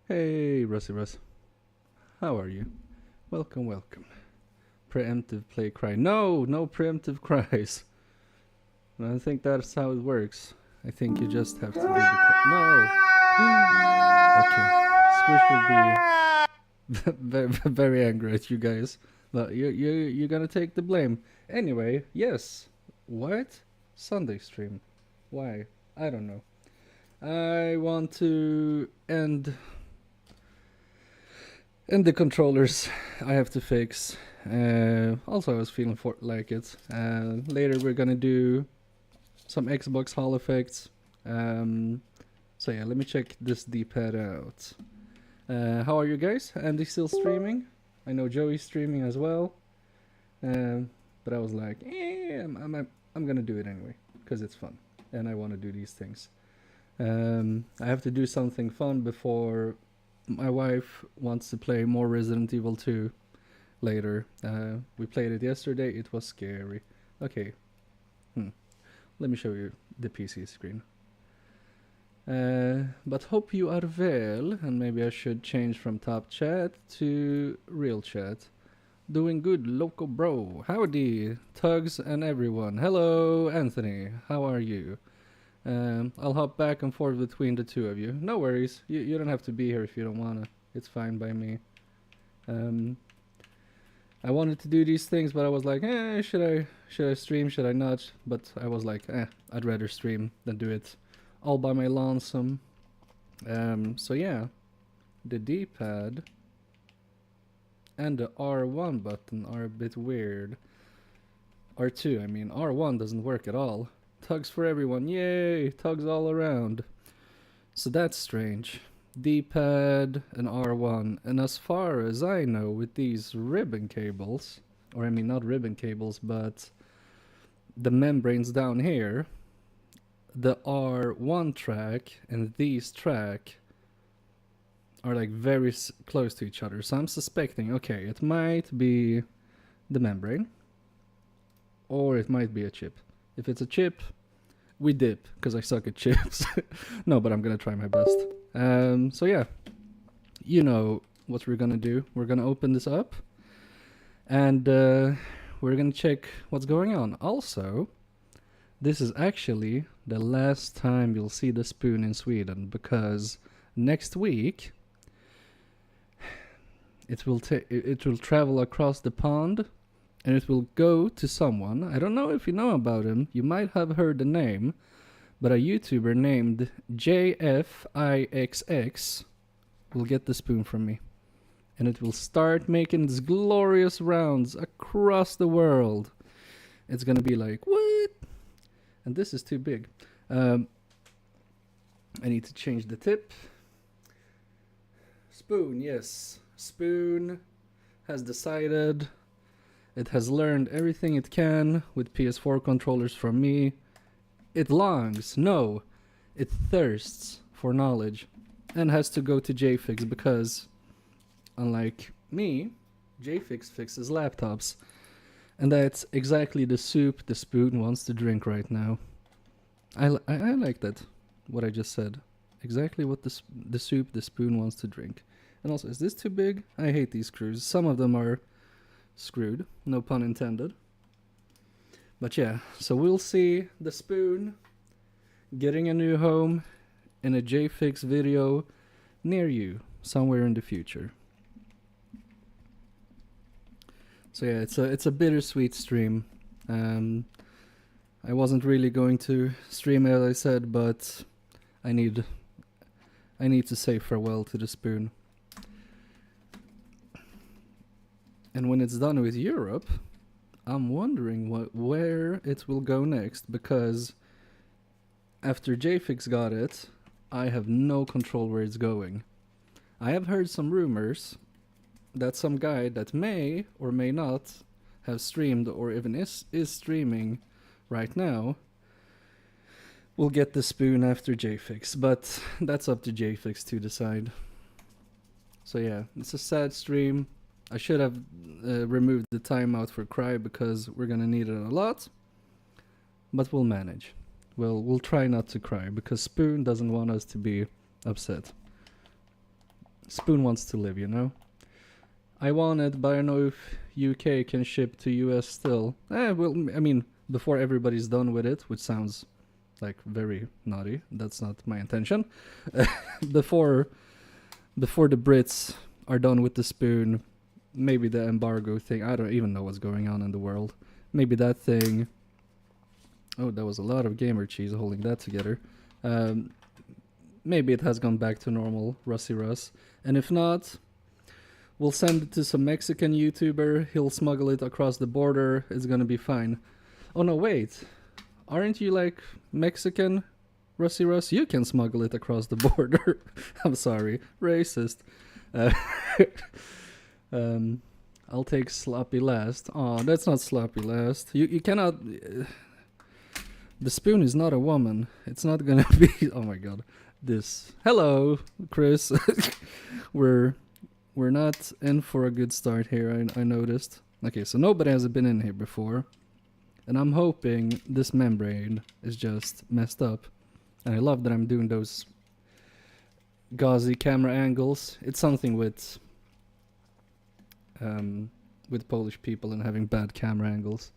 Hey, Rusty Russ. How are you? Welcome, welcome. Preemptive play cry. No, no preemptive cries. I don't think that's how it works. I think you just have to do the... No! Okay. Squish would be very angry at you guys. But you're gonna take the blame. Anyway, yes. What? Sunday stream. Why? I don't know. I want to end the controllers I have to fix. Also, I was feeling like it. Later we're gonna do some Xbox Hall effects. So yeah, let me check this D-pad out. How are you guys? Andy still streaming? I know Joey's streaming as well. But I was like, I'm gonna do it anyway, because it's fun. And I want to do these things. I have to do something fun before my wife wants to play more Resident Evil 2 later. We played it yesterday, it was scary. Okay. Let me show you the PC screen. But hope you are well, and maybe I should change from top chat to real chat. Doing good, loco bro. Howdy, Tugs and everyone. Hello, Anthony. How are you? I'll hop back and forth between the two of you. No worries. You don't have to be here if you don't wanna. It's fine by me. I wanted to do these things, but I was like, should I stream? Should I not? But I was like, I'd rather stream than do it all by my lonesome. So yeah, the D-pad and the R1 button are a bit weird. R2, I mean, R1 doesn't work at all. Tugs for everyone, yay! Tugs all around. So that's strange. D-pad and R1, and as far as I know with these ribbon cables, or I mean not ribbon cables, but the membranes down here, the R1 track and these track are like very close to each other. So I'm suspecting, okay, it might be the membrane, or it might be a chip. If it's a chip, we dip, because I suck at chips. No, but I'm gonna try my best. So yeah, you know what we're gonna do. We're gonna open this up, and we're gonna check what's going on. Also, this is actually the last time you'll see the spoon in Sweden, because next week it will travel across the pond, and it will go to someone. I don't know if you know about him. You might have heard the name, but a YouTuber named JFIXX will get the spoon from me, and it will start making its glorious rounds across the world. It's gonna be like, what? And this is too big. I need to change the tip. Spoon, yes. Spoon has decided. It has learned everything it can with PS4 controllers from me. It longs, no, it thirsts for knowledge, and has to go to JFix because, unlike me, JFix fixes laptops. And that's exactly the soup the spoon wants to drink right now. I like that, what I just said. Exactly what the soup the spoon wants to drink. And also, is this too big? I hate these screws. Some of them are screwed, no pun intended. But yeah, so we'll see the spoon getting a new home in a JFix video near you, somewhere in the future. So yeah, it's a bittersweet stream. I wasn't really going to stream as I said, but I need to say farewell to the spoon. And when it's done with Europe, I'm wondering where it will go next, because after JFix got it, I have no control where it's going. I have heard some rumors that some guy that may or may not have streamed, or even is streaming right now, will get the spoon after JFix, but that's up to JFix to decide. So yeah, it's a sad stream. I should have removed the timeout for cry, because we're gonna need it a lot, but we'll manage. We'll try not to cry, because Spoon doesn't want us to be upset. Spoon wants to live, you know? I want it, but I don't know if UK can ship to US still. Well, I mean, before everybody's done with it, which sounds like very naughty. That's not my intention. before the Brits are done with the spoon, maybe the embargo thing. I don't even know what's going on in the world. Maybe that thing. Oh, that was a lot of gamer cheese holding that together. Maybe it has gone back to normal Rusty Russ. And if not, we'll send it to some Mexican YouTuber. He'll smuggle it across the border. It's gonna be fine. Oh no, wait. Aren't you like Mexican, Rusty Russ? You can smuggle it across the border. I'm sorry. Racist. I'll take sloppy last. Oh, that's not sloppy last. You cannot... the spoon is not a woman. It's not gonna be... Oh my god. This... Hello, Chris. We're not in for a good start here, I noticed. Okay, so nobody has been in here before. And I'm hoping this membrane is just messed up. And I love that I'm doing those gauzy camera angles. It's something with Polish people and having bad camera angles.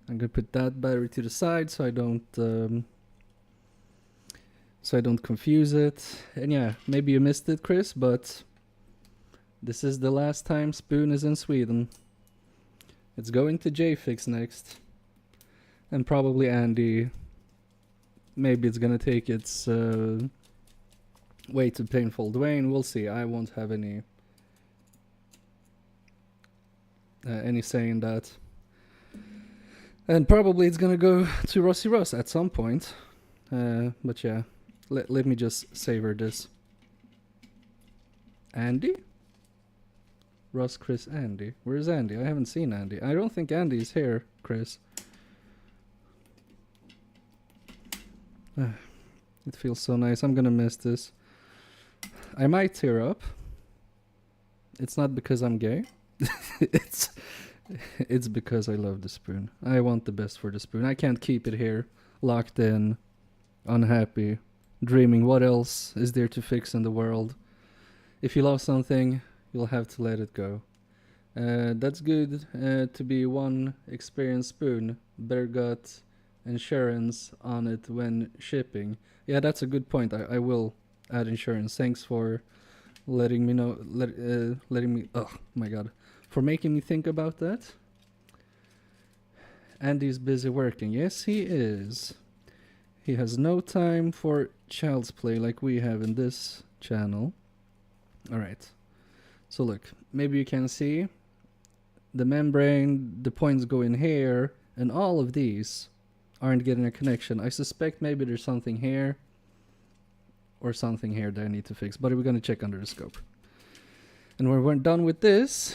I'm gonna put that battery to the side so I don't confuse it. And yeah, maybe you missed it, Chris, but this is the last time Spoon is in Sweden. It's going to JFix next. And probably Andy. Maybe it's gonna take its way to Painful Dwayne. We'll see. I won't have any say in that. And probably it's gonna go to Rusty Russ at some point. But yeah, let me just savor this. Andy? Russ, Chris, Andy. Where's Andy? I haven't seen Andy. I don't think Andy's here, Chris. It feels so nice. I'm gonna miss this. I might tear up. It's not because I'm gay. It's because I love the spoon. I want the best for the spoon. I can't keep it here, locked in, unhappy, dreaming what else is there to fix in the world. If you love something, you'll have to let it go. That's good to be one experienced spoon. Better got insurance on it when shipping. Yeah, that's a good point. I will add insurance. Thanks for letting me know. Letting me. Oh my god, for making me think about that. Andy's busy working. Yes, he is. He has no time for child's play like we have in this channel. All right. So look, maybe you can see the membrane. The points go in here, and all of these aren't getting a connection. I suspect maybe there's something here or something here that I need to fix, but we're gonna check under the scope. And when we're done with this,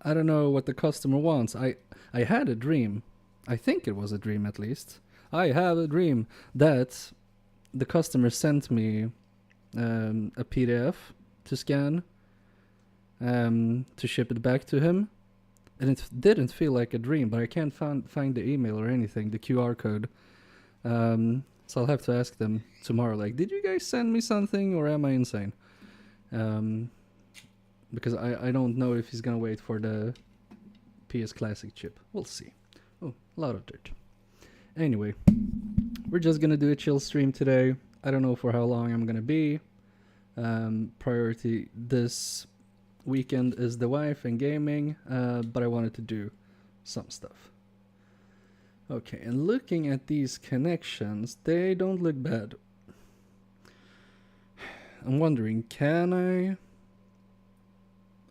I don't know what the customer wants. I had a dream. I think it was a dream at least. I have a dream that the customer sent me a PDF to scan to ship it back to him. And it didn't feel like a dream, but I can't find the email or anything, the QR code. So I'll have to ask them tomorrow, like, did you guys send me something or am I insane? Because I don't know if he's gonna wait for the PS Classic chip. We'll see. Oh, a lot of dirt. Anyway, we're just gonna do a chill stream today. I don't know for how long I'm gonna be. Priority this weekend is the wife and gaming, but I wanted to do some stuff. Okay, and looking at these connections, they don't look bad. I'm wondering, can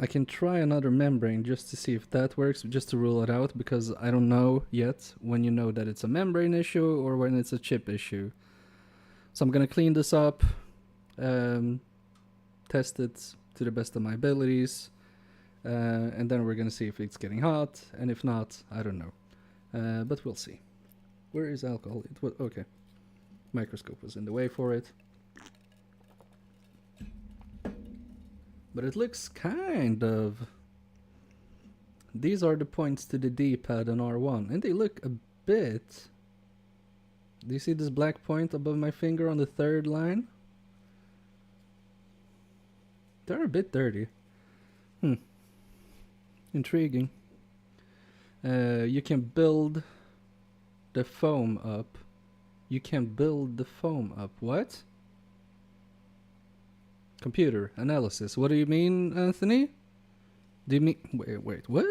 I can try another membrane just to see if that works, just to rule it out, because I don't know yet when you know that it's a membrane issue or when it's a chip issue. So I'm gonna clean this up, test it to the best of my abilities, and then we're gonna see if it's getting hot, and if not, I don't know, but we'll see. Where is alcohol? It was okay. Microscope was in the way for it, but it looks kind of. These are the points to the D-pad on R1, and they look a bit. Do you see this black point above my finger on the third line? They're a bit dirty. Intriguing. You can build the foam up. You can build the foam up. What? Computer analysis. What do you mean, Anthony? Do you mean... Wait, what?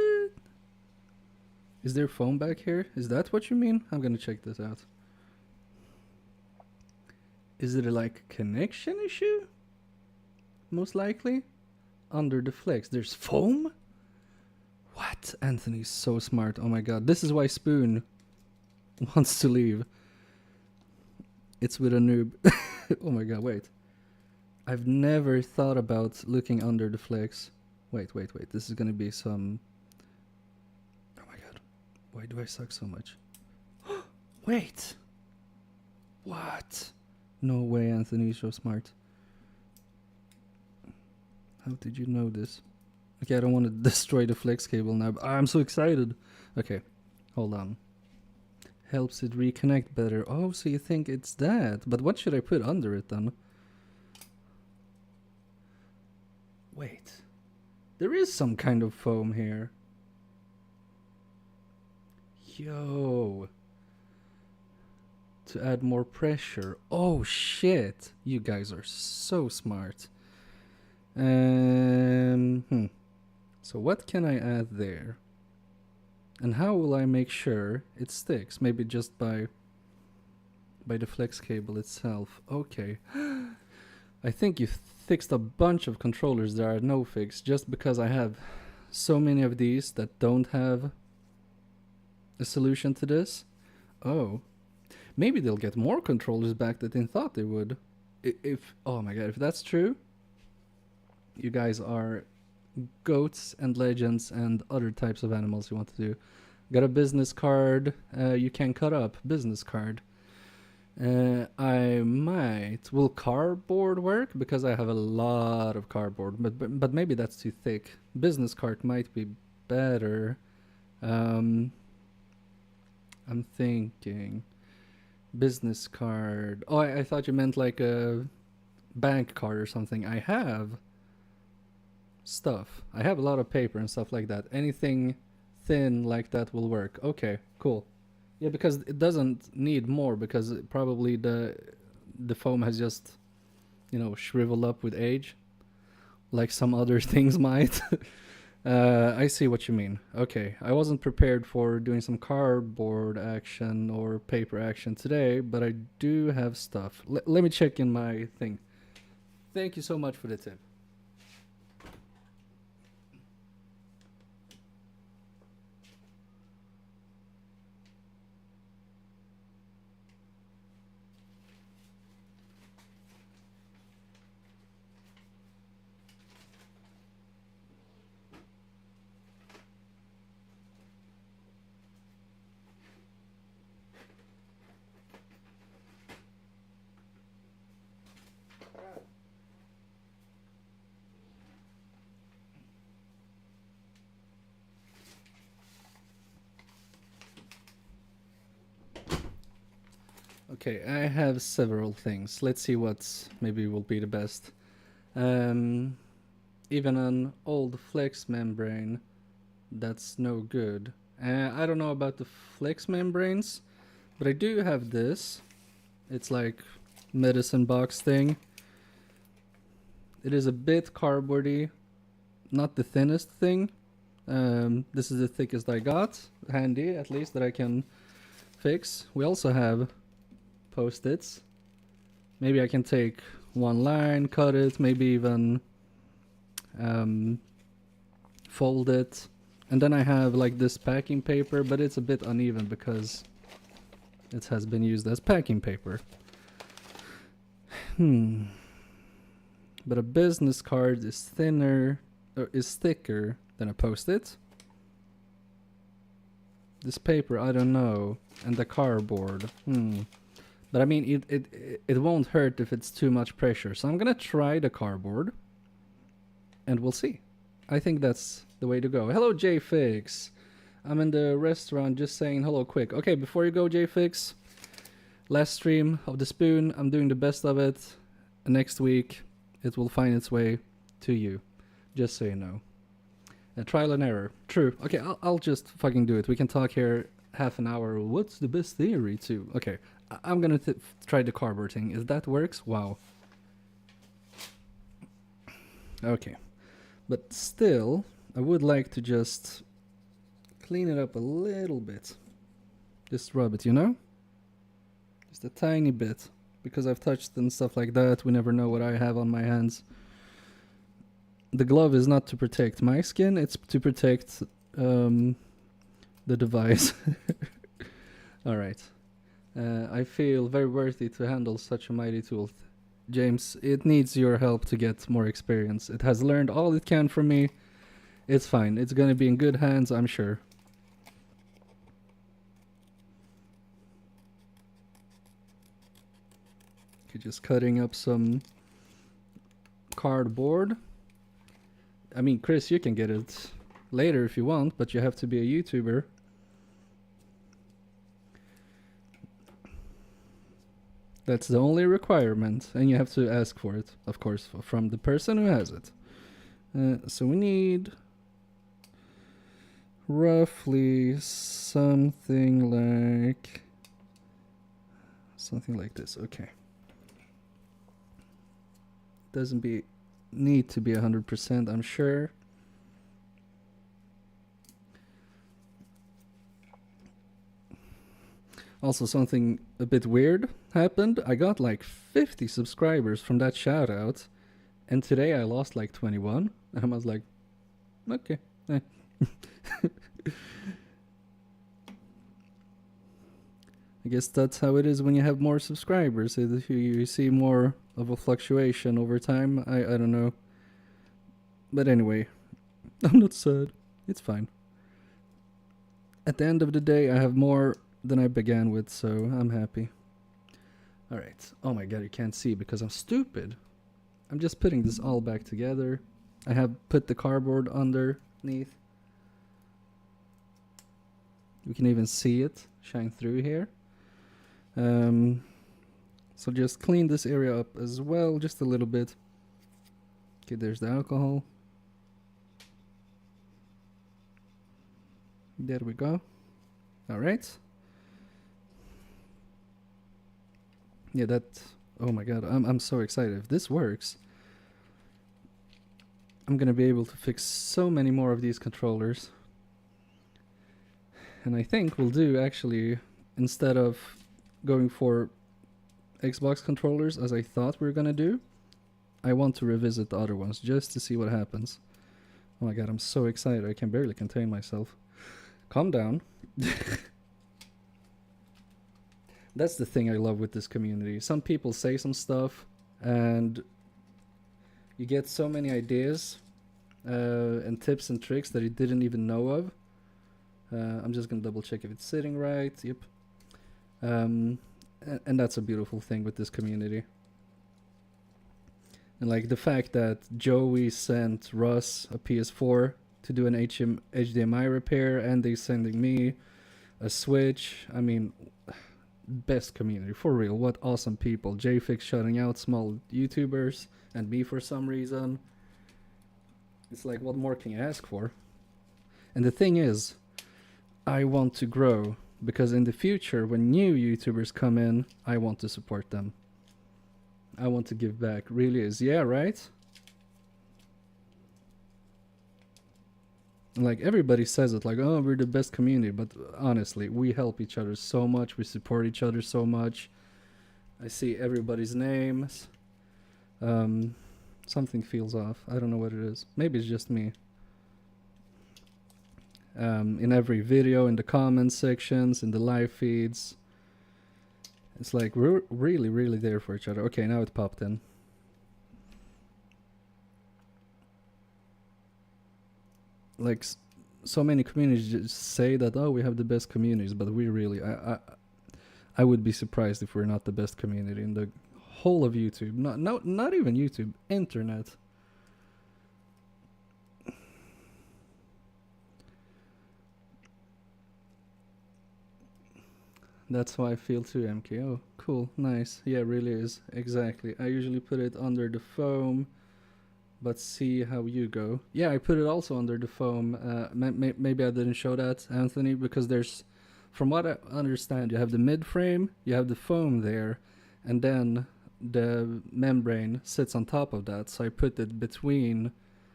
Is there foam back here? Is that what you mean? I'm gonna check this out. Is it like a connection issue? Most likely. Under the flex, there's foam? What? Anthony's so smart. Oh my god. This is why Spoon wants to leave. It's with a noob. Oh my god, wait. I've never thought about looking under the flex. Wait. This is gonna be some... Oh my god. Why do I suck so much? Wait! What? No way, Anthony, you're so smart. How did you know this? Okay, I don't want to destroy the flex cable now, but I'm so excited. Okay, hold on. Helps it reconnect better. Oh, so you think it's that? But what should I put under it then? Wait. There is some kind of foam here. Yo. To add more pressure. Oh shit. You guys are so smart. So what can I add there? And how will I make sure it sticks? Maybe just by the flex cable itself. Okay. I think you fixed a bunch of controllers that are no fix just because I have so many of these that don't have a solution to this. Oh. Maybe they'll get more controllers back than they thought they would. If oh my god, if that's true, you guys are goats and legends and other types of animals you want to do. Got a business card you can cut up. Business card. I might... Will cardboard work? Because I have a lot of cardboard. But maybe that's too thick. Business card might be better. I'm thinking... Business card. Oh, I thought you meant like a bank card or something. I have stuff. I have a lot of paper and stuff like that. Anything thin like that will work. Okay, cool. Yeah, because it doesn't need more because probably the foam has just, you know, shriveled up with age, like some other things might. I see what you mean. Okay, I wasn't prepared for doing some cardboard action or paper action today, but I do have stuff. Let me check in my thing. Thank you so much for the tip. Okay, I have several things. Let's see what's maybe will be the best. Even an old flex membrane, that's no good. I don't know about the flex membranes, but I do have this. It's like medicine box thing. It is a bit cardboardy, not the thinnest thing. This is the thickest I got, handy at least, that I can fix. We also have Post-its. Maybe I can take one line, cut it, maybe even fold it. And then I have like this packing paper, but it's a bit uneven because it has been used as packing paper. But a business card is thinner, or is thicker than a Post-it. This paper, I don't know. And the cardboard. But I mean, it won't hurt if it's too much pressure. So I'm gonna try the cardboard. And we'll see. I think that's the way to go. Hello, JFix. I'm in the restaurant just saying hello quick. Okay, before you go, JFix. Last stream of the Spoon. I'm doing the best of it. Next week, it will find its way to you, just so you know. Trial and error. True. Okay, I'll just fucking do it. We can talk here half an hour. What's the best theory too? Okay, I'm gonna try the cardboard thing. If that works, wow. Okay, but still, I would like to just clean it up a little bit. Just rub it, you know? Just a tiny bit. Because I've touched and stuff like that, we never know what I have on my hands. The glove is not to protect my skin, it's to protect the device. Alright. I feel very worthy to handle such a mighty tool. James, it needs your help to get more experience. It has learned all it can from me. It's fine. It's gonna be in good hands, I'm sure. Okay, just cutting up some cardboard. I mean, Chris, you can get it later if you want, but you have to be a YouTuber. That's the only requirement, and you have to ask for it, of course, from the person who has it. So we need roughly something like this. Okay. Doesn't need to be 100%, I'm sure. Also, something a bit weird happened. I got like 50 subscribers from that shout out, and today I lost like 21, and I was like, okay. I guess that's how it is when you have more subscribers. You see more of a fluctuation over time. I don't know. But anyway, I'm not sad. It's fine. At the end of the day, I have more than I began with, so I'm happy. Alright. Oh my god, you can't see because I'm stupid. I'm just putting this all back together. I have put the cardboard underneath. You can even see it shine through here. So just clean this area up as well, just a little bit. Okay, there's the alcohol. There we go. Alright. Yeah, that... Oh my god, I'm so excited. If this works, I'm gonna be able to fix so many more of these controllers. And I think we'll do, actually, instead of going for Xbox controllers as I thought we were gonna do, I want to revisit the other ones just to see what happens. Oh my god, I'm so excited. I can barely contain myself. Calm down. That's the thing I love with this community. Some people say some stuff and you get so many ideas and tips and tricks that you didn't even know of. I'm just gonna double check if it's sitting right. Yep. And that's a beautiful thing with this community. And like the fact that Joey sent Russ a PS4 to do an HDMI repair, and they sending me a Switch. I mean, best community for real. What awesome people. JFix shutting out small YouTubers and me for some reason. It's like, what more can you ask for? And the thing is, I want to grow, because in the future when new YouTubers come in, I want to support them. I want to give back. Really is. Yeah, right? Like everybody says it, like, oh, we're the best community, but honestly, we help each other so much, we support each other so much. I see everybody's names. Something feels off. I don't know what it is. Maybe it's just me. In every video, in the comment sections, in the live feeds. It's like we're really, really there for each other. Okay, now it popped in. Like so many communities just say that, oh, we have the best communities, but we really, I would be surprised if we're not the best community in the whole of YouTube. Not even YouTube, internet. That's how I feel too, MK. Oh, cool, nice. Yeah, it really is. Exactly. I usually put it under the foam. but see how you go. Yeah, I put it also under the foam. Maybe I didn't show that, Anthony, because there's, from what I understand, you have the mid frame, you have the foam there, and then the membrane sits on top of that. So I put it between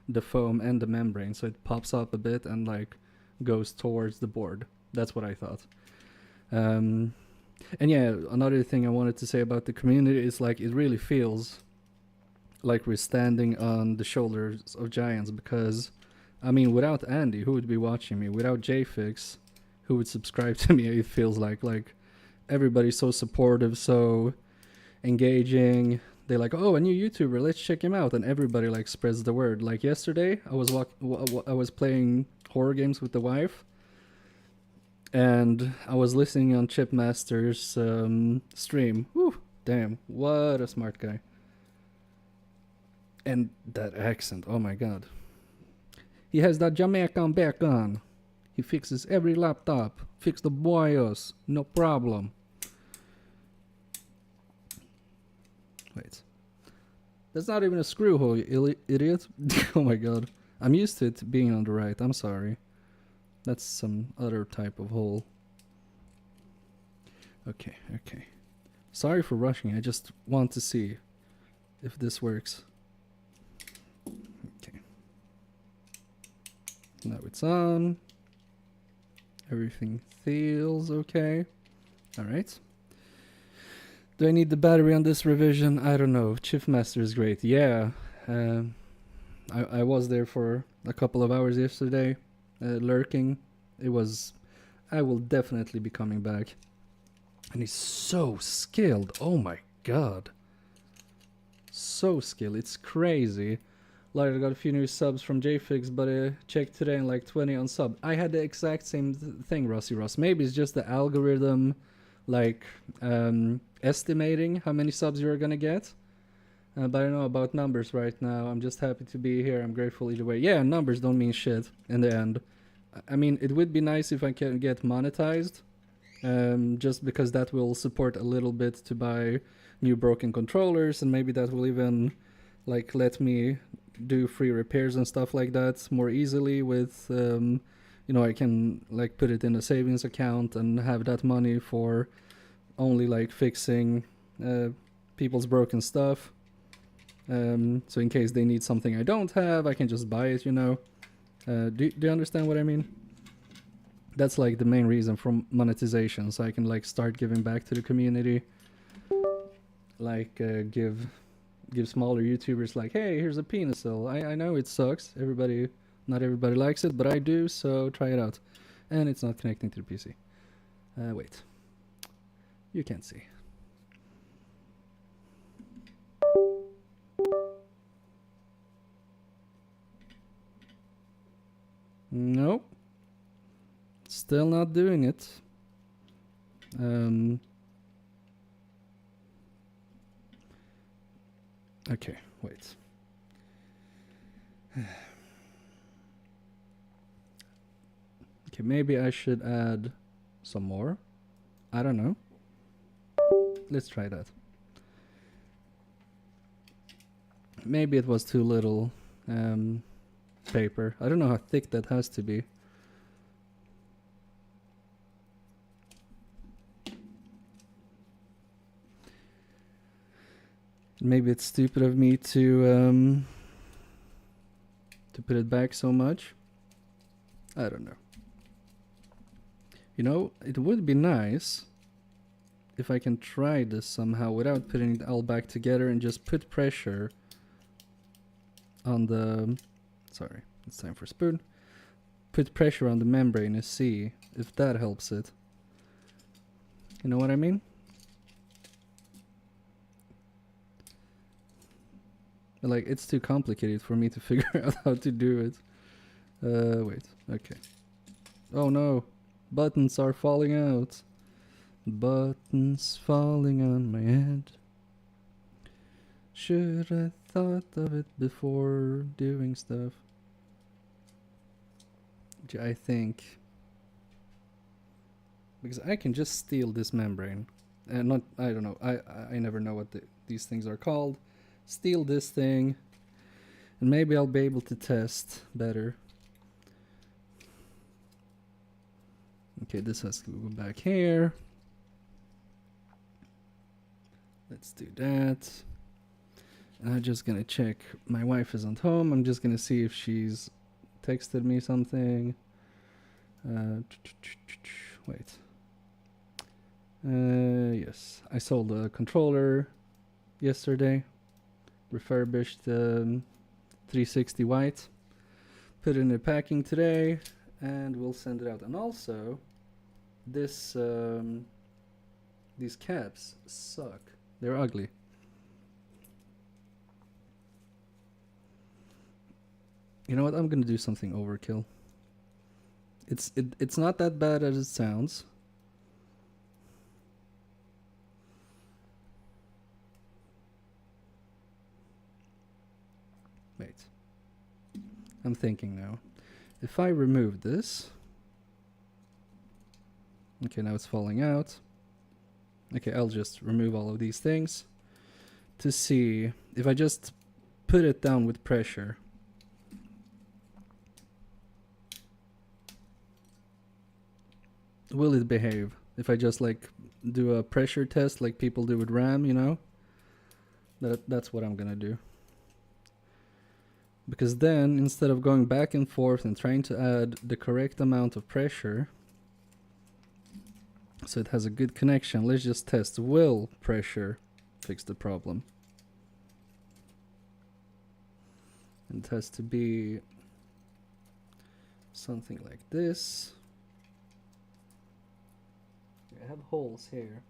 the foam and the membrane, so it pops up a bit and like goes towards the board. That's what I thought. And yeah, another thing I wanted to say about the community is like it really feels like we're standing on the shoulders of giants, because I mean, without Andy, who would be watching me? Without JFix, who would subscribe to me? It feels like everybody's so supportive, so engaging. They're like, oh, a new YouTuber, let's check him out, and everybody like spreads the word. Like yesterday, I was playing horror games with the wife, and I was listening on Chipmaster's stream. Whew, damn, what a smart guy. And that accent, oh my god. He has that Jamaican back on. He fixes every laptop. Fix the BIOS, no problem. Wait. That's not even a screw hole, you idiot. Oh my god. I'm used to it being on the right, I'm sorry. That's some other type of hole. Okay, okay. Sorry for rushing, I just want to see if this works. Okay. Now it's on. Everything feels okay. Alright. Do I need the battery on this revision? I don't know. Chipmaster is great. Yeah. I was there for a couple of hours yesterday, lurking. It was... I will definitely be coming back. And he's so skilled. Oh my god. So skilled. It's crazy. Like, I got a few new subs from JFix, but I checked today and like 20 on sub. I had the exact same thing, Rossi Ross. Maybe it's just the algorithm, like, estimating how many subs you're gonna get. But I don't know about numbers right now. I'm just happy to be here. I'm grateful either way. Yeah, numbers don't mean shit in the end. I mean, it would be nice if I can get monetized. Just because that will support a little bit to buy new broken controllers, and maybe that will even like let me do free repairs and stuff like that more easily with you know, I can like put it in a savings account and have that money for only like fixing people's broken stuff, so in case they need something I don't have, I can just buy it, you know. Do you understand what I mean? That's like the main reason for monetization, so I can like start giving back to the community, like give smaller YouTubers like, hey, here's a Pinecil. I know it sucks, not everybody likes it, but I do, so try it out. And it's not connecting to the PC. Wait, you can't see. Nope. Still not doing it. Okay, wait. Okay, maybe I should add some more. I don't know. Let's try that. Maybe it was too little paper. I don't know how thick that has to be. Maybe it's stupid of me to put it back so much. I don't know. You know, it would be nice if I can try this somehow without putting it all back together and just put pressure on the... Sorry, it's time for a spoon. Put pressure on the membrane and see if that helps it. You know what I mean? But like, it's too complicated for me to figure out how to do it. Wait, okay. Oh no, buttons are falling out. Buttons falling on my head. Should I thought of it before doing stuff? I think. Because I can just steal this membrane. And not, I don't know, I never know what these things are called. Steal this thing And maybe I'll be able to test better. Okay, this has to go back here. Let's do that. And I'm just gonna check. My wife isn't home. I'm just gonna see if she's texted me something. Wait. Yes, I sold a controller yesterday. Refurbished 360 white. Put it in the packing today, and we'll send it out. And also, this these caps suck. They're ugly. You know what? I'm gonna do something overkill. It's not that bad as it sounds. Wait. I'm thinking now. If I remove this. Okay, now it's falling out. Okay, I'll just remove all of these things to see if I just put it down with pressure. Will it behave? If I just like do a pressure test like people do with RAM, you know? That's what I'm gonna do. Because then, instead of going back and forth and trying to add the correct amount of pressure, so it has a good connection, let's just test, will pressure fix the problem? And it has to be something like this. I have holes here.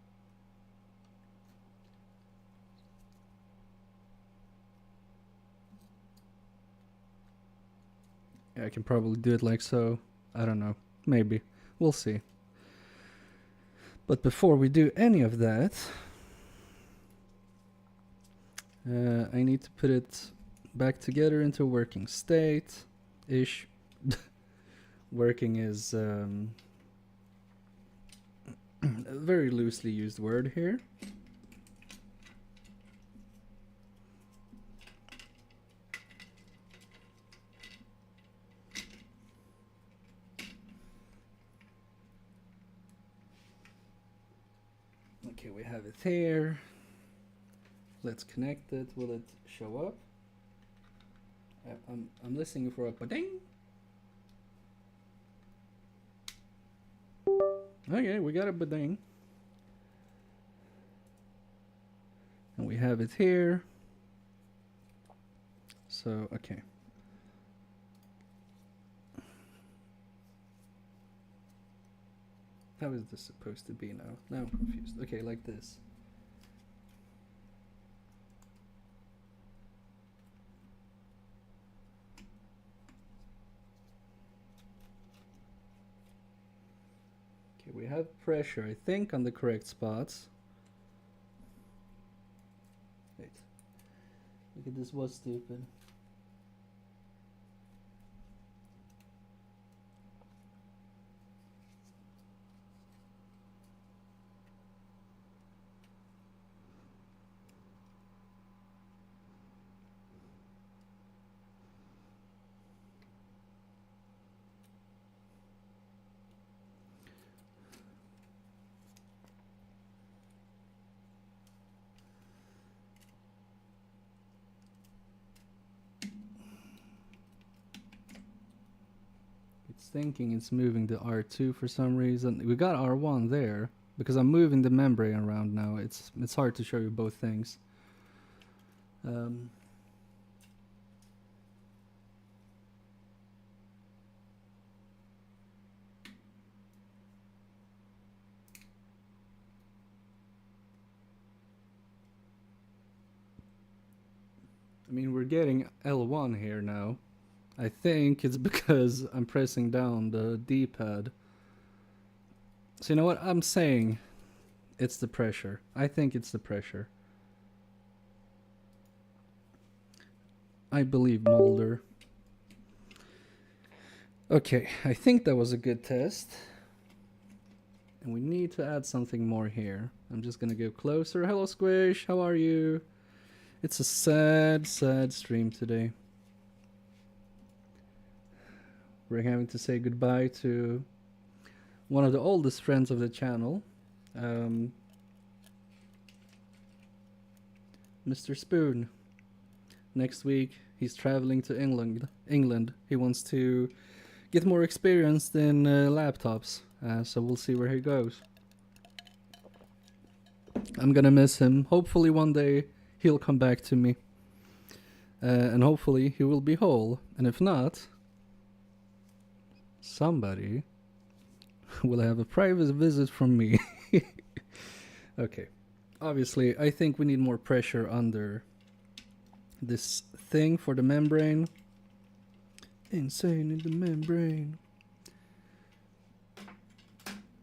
Yeah, I can probably do it like so. I don't know. Maybe. We'll see. But before we do any of that, I need to put it back together into working state-ish. Working is a very loosely used word here. Okay, we have it here. Let's connect it. Will it show up? I'm listening for a pa-ding. Okay, we got a ba-ding. And we have it here. So, okay. How is this supposed to be now? Now I'm confused. Okay, like this. Okay, we have pressure, I think, on the correct spots. Wait. Look at this, was stupid. Thinking it's moving the R2 for some reason. We got R1 there because I'm moving the membrane around now. It's hard to show you both things. I mean, we're getting L1 here now. I think it's because I'm pressing down the D-pad. So you know what I'm saying? It's the pressure. I think it's the pressure. I believe Mulder. Okay, I think that was a good test. And we need to add something more here. I'm just gonna go closer. Hello Squish, how are you? It's a sad, sad stream today. we're having to say goodbye to one of the oldest friends of the channel, Mr. Spoon. Next week, he's traveling to England. He wants to get more experience in laptops, so we'll see where he goes. I'm gonna miss him. Hopefully one day he'll come back to me. And hopefully he will be whole. And if not, somebody will have a private visit from me. Okay. Obviously, I think we need more pressure under this thing for the membrane. Insane in the membrane.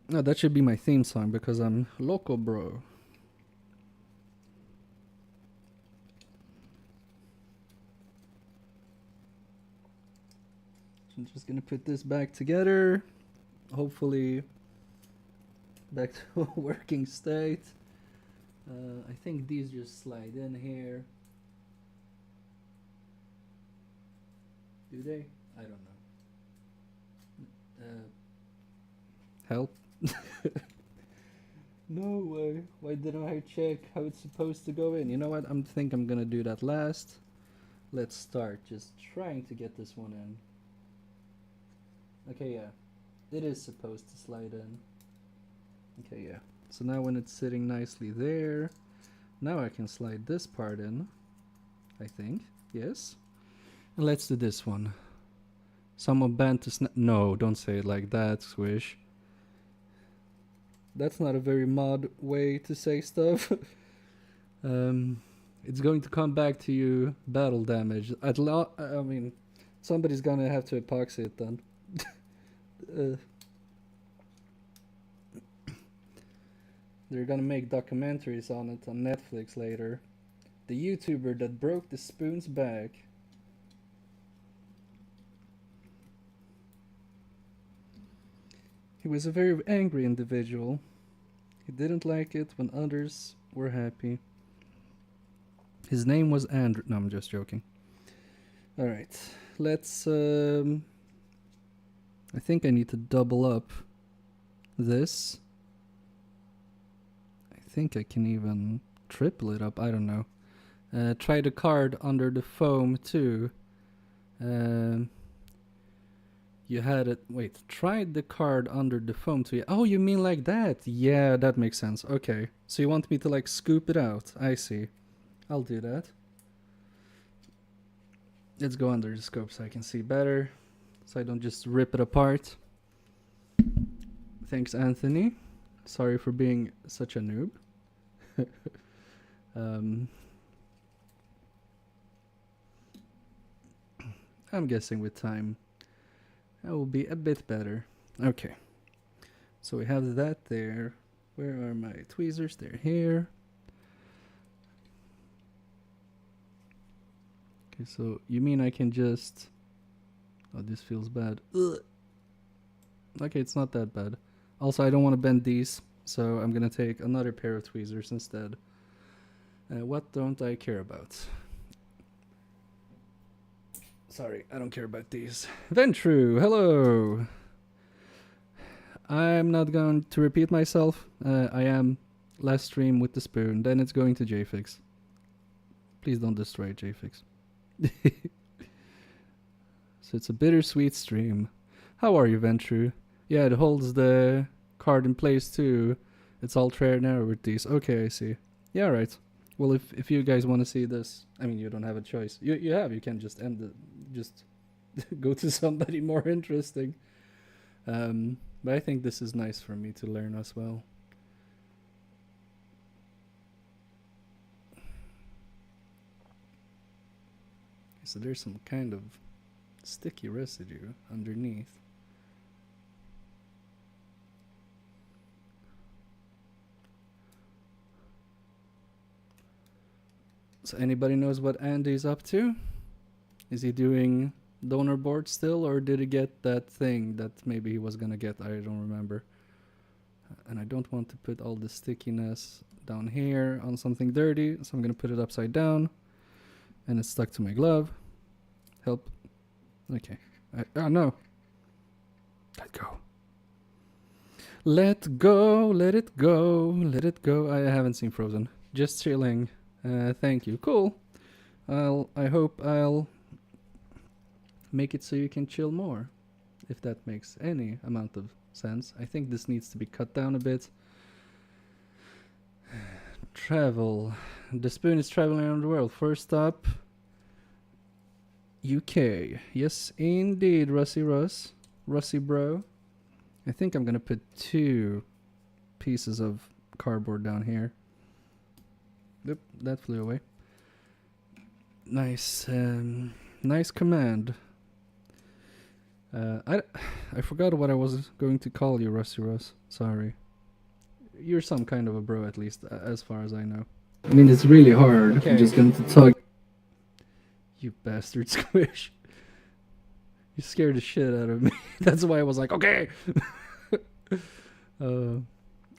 No, that should be my theme song because I'm loco, bro. I'm just gonna put this back together. Hopefully back to a working state. I think these just slide in here. Do they? I don't know. Help. No way. Why didn't I check how it's supposed to go in? You know what? I think I'm gonna do that last. Let's start just trying to get this one in. Okay, yeah. It is supposed to slide in. Okay, yeah. So now when it's sitting nicely there, now I can slide this part in, I think. Yes. And let's do this one. Someone banned to snap. No, don't say it like that, Swish. That's not a very mod way to say stuff. It's going to come back to you battle damage. I mean, somebody's gonna have to epoxy it then. They're gonna make documentaries on it on Netflix later. The YouTuber that broke the spoon's back. He was a very angry individual. He didn't like it when others were happy. His name was Andrew. No, I'm just joking. Alright, let's... I think I need to double up this. I think I can even triple it up. I don't know. Try the card under the foam too. You had it. Wait, try the card under the foam too. Oh, you mean like that? Yeah, that makes sense. Okay. So you want me to like scoop it out? I see. I'll do that. Let's go under the scope so I can see better. So I don't just rip it apart. Thanks, Anthony. Sorry for being such a noob. I'm guessing with time that will be a bit better. Okay. So we have that there. Where are my tweezers? They're here. Okay, so you mean I can just... Oh, this feels bad. Ugh. Okay, it's not that bad. Also, I don't want to bend these, so I'm gonna take another pair of tweezers instead. What don't I care about? Sorry, I don't care about these. Ventru, hello! I'm not going to repeat myself. I am last stream with the spoon, then it's going to JFix. Please don't destroy JFix. So it's a bittersweet stream. How are you, Ventru? Yeah, it holds the card in place too. It's all trair now with these. Okay, I see. Yeah, right. Well, if you guys want to see this, I mean, you don't have a choice. You can just end it. Just go to somebody more interesting. But I think this is nice for me to learn as well. So there's some kind of sticky residue underneath. So anybody knows what Andy's up to? Is he doing donor board still, or did he get that thing that maybe he was gonna get? I don't remember. And I don't want to put all the stickiness down here on something dirty, so I'm gonna put it upside down. And it's stuck to my glove. Help. Okay. Oh no. Let go. Let go, let it go, let it go. I haven't seen Frozen. Just chilling. Thank you. Cool. I hope I'll make it so you can chill more. If that makes any amount of sense. I think this needs to be cut down a bit. Travel. The spoon is traveling around the world. First stop, UK. Yes, indeed, Rusty Russ. Rusty bro. I think I'm gonna put 2 pieces of cardboard down here. Yep, that flew away. Nice, nice command. I forgot what I was going to call you, Rusty Russ. Sorry. You're some kind of a bro, at least, as far as I know. I mean, it's really hard. Okay. I'm just going to talk. You bastard, Squish. You scared the shit out of me. That's why I was like, okay.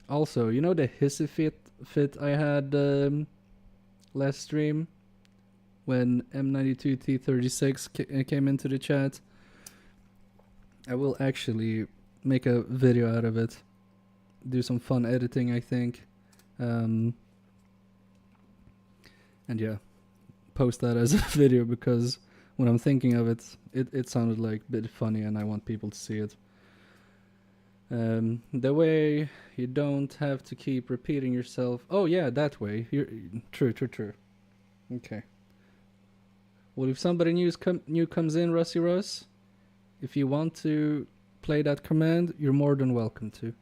Also, you know the hissy fit I had last stream when M92T36 came into the chat? I will actually make a video out of it. Do some fun editing, I think. And yeah, post that as a video, because when I'm thinking of it, it sounded like a bit funny and I want people to see it. The way you don't have to keep repeating yourself. Oh yeah, that way. True. Okay. Well, if somebody new comes in, Rusty Russ, if you want to play that command, you're more than welcome to.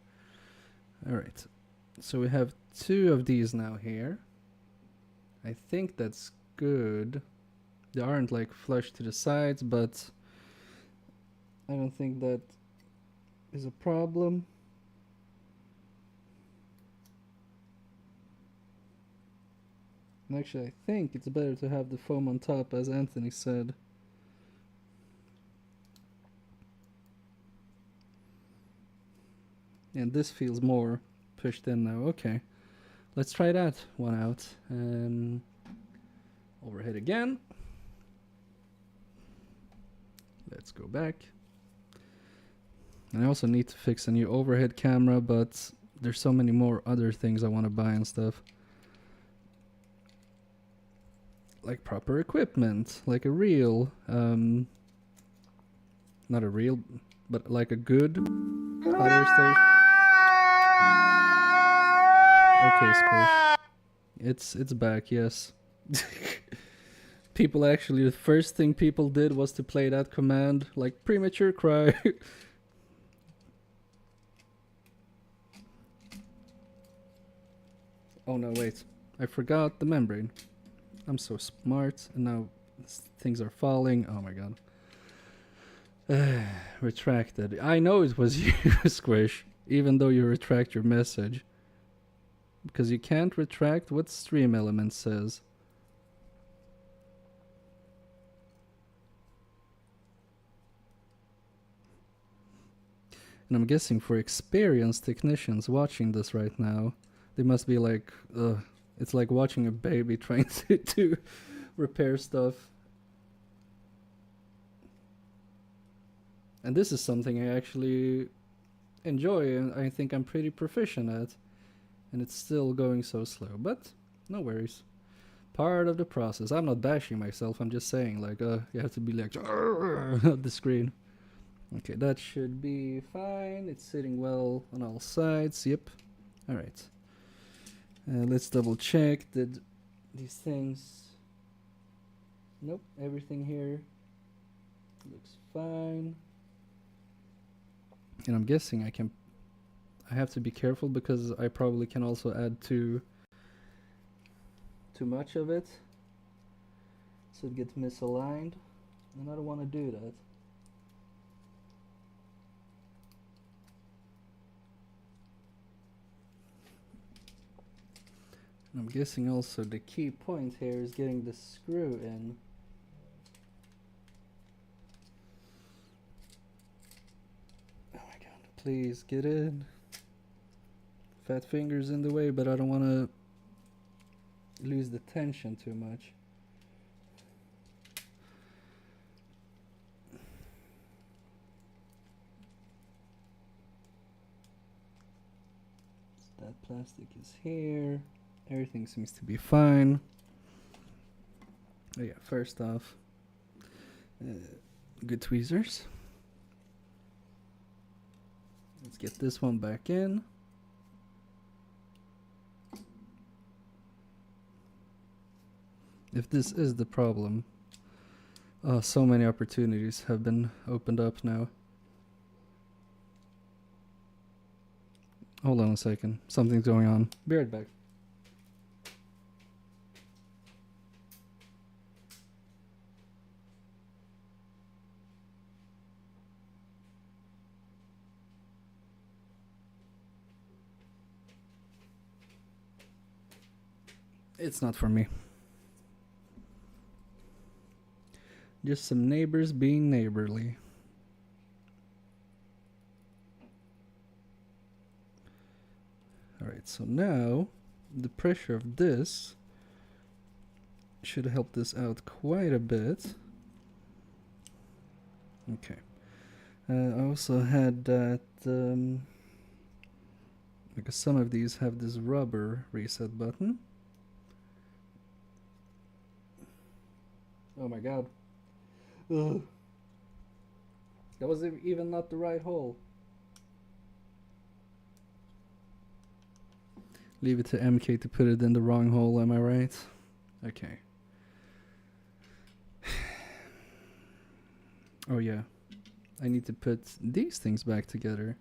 Alright. So we have 2 of these now here. I think that's good. They aren't like flush to the sides, but I don't think that is a problem. And actually, I think it's better to have the foam on top, as Anthony said. And this feels more pushed in now. Okay, let's try that one out. Overhead again. Let's go back. And I also need to fix a new overhead camera, but there's so many more other things I want to buy and stuff. Like proper equipment, like a reel. Not a reel, but like a good audio station. Okay, Squish. It's back, yes. People actually, the first thing people did was to play that command, like premature cry. Oh no, wait. I forgot the membrane. I'm so smart, and now things are falling. Oh my god. Retracted. I know it was you, Squish, even though you retract your message. Because you can't retract what stream element says. And I'm guessing for experienced technicians watching this right now, they must be like, it's like watching a baby trying to repair stuff. And this is something I actually enjoy and I think I'm pretty proficient at. And it's still going so slow, but no worries. Part of the process. I'm not bashing myself, I'm just saying, like, you have to be like, at the screen. Okay, that should be fine. It's sitting well on all sides. Yep. Alright. Let's double check. Did these things... Nope, everything here looks fine. And I'm guessing I have to be careful because I probably can also add too much of it, so it gets misaligned, and I don't want to do that. And I'm guessing also the key point here is getting the screw in. Oh my god, please get in. Fat fingers in the way, but I don't want to lose the tension too much. That plastic is here. Everything seems to be fine. Oh yeah, first off, good tweezers. Let's get this one back in. If this is the problem, so many opportunities have been opened up now. Hold on a second, something's going on. Be right back. It's not for me. Just some neighbors being neighborly. Alright, so now the pressure of this should help this out quite a bit. Okay. I also had that, because some of these have this rubber reset button. Oh my god. Ugh. That was even not the right hole. Leave it to MK to put it in the wrong hole, am I right? Okay. Oh yeah. I need to put these things back together.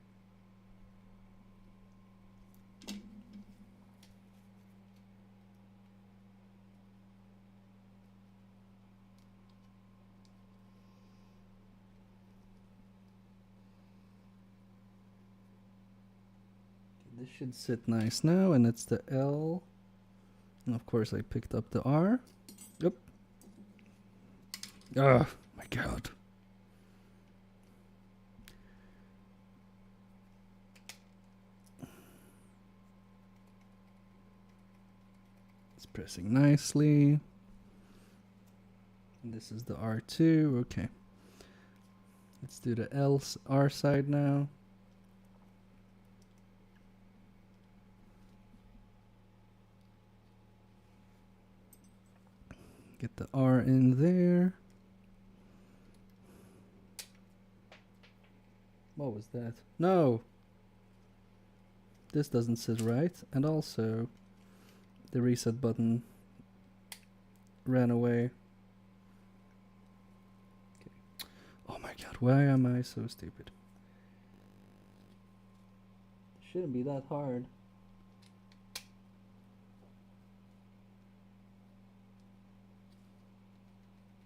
This should sit nice now, and it's the L. And of course I picked up the R. Yep. Ah, my god. It's pressing nicely. And this is the R2, okay. Let's do the R side now. Get the R in there. What was that? No! This doesn't sit right. And also, the reset button ran away. Okay. Oh my god, why am I so stupid? It shouldn't be that hard.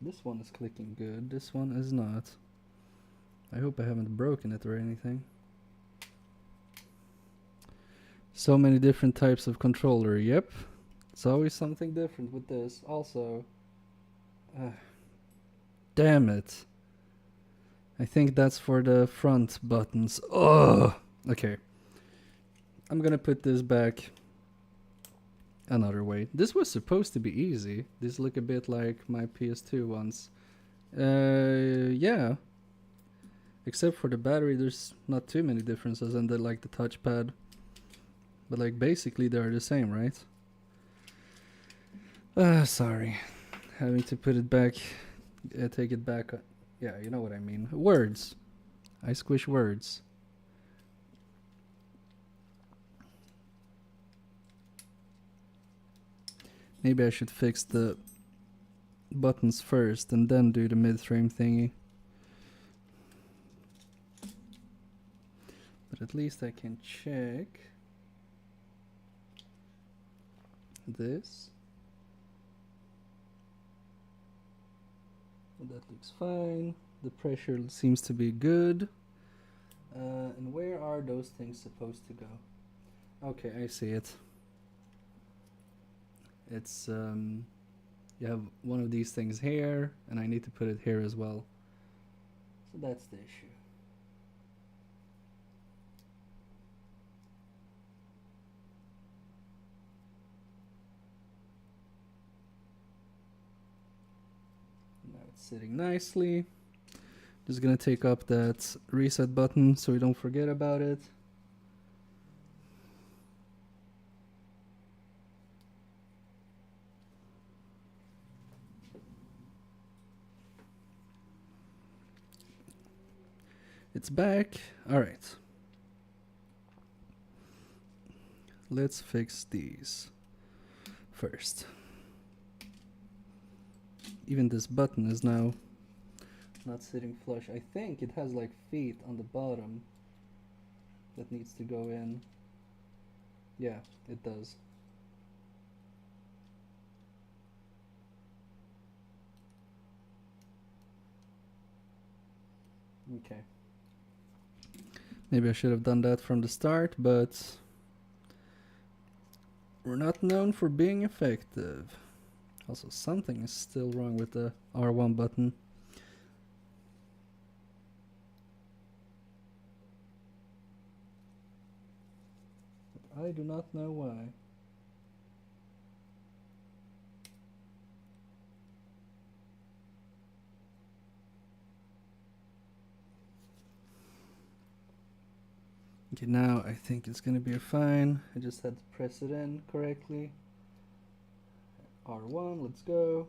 This one is clicking good, this one is not. I hope I haven't broken it or anything. So many different types of controller, yep. It's always something different with this. Also, damn it. I think that's for the front buttons. Oh, okay. I'm gonna put this back another way. This was supposed to be easy. These look a bit like my PS2 ones. Yeah. Except for the battery, there's not too many differences, and like the touchpad. But like basically they are the same, right? Sorry. Having to put it back, take it back. Yeah, you know what I mean. Words. I squish words. Maybe I should fix the buttons first and then do the mid-frame thingy. But at least I can check this. That looks fine. The pressure seems to be good. And where are those things supposed to go? Okay, I see it. It's you have one of these things here, and I need to put it here as well. So that's the issue. Now it's sitting nicely. Just gonna take up that reset button so we don't forget about it. It's back. Alright. Let's fix these first. Even this button is now not sitting flush. I think it has like feet on the bottom that needs to go in. Yeah, it does. Okay. Maybe I should have done that from the start, but we're not known for being effective. Also, something is still wrong with the R1 button. I do not know why. Okay, now I think it's gonna be fine. I just had to press it in correctly. R1, let's go.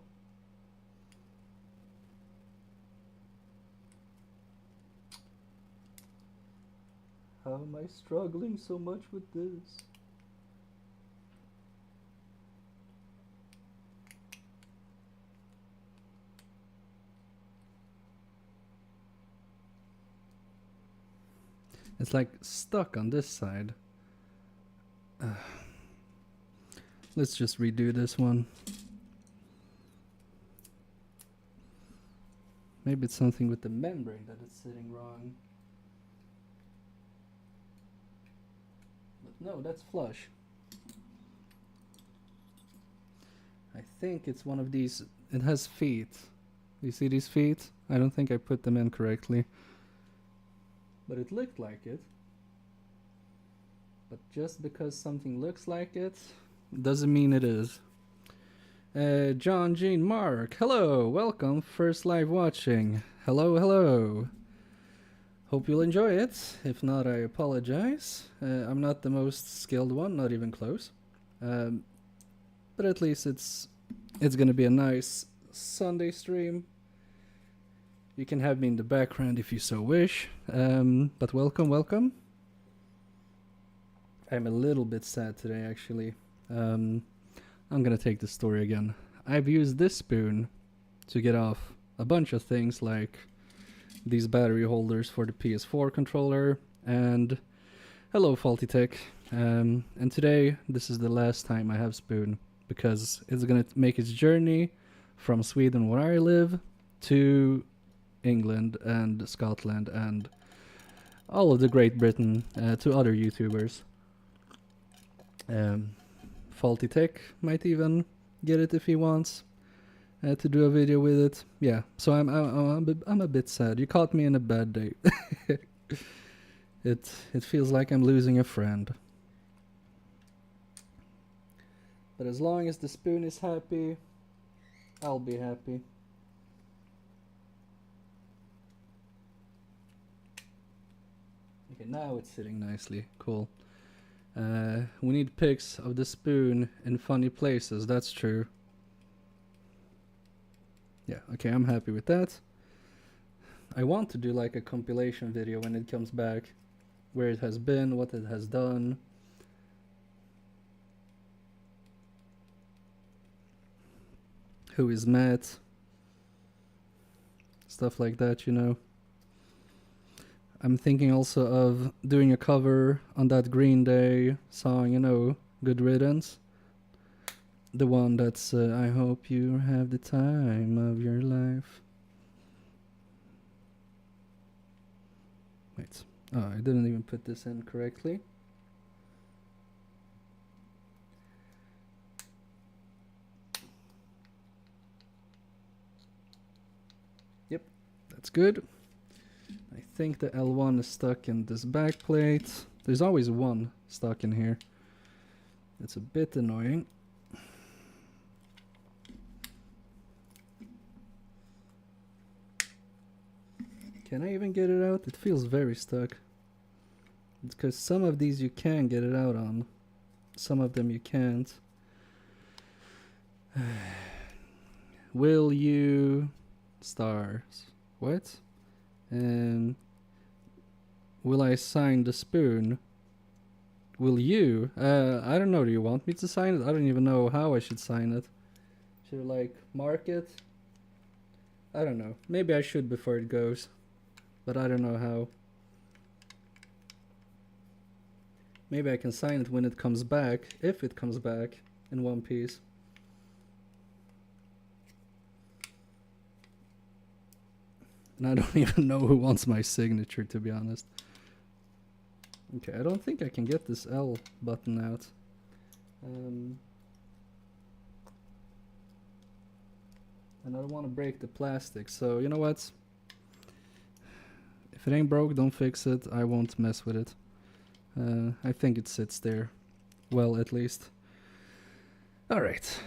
How am I struggling so much with this? It's like stuck on this side. Let's just redo this one. Maybe it's something with the membrane that it's sitting wrong. But no, that's flush. I think it's one of these. It has feet. You see these feet? I don't think I put them in correctly. But it looked like it. But just because something looks like it doesn't mean it is. John, Jean, Mark, hello, welcome, first live watching. Hello, hello. Hope you'll enjoy it. If not, I apologize. I'm not the most skilled one, not even close. But at least it's gonna be a nice Sunday stream. You can have me in the background if you so wish. But welcome, welcome. I'm a little bit sad today, actually. I'm gonna take the story again. I've used this spoon to get off a bunch of things like these battery holders for the PS4 controller and hello Faulty Tech. And today this is the last time I have spoon because it's gonna make its journey from Sweden where I live to England and Scotland and all of the Great Britain to other YouTubers. Faulty Tech might even get it if he wants to do a video with it. Yeah, so I'm a bit sad. You caught me in a bad day. It feels like I'm losing a friend. But as long as the spoon is happy, I'll be happy. Okay, now it's sitting nicely. Cool. We need pics of the spoon in funny places, that's true. Yeah, okay, I'm happy with that. I want to do like a compilation video when it comes back, where it has been, what it has done. Who is Matt? Stuff like that, you know. I'm thinking also of doing a cover on that Green Day song, you know, Good Riddance. The one that's I hope you have the time of your life. Wait. Oh, I didn't even put this in correctly. Yep, that's good. I think the L1 is stuck in this back plate. There's always one stuck in here. It's a bit annoying. Can I even get it out? It feels very stuck. It's because some of these you can get it out on. Some of them you can't. Will you... Stars. What? will I sign the spoon? Will you? I don't know. Do you want me to sign it? I don't even know how I should sign it. Should I like mark it? I don't know. Maybe I should before it goes. But I don't know how. Maybe I can sign it when it comes back. If it comes back in one piece. And I don't even know who wants my signature, to be honest. Okay, I don't think I can get this L button out. And I don't want to break the plastic, so you know what? If it ain't broke, don't fix it. I won't mess with it. I think it sits there. Well, at least. Alright.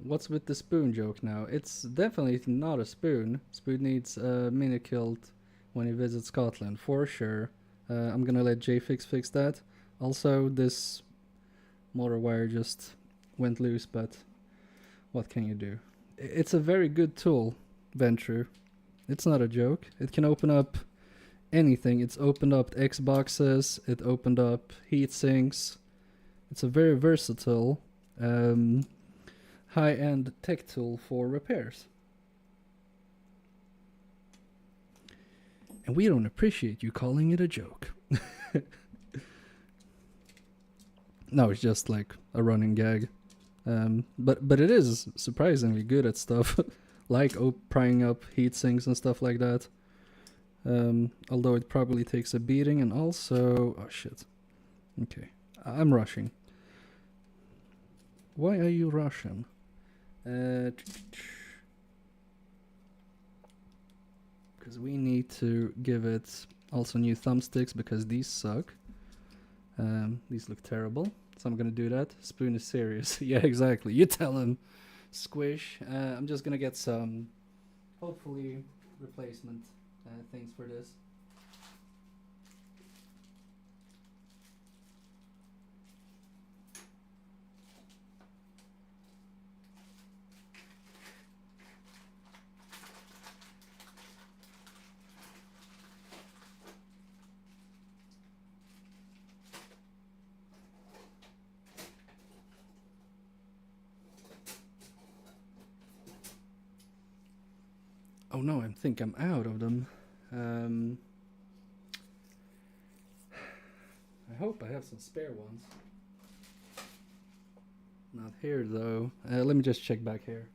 What's with the spoon joke now? It's definitely not a spoon. Spoon needs a mini kilt when he visits Scotland, for sure. I'm gonna let JFix fix that. Also, this motor wire just went loose, but what can you do? It's a very good tool, Venture. It's not a joke. It can open up anything. It's opened up Xboxes, it opened up heat sinks. It's a very versatile high-end tech tool for repairs. And we don't appreciate you calling it a joke. No, it's just like a running gag. But it is surprisingly good at stuff like prying up heat sinks and stuff like that. Although it probably takes a beating, and also... Oh shit. Okay, I'm rushing. Why are you rushing? Because we need to give it also new thumbsticks, because these suck. These look terrible, so I'm gonna do that. Spoon is serious. Yeah, exactly. You tell him. Squish. I'm just gonna get some, hopefully, replacement things for this. Oh no, I think I'm out of them. I hope I have some spare ones. Not here though. Let me just check back here.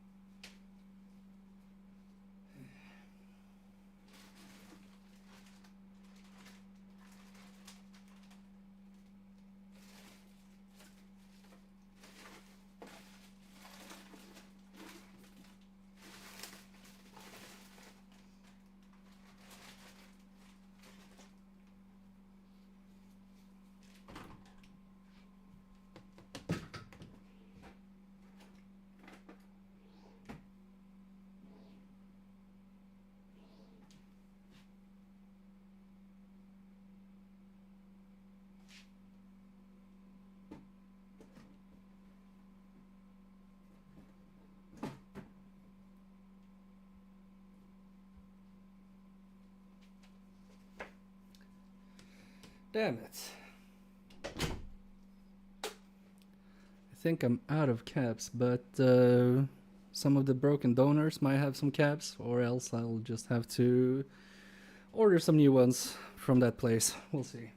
Damn it. I think I'm out of caps, but some of the broken donors might have some caps, or else I'll just have to order some new ones from that place. We'll see.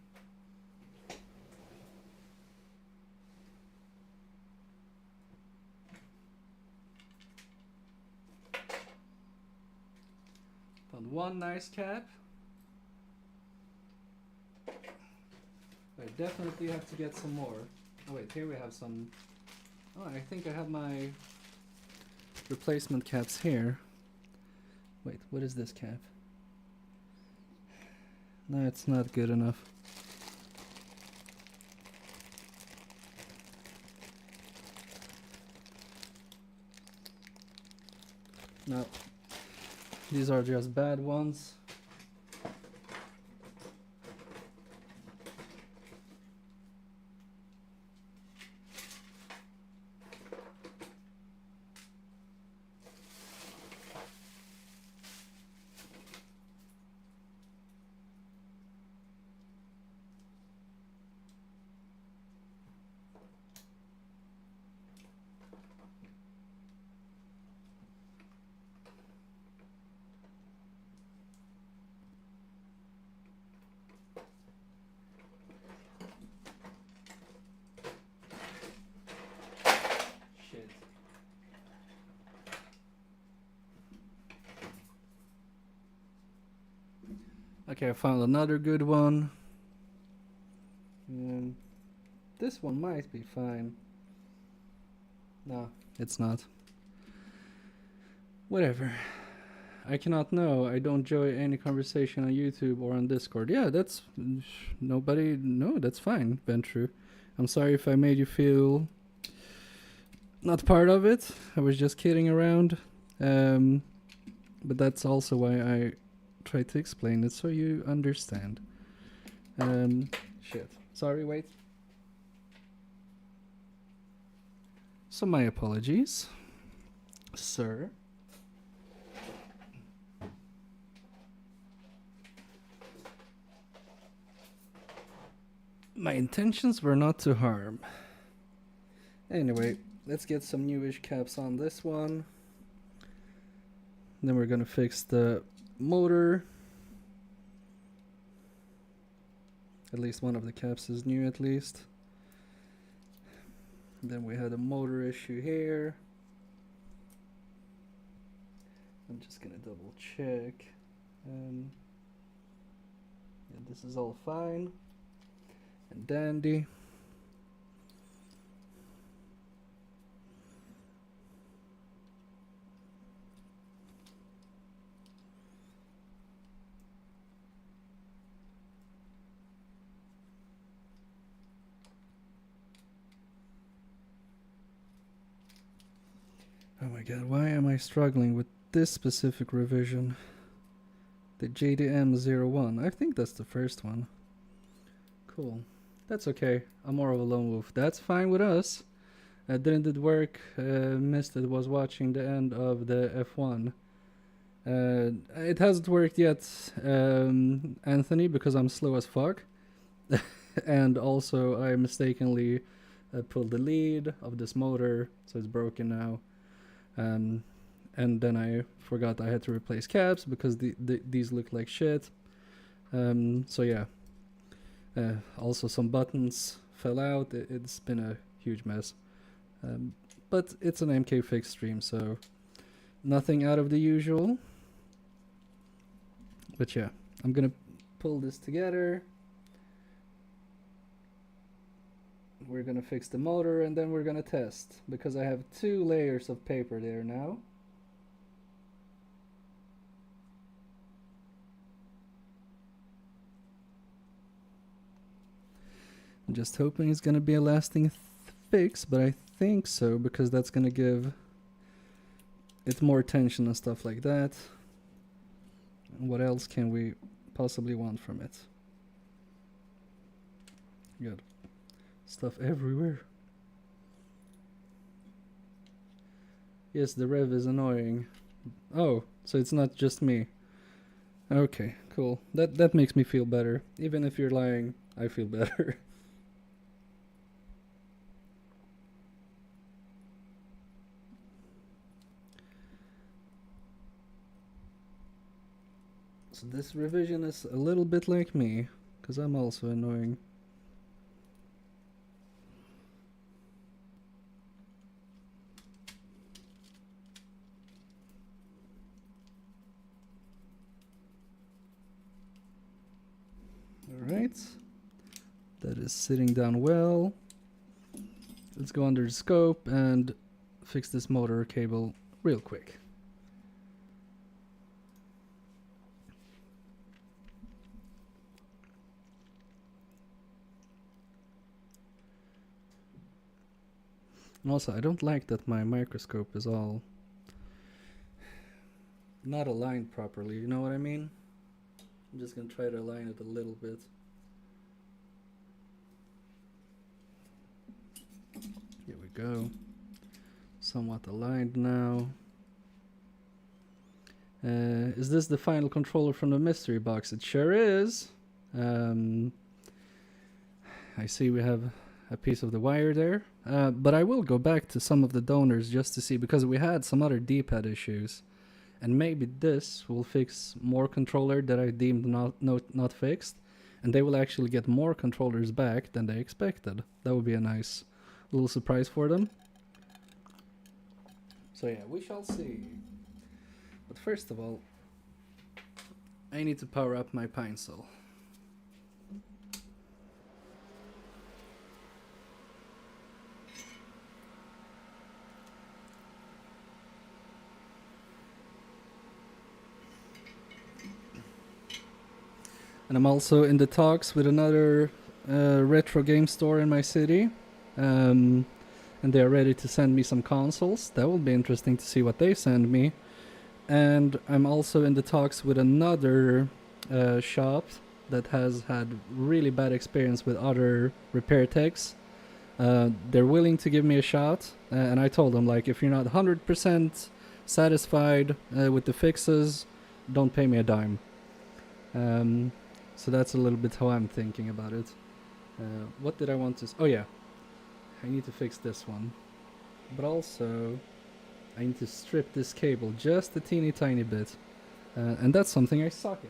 Found one nice cap. I definitely have to get some more. Oh wait, here we have some. Oh, I think I have my replacement caps here. Wait, what is this cap? No, it's not good enough. No, these are just bad ones. Okay, I found another good one. This one might be fine. No, it's not. Whatever. I cannot know. I don't enjoy any conversation on YouTube or on Discord. Yeah, that's... Nobody... No, that's fine, Ventru. I'm sorry if I made you feel not part of it. I was just kidding around. But that's also why I try to explain it so you understand. Shit. Sorry, wait. So my apologies, sir. My intentions were not to harm. Anyway, let's get some newish caps on this one. Then we're gonna fix the motor. At least one of the caps is new at least. Then we had a motor issue here. I'm just gonna double check. Yeah, this is all fine and dandy. Oh my god, why am I struggling with this specific revision? The JDM01. I think that's the first one. Cool. That's okay. I'm more of a lone wolf. That's fine with us. Didn't it work? Mista was watching the end of the F1. It hasn't worked yet, Anthony, because I'm slow as fuck. And also I mistakenly pulled the lead of this motor, so it's broken now. And then I forgot I had to replace caps because these look like shit. So yeah. Also some buttons fell out. It's been a huge mess. But it's an MK fix stream, so nothing out of the usual. But yeah, I'm gonna pull this together. We're gonna fix the motor and then we're gonna test, because I have 2 layers of paper there now. I'm just hoping it's gonna be a lasting fix, but I think so, because that's gonna give it more tension and stuff like that. What else can we possibly want from it? Good. Stuff everywhere. Yes, the rev is annoying. Oh, so it's not just me. Okay, cool. That makes me feel better. Even if you're lying, I feel better. So this revision is a little bit like me, because I'm also annoying. Alright, that is sitting down well. Let's go under the scope and fix this motor cable real quick. And also, I don't like that my microscope is all not aligned properly, you know what I mean? I'm just gonna try to align it a little bit. Here we go. Somewhat aligned now. Is this the final controller from the mystery box? It sure is. I see we have a piece of the wire there. But I will go back to some of the donors just to see, because we had some other D-pad issues. And maybe this will fix more controller that I deemed not fixed. And they will actually get more controllers back than they expected. That would be a nice little surprise for them. So yeah, we shall see. But first of all, I need to power up my Pinecil. And I'm also in the talks with another retro game store in my city. And they are ready to send me some consoles. That will be interesting to see what they send me. And I'm also in the talks with another shop that has had really bad experience with other repair techs. They're willing to give me a shot. And I told them, like, if you're not 100% satisfied with the fixes, don't pay me a dime. So that's a little bit how I'm thinking about it. What did I want to... Oh yeah, I need to fix this one. But also, I need to strip this cable just a teeny tiny bit. And that's something I suck at.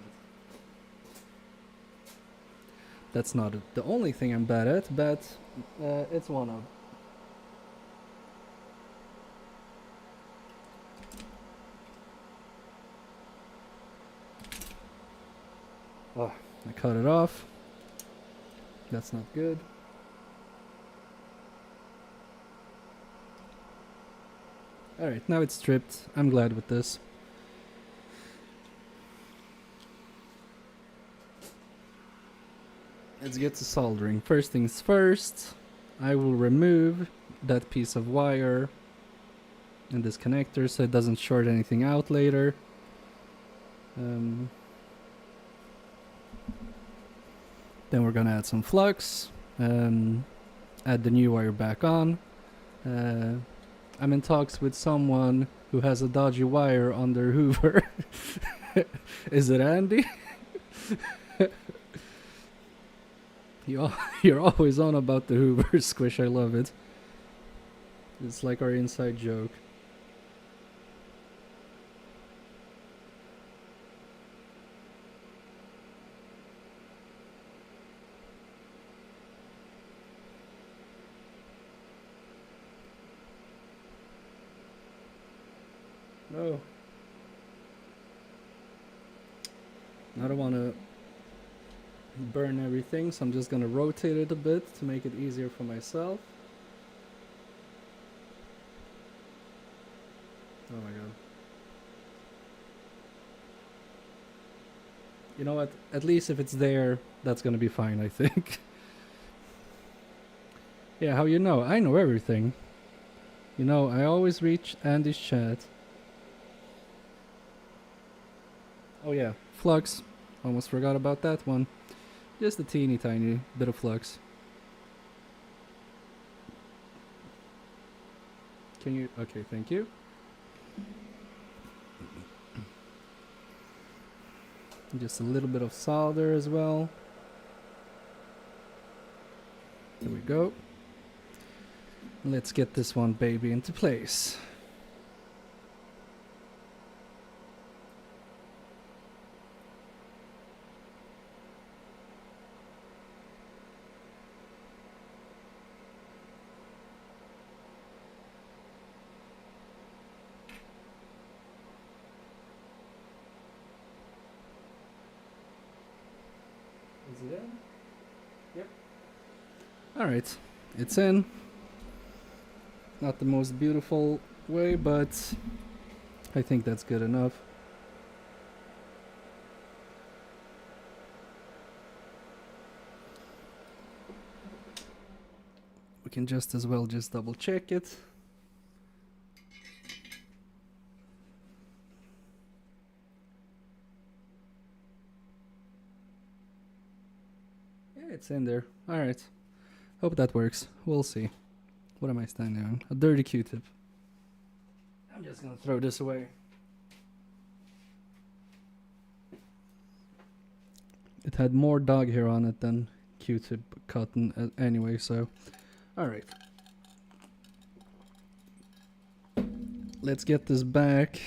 That's not the only thing I'm bad at, but it's one of. Oh, I cut it off. That's not good. Alright, now it's stripped. I'm glad with this. Let's get to soldering. First things first, I will remove that piece of wire in this connector so it doesn't short anything out later. Then we're gonna add some flux, add the new wire back on. I'm in talks with someone who has a dodgy wire on their Hoover. Is it Andy? You're always on about the Hoover, Squish. I love it. It's like our inside joke. No. I don't want to burn everything, so I'm just going to rotate it a bit to make it easier for myself. Oh my god. You know what? At least if it's there, that's going to be fine, I think. Yeah, how you know? I know everything. You know, I always reach Andy's chat. Oh yeah, flux. Almost forgot about that one. Just a teeny tiny bit of flux. Can you... Okay, thank you. Just a little bit of solder as well. There we go. Let's get this one baby into place. Is it in? Yep. Alright, it's in. Not the most beautiful way, but I think that's good enough. We can just as well just double check it. Yeah, it's in there. Alright. Hope that works. We'll see. What am I standing on? A dirty Q-tip. I'm just gonna throw this away. It had more dog hair on it than Q-tip cotton anyway, so... Alright. Let's get this back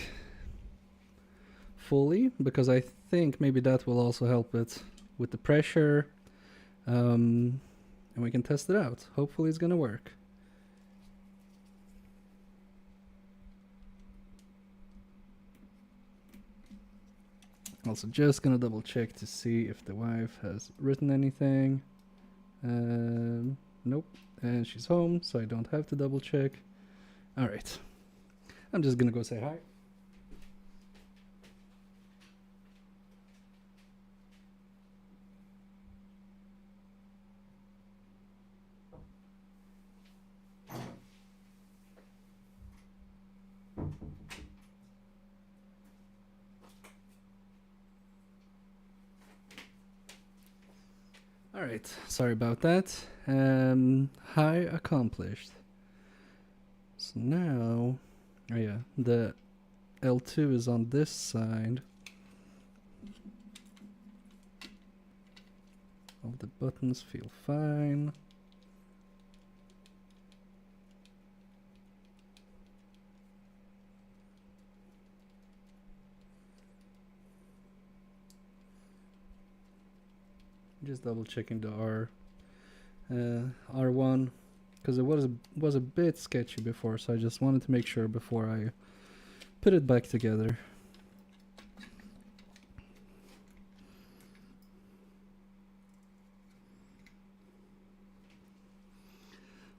fully, because I think maybe that will also help it with the pressure. And we can test it out. Hopefully it's gonna work. Also, just gonna double check to see if the wife has written anything. Nope. And she's home, so I don't have to double check. Alright. I'm just gonna go say hi. Alright, sorry about that. Hi accomplished. So now, oh yeah, the L2 is on this side. All the buttons feel fine. Just double checking the R1 because it was a bit sketchy before, so I just wanted to make sure before I put it back together.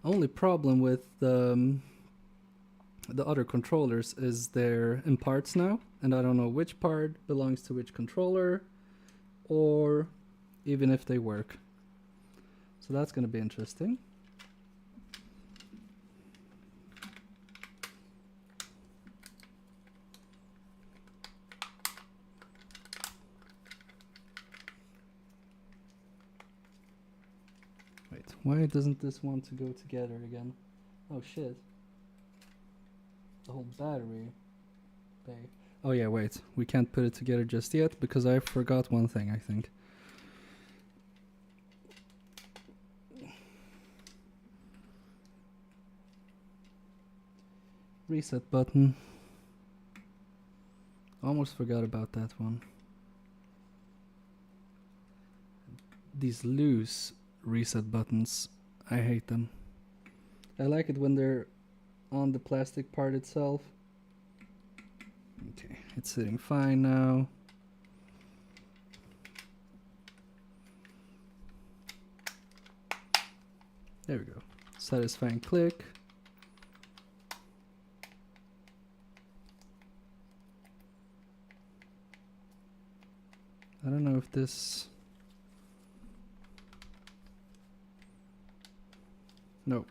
Only problem with the other controllers is they're in parts now, and I don't know which part belongs to which controller, or even if they work. So that's going to be interesting. Wait, why doesn't this want to go together again? Oh shit. The whole battery bay. Oh yeah, wait. We can't put it together just yet because I forgot one thing, I think. Reset button. Almost forgot about that one. These loose reset buttons, I hate them. I like it when they're on the plastic part itself. Okay, it's sitting fine now. There we go. Satisfying click. I don't know if this... Nope.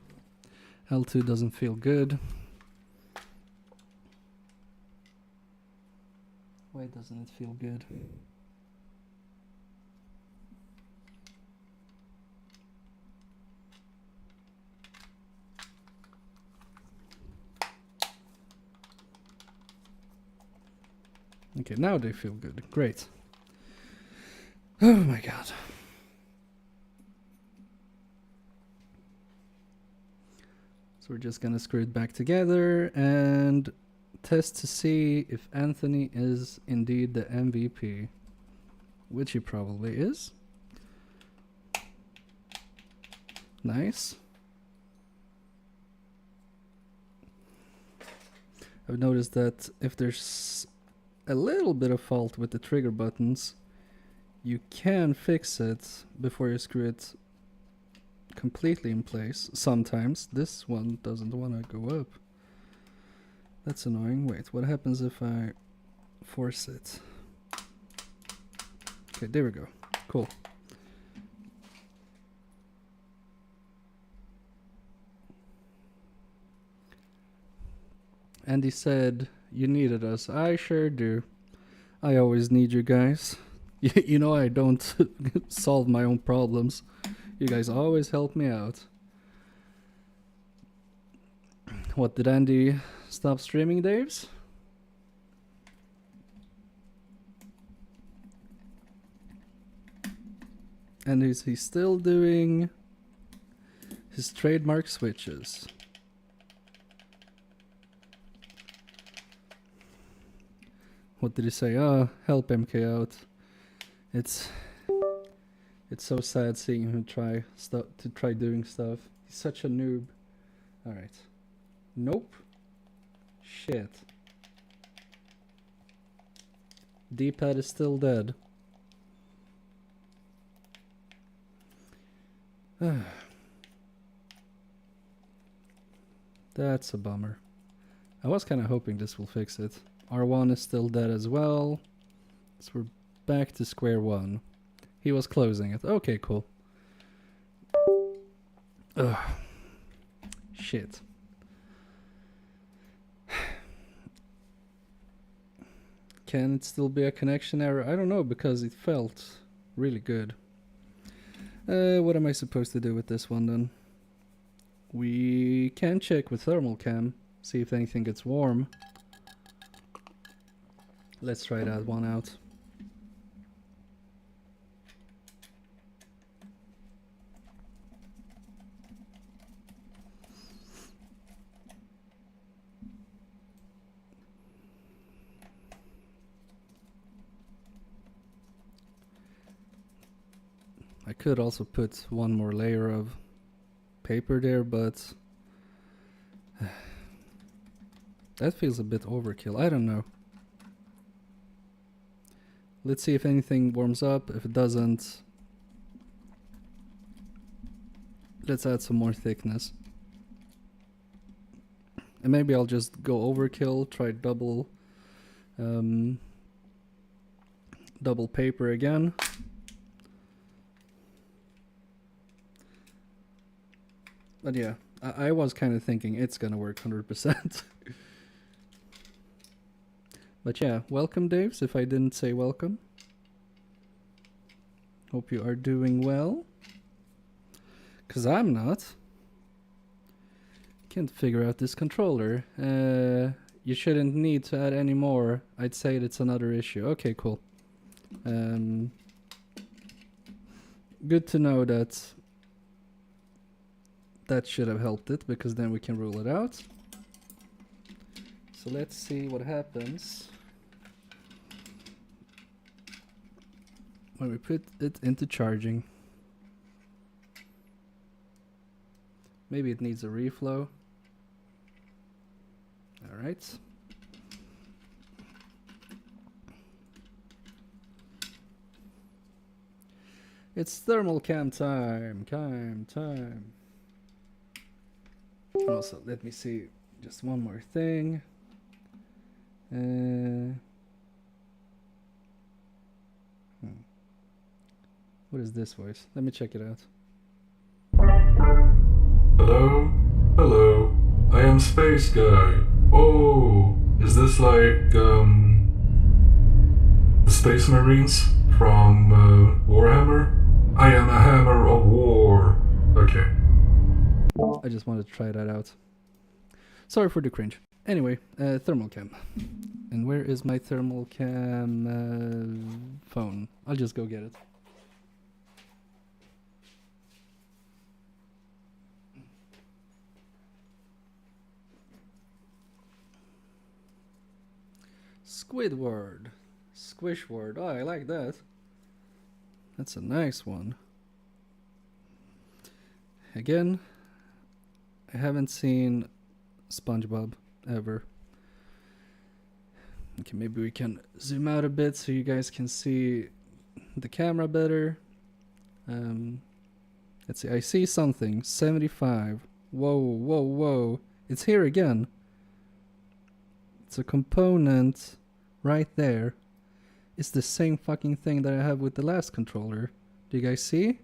L2 doesn't feel good. Why doesn't it feel good? Okay, now they feel good. Great. Oh my god. So we're just gonna screw it back together and test to see if Anthony is indeed the MVP, which he probably is. Nice. I've noticed that if there's a little bit of fault with the trigger buttons, you can fix it before you screw it completely in place. Sometimes this one doesn't want to go up. That's annoying. Wait, what happens if I force it? Okay, there we go. Cool. Andy said, you needed us. I sure do. I always need you guys. You know I don't solve my own problems. You guys always help me out. What, did Andy stop streaming, Daves? And is he still doing his trademark switches? What did he say? Oh, help MK out. It's so sad seeing him try doing stuff. He's such a noob. Alright. Nope. Shit. D-pad is still dead. That's a bummer. I was kind of hoping this will fix it. R1 is still dead as well. So we're back to square one. He was closing it. Okay, cool. Ugh. Shit. Can it still be a connection error? I don't know, because it felt really good. What am I supposed to do with this one then? We can check with thermal cam, see if anything gets warm. Let's try that one out. I could also put one more layer of paper there, but that feels a bit overkill. I don't know. Let's see if anything warms up. If it doesn't, let's add some more thickness. And maybe I'll just go overkill, try double paper again. But yeah, I was kind of thinking it's gonna work 100%. But yeah, welcome Daves, if I didn't say welcome. Hope you are doing well. 'Cause I'm not. Can't figure out this controller. You shouldn't need to add any more. I'd say it's another issue. Okay, cool. Good to know that that should have helped it, because then we can rule it out. So let's see what happens when we put it into charging. Maybe it needs a reflow. Alright. It's thermal cam time. Time. Also, let me see just one more thing. What is this voice? Let me check it out. Hello, I am Space Guy. Oh, is this like, the Space Marines from, Warhammer? I am a hammer of war. Okay. I just wanted to try that out. Sorry for the cringe. Anyway, thermal cam. And where is my thermal cam phone? I'll just go get it. Squidward. Squishward. Oh, I like that. That's a nice one. Again, I haven't seen SpongeBob ever. Okay, maybe we can zoom out a bit so you guys can see the camera better. Let's see, I see something. 75. Whoa. It's here again. It's a component right there. It's the same fucking thing that I have with the last controller. Do you guys see?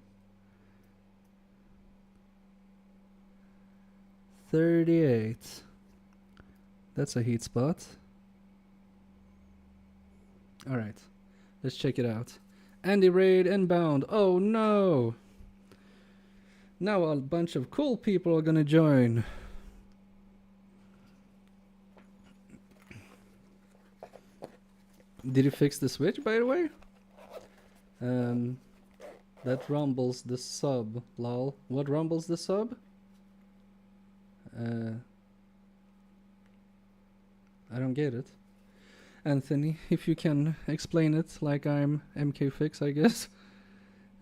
38. That's a heat spot. Alright, let's check it out. Andy Raid inbound. Oh no! Now a bunch of cool people are gonna join. Did you fix the switch, by the way? That rumbles the sub, lol. What rumbles the sub? I don't get it. Anthony, if you can explain it like I'm MKFix, I guess.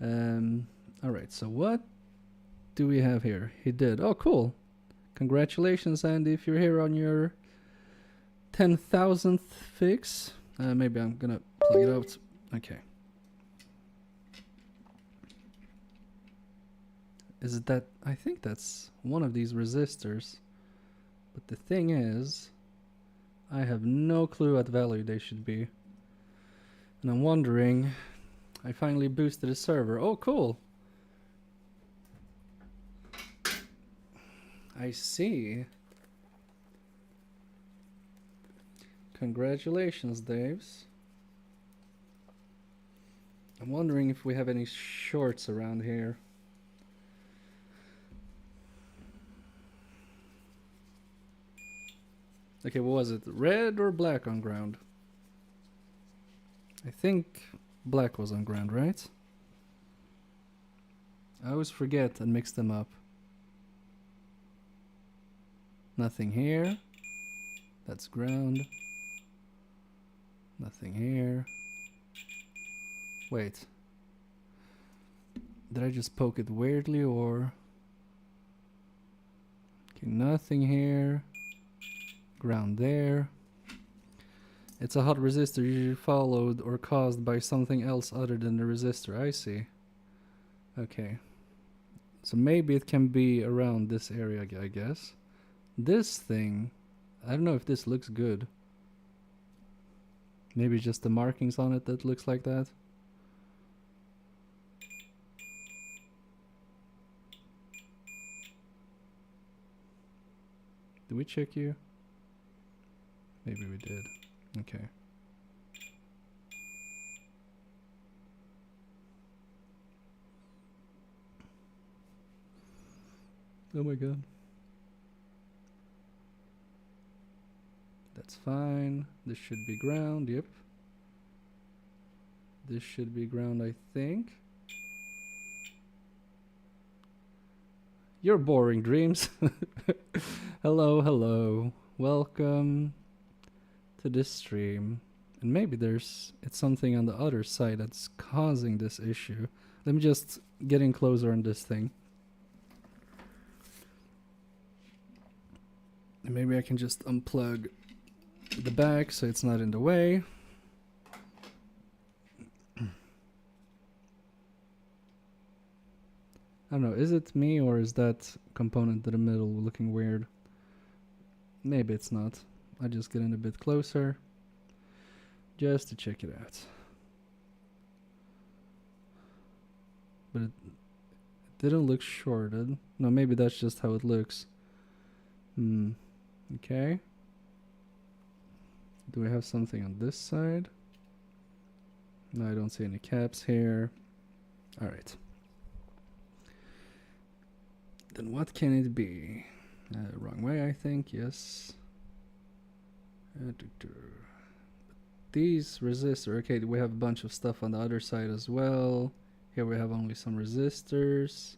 Alright, so what do we have here? He did. Oh, cool. Congratulations, Andy, if you're here on your 10,000th fix. Maybe I'm gonna Plug it out. Okay. Is it that? I think that's one of these resistors. But the thing is, I have no clue what value they should be. And I'm wondering, I finally boosted the server. Oh, cool. I see. Congratulations, Daves. I'm wondering if we have any shorts around here. Okay, what was it? Red or black on ground? I think black was on ground, right? I always forget and mix them up. Nothing here. That's ground. Nothing here. Wait. Did I just poke it weirdly or... Okay, nothing here. Ground there. It's a hot resistor usually followed or caused by something else other than the resistor. I see. Okay. So maybe it can be around this area, I guess. This thing, I don't know if this looks good. Maybe just the markings on it that looks like that. Did we check you? Maybe we did. Okay. Oh my god. That's fine. This should be ground, yep. This should be ground, I think. You're boring, Dreams. Hello, hello. Welcome to this stream. And maybe it's something on the other side that's causing this issue. Let me just get in closer on this thing. And maybe I can just unplug the back so it's not in the way. I don't know, is it me or is that component in the middle looking weird? Maybe it's not. I just get in a bit closer just to check it out. But it didn't look shorted. No, maybe that's just how it looks. Okay. Do we have something on this side? No, I don't see any caps here. Alright. Then what can it be? Wrong way, I think, yes. These resistors, okay, we have a bunch of stuff on the other side as well. Here we have only some resistors.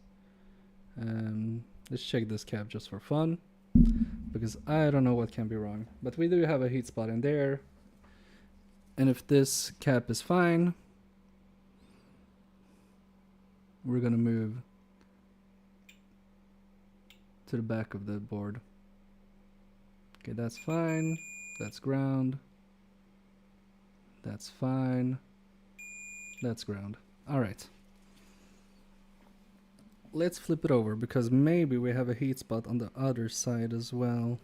Let's check this cap just for fun, because I don't know what can be wrong. But we do have a heat spot in there. And if this cap is fine, we're gonna move to the back of the board. Okay, that's fine. That's ground. That's fine. That's ground. Alright. Let's flip it over because maybe we have a heat spot on the other side as well.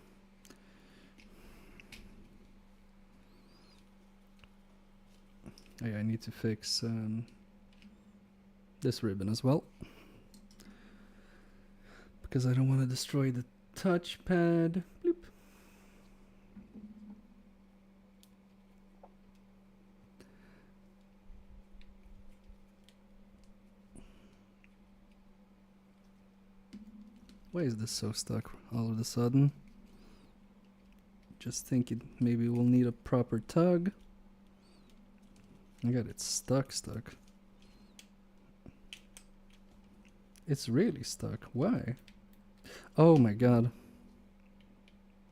Oh yeah, I need to fix this ribbon as well, because I don't want to destroy the touchpad. Bloop. Why is this so stuck all of a sudden? Just think it maybe we'll need a proper tug. I got it stuck. It's really stuck. Why? Oh my god.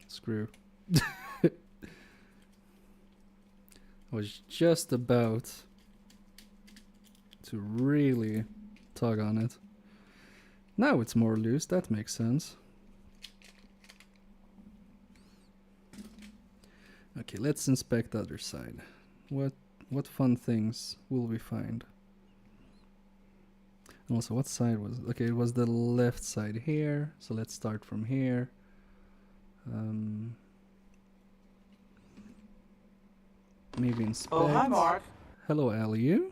Screw. I was just about to really tug on it. Now it's more loose, that makes sense. Okay, let's inspect the other side. What What fun things will we find? And also, what side was it? Okay, it was the left side here. So let's start from here. Maybe inspect. Oh, hi, Mark. Hello, Aliu.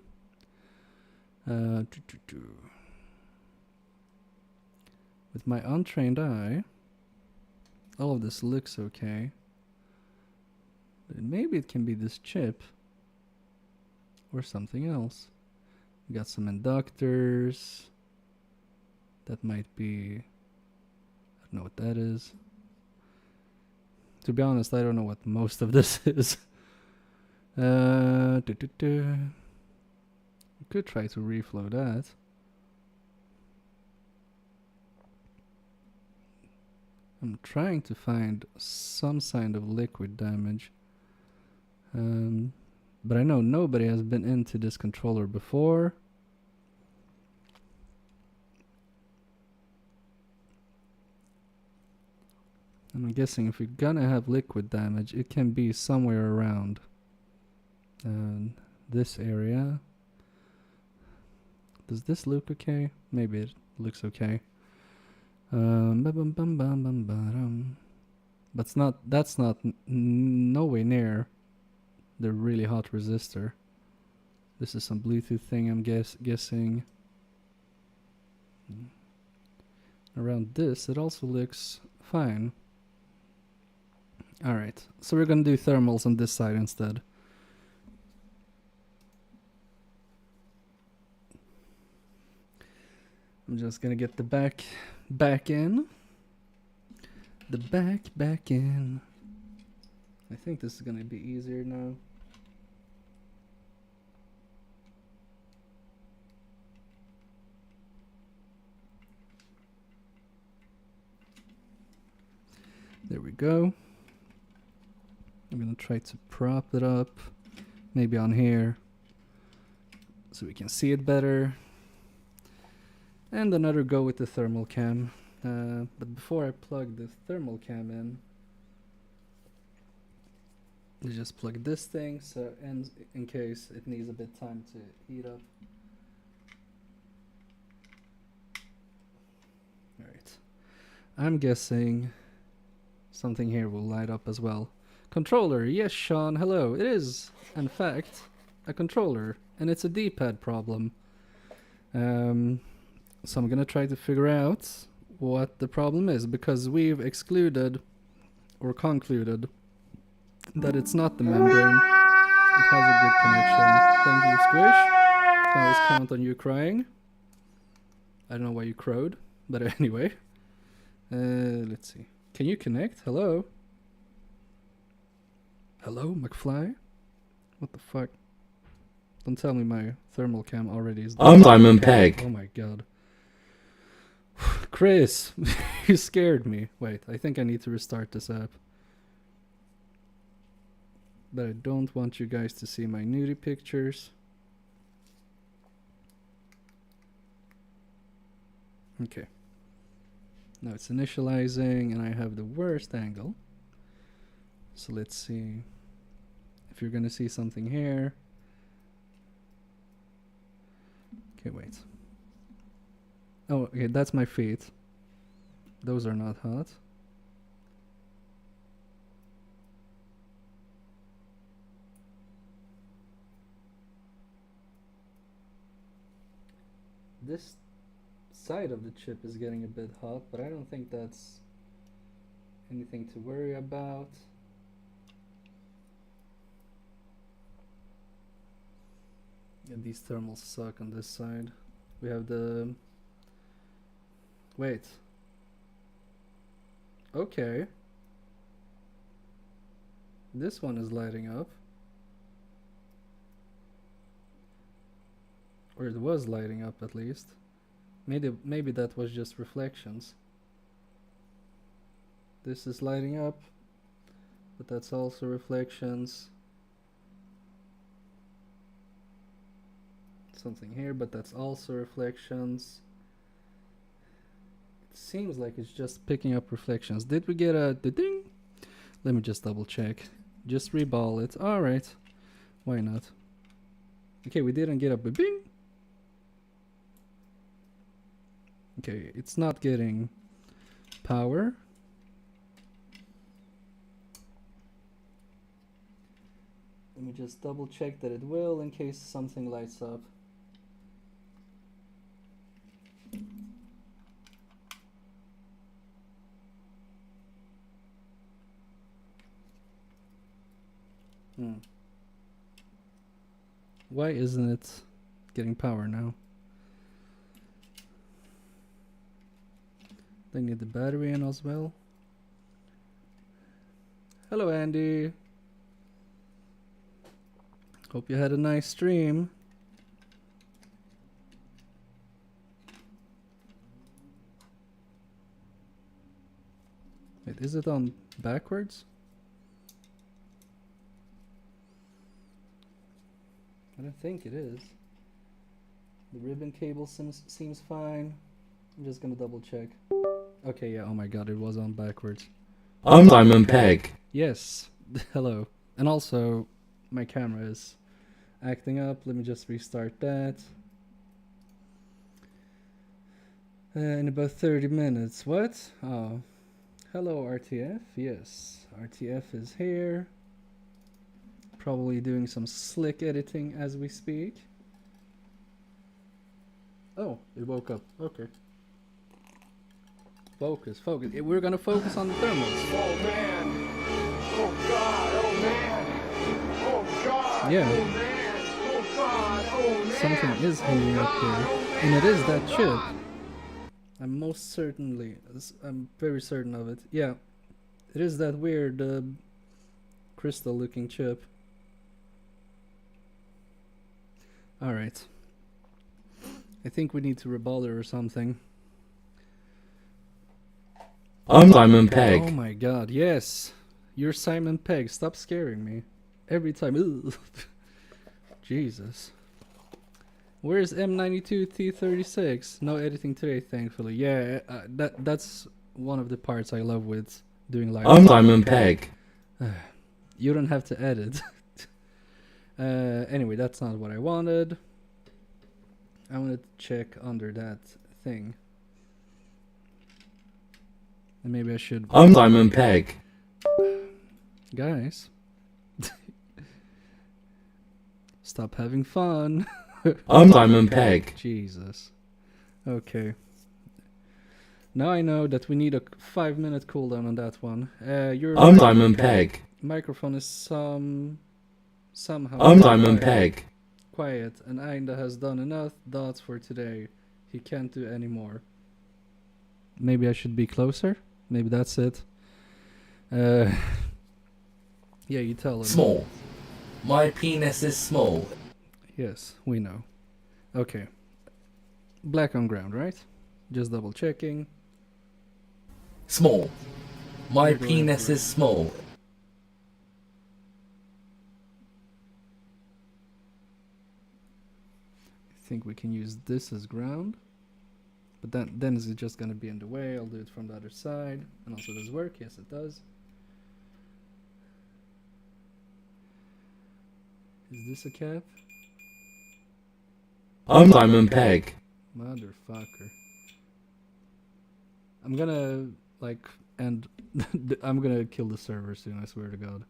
With my untrained eye, all of this looks okay. But maybe it can be this chip or something else. We got some inductors. That might be, I don't know what that is. To be honest, I don't know what most of this is. We could try to reflow that. I'm trying to find some sign of liquid damage. But I know nobody has been into this controller before. And I'm guessing if we're gonna have liquid damage, it can be somewhere around this area. Does this look okay? Maybe it looks okay. But that's not nowhere near the really hot resistor. This is some Bluetooth thing, I'm guessing. Around this, it also looks fine. Alright, so we're gonna do thermals on this side instead. I'm just gonna get the back in. The back in. I think this is gonna be easier now. There we go. I'm gonna try to prop it up, maybe on here, so we can see it better. And another go with the thermal cam. But before I plug the thermal cam in, let's just plug this thing, so in case it needs a bit time to heat up. Alright. I'm guessing something here will light up as well. Controller, yes, Sean, hello. It is, in fact, a controller, and it's a D-pad problem. So I'm gonna try to figure out what the problem is, because we've excluded or concluded that it's not the membrane. It has a good connection. Thank you, Squish. Can always count on you crying. I don't know why you crowed, but anyway. Let's see. Can you connect? Hello? Hello, McFly? What the fuck? Don't tell me my thermal cam already is I'm Simon Pegg. Oh my god. Chris, you scared me. Wait, I think I need to restart this app. But I don't want you guys to see my nudie pictures. Okay. Now it's initializing and I have the worst angle. So let's see if you're gonna see something here. Okay, wait. Oh, okay, that's my feet. Those are not hot. This side of the chip is getting a bit hot, but I don't think that's anything to worry about. Yeah, these thermals suck on this side. We have the... Wait. Okay. This one is lighting up. Or it was lighting up at least. Maybe that was just reflections. This is lighting up, but that's also reflections. Something here, but that's also reflections. It seems like it's just picking up reflections. Did we get a ding? Let me just double check. Just reball it. Alright. Why not? Okay, we didn't get up a bing. Okay, it's not getting power. Let me just double check that it will in case something lights up. Why isn't it getting power now? They need the battery in as well. Hello, Andy. Hope you had a nice stream. Wait, is it on backwards? I don't think it is. The ribbon cable seems fine. I'm just gonna double check. Okay, yeah, oh my god, it was on backwards. I'm Simon Pegg. Yes, hello. And also, my camera is acting up. Let me just restart that. In about 30 minutes. What? Oh. Hello, RTF. Yes, RTF is here. Probably doing some slick editing as we speak. Oh, it woke up. Okay. Focus, focus. We're gonna focus on the thermals. Oh man! Oh god! Oh man! Oh god! Yeah. Oh man! Oh god! Oh man! Something is hanging up here. And it is that chip. I'm very certain of it. Yeah. It is that weird crystal looking chip. Alright. I think we need to rebuttal or something. I'm Simon Pegg. Oh my god, yes! You're Simon Pegg, stop scaring me. Every time. Ugh. Jesus. Where's M92T36? No editing today, thankfully. Yeah, that's one of the parts I love with doing live. I'm Simon Pegg. You don't have to edit. Anyway, that's not what I wanted. I wanted to check under that thing. And maybe I should... I'm Simon Pegg. Guys. Stop having fun. I'm Simon Pegg. Jesus. Okay. Now I know that we need a 5-minute cooldown on that one. Your I'm Simon Pegg. microphone is somehow I'm Simon Pegg. quiet, and Ainda has done enough dots for today. He can't do any more. Maybe I should be closer? Maybe that's it. Yeah, you tell him. Small. My penis is small. Yes, we know. Okay. Black on ground, right? Just double checking. Small. My You're going penis for it. is small. I think we can use this as ground. But then is it just gonna be in the way? I'll do it from the other side. And also does work? Yes, it does. Is this a cap? I'm Simon Pegg. Motherfucker. I'm gonna, like, and I'm gonna kill the server soon, I swear to God.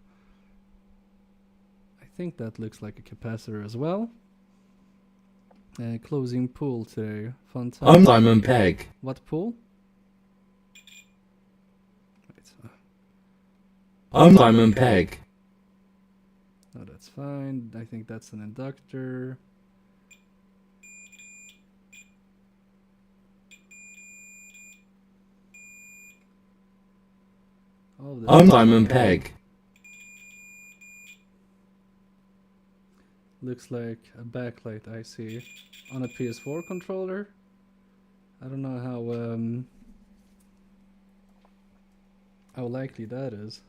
I think that looks like a capacitor as well. Closing pool today. Fun time. I'm Simon Pegg. What pool? Wait, I'm Simon Pegg. no, that's fine. I think that's an inductor. Oh, I'm Simon Pegg. looks like a backlight I see on a PS4 controller. I don't know how likely that is.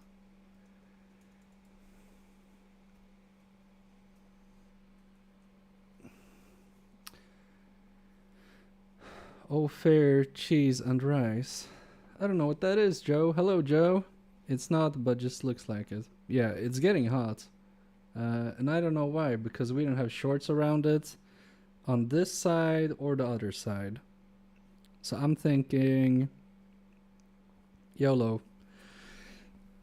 Oh, fair cheese and rice. I don't know what that is, Joe. Hello, Joe. It's not, but just looks like it. Yeah, it's getting hot. And I don't know why, because we don't have shorts around it on this side or the other side. So I'm thinking, YOLO.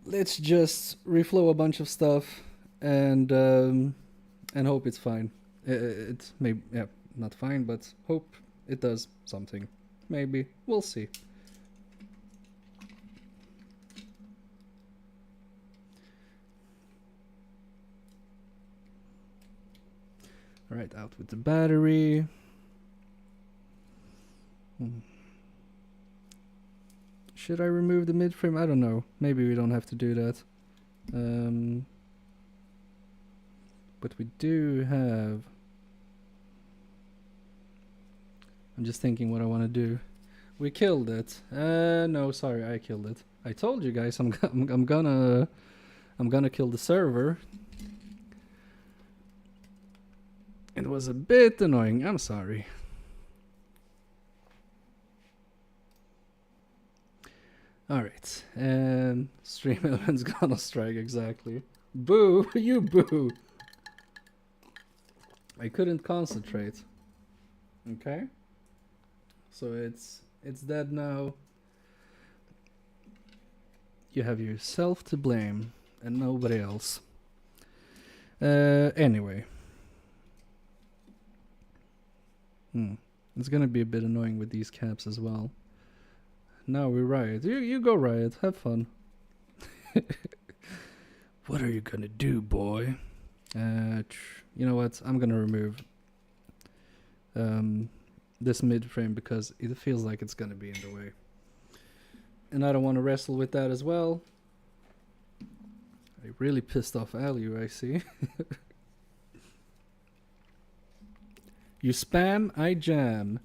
Let's just reflow a bunch of stuff and hope it's fine. It's maybe, yeah, not fine, but hope it does something. Maybe. We'll see. Alright, out with the battery. Should I remove the mid frame? I don't know. Maybe we don't have to do that. But we do have... I'm just thinking what I want to do. We killed it. No, sorry, I killed it. I told you guys I'm gonna kill the server. It was a bit annoying. I'm sorry. Alright, and stream element's gonna strike exactly. Boo! You boo! I couldn't concentrate. Okay? So it's dead now. You have yourself to blame and nobody else. Anyway. It's gonna be a bit annoying with these caps as well. Now we riot. You go riot. Have fun. What are you gonna do, boy? You know what? I'm gonna remove this mid frame because it feels like it's gonna be in the way. And I don't want to wrestle with that as well. I really pissed off Alu, I see. You spam, I jam.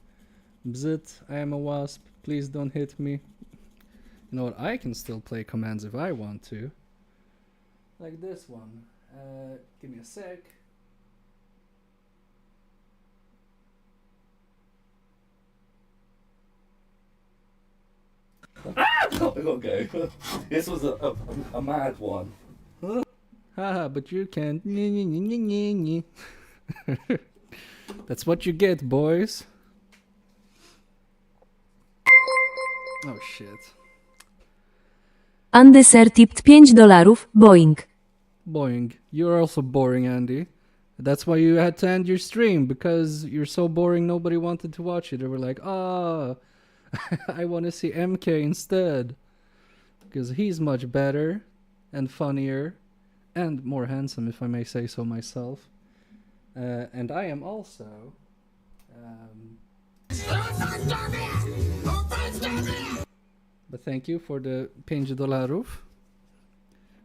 Bzit, I am a wasp. Please don't hit me. You know what? I can still play commands if I want to. Like this one. Give me a sec. Okay. This was a mad one. Haha, but you can't. That's what you get, boys. Oh shit. Andeser tipped $5, Boeing. Boing. You're also boring, Andy. That's why you had to end your stream, because you're so boring nobody wanted to watch it. They were like, ah, I want to see MK instead. Because he's much better and funnier and more handsome, if I may say so myself. And I am also... But thank you for the $5.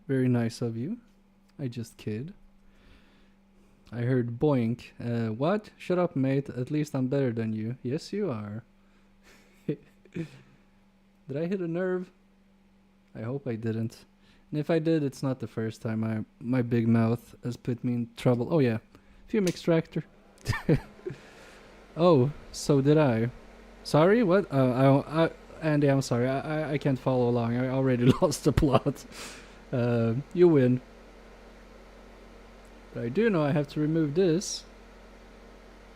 Very nice of you. I just kid. I heard boink. What? Shut up, mate. At least I'm better than you. Yes, you are. Did I hit a nerve? I hope I didn't. And if I did, it's not the first time my big mouth has put me in trouble. Oh yeah. Fume extractor. Oh, so did I. Sorry, what? Andy, I'm sorry. I can't follow along. I already lost the plot. You win. But I do know I have to remove this.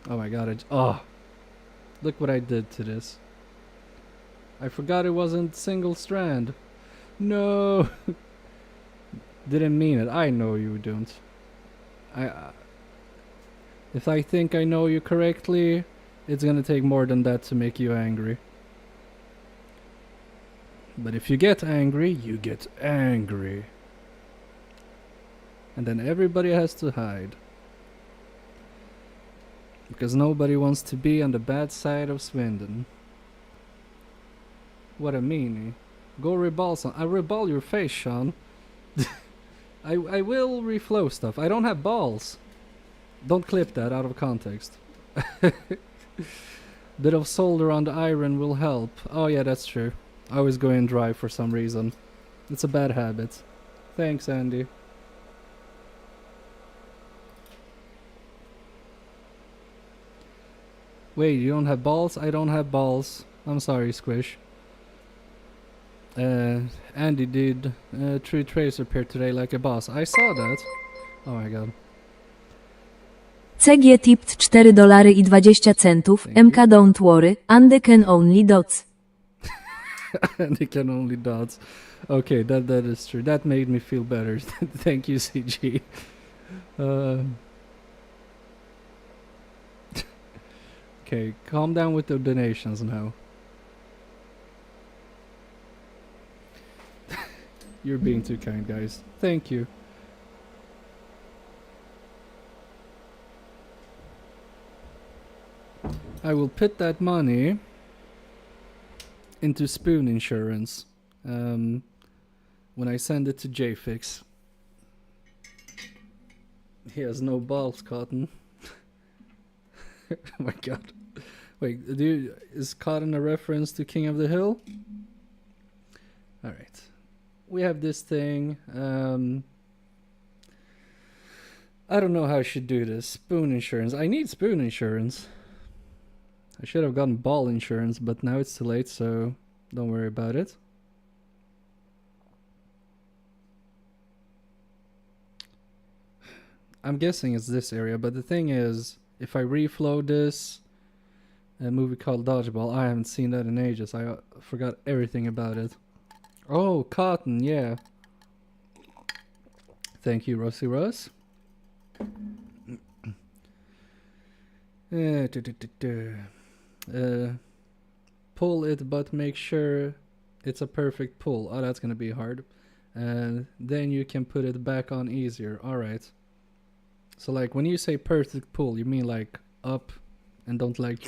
Oh my god, oh. Look what I did to this. I forgot it wasn't single strand. No. Didn't mean it. I know you don't. If I think I know you correctly, it's gonna take more than that to make you angry. But if you get angry, you get angry. And then everybody has to hide. Because nobody wants to be on the bad side of Swindon. What a meanie. Go reball, son. I reball your face, Sean. I will reflow stuff. I don't have balls. Don't clip that out of context. Bit of solder on the iron will help. Oh yeah, that's true. I always go in dry for some reason. It's a bad habit. Thanks, Andy. Wait, you don't have balls? I don't have balls. I'm sorry, Squish. Andy did True Trace repair today like a boss. I saw that. Oh my god. CG tipped $4.20. Thank you. MK don't worry, Andy can only dots. And it can only dots. Okay, that is true. That made me feel better. Thank you, CG. Okay, calm down with the donations now. You're being too kind, guys. Thank you. I will put that money into spoon insurance when I send it to JFix. He has no balls, Cotton. Oh my god. Wait, is Cotton a reference to King of the Hill? Alright. We have this thing. I don't know how I should do this. Spoon insurance. I need spoon insurance. I should have gotten ball insurance, but now it's too late, so don't worry about it. I'm guessing it's this area, but the thing is, if I reflow this a movie called Dodgeball, I haven't seen that in ages. I forgot everything about it. Oh, Cotton, yeah. Thank you, Rusty Russ. Pull it, but make sure it's a perfect pull. Oh, that's gonna be hard. And then you can put it back on easier. Alright. So like when you say perfect pull, you mean like up and don't like...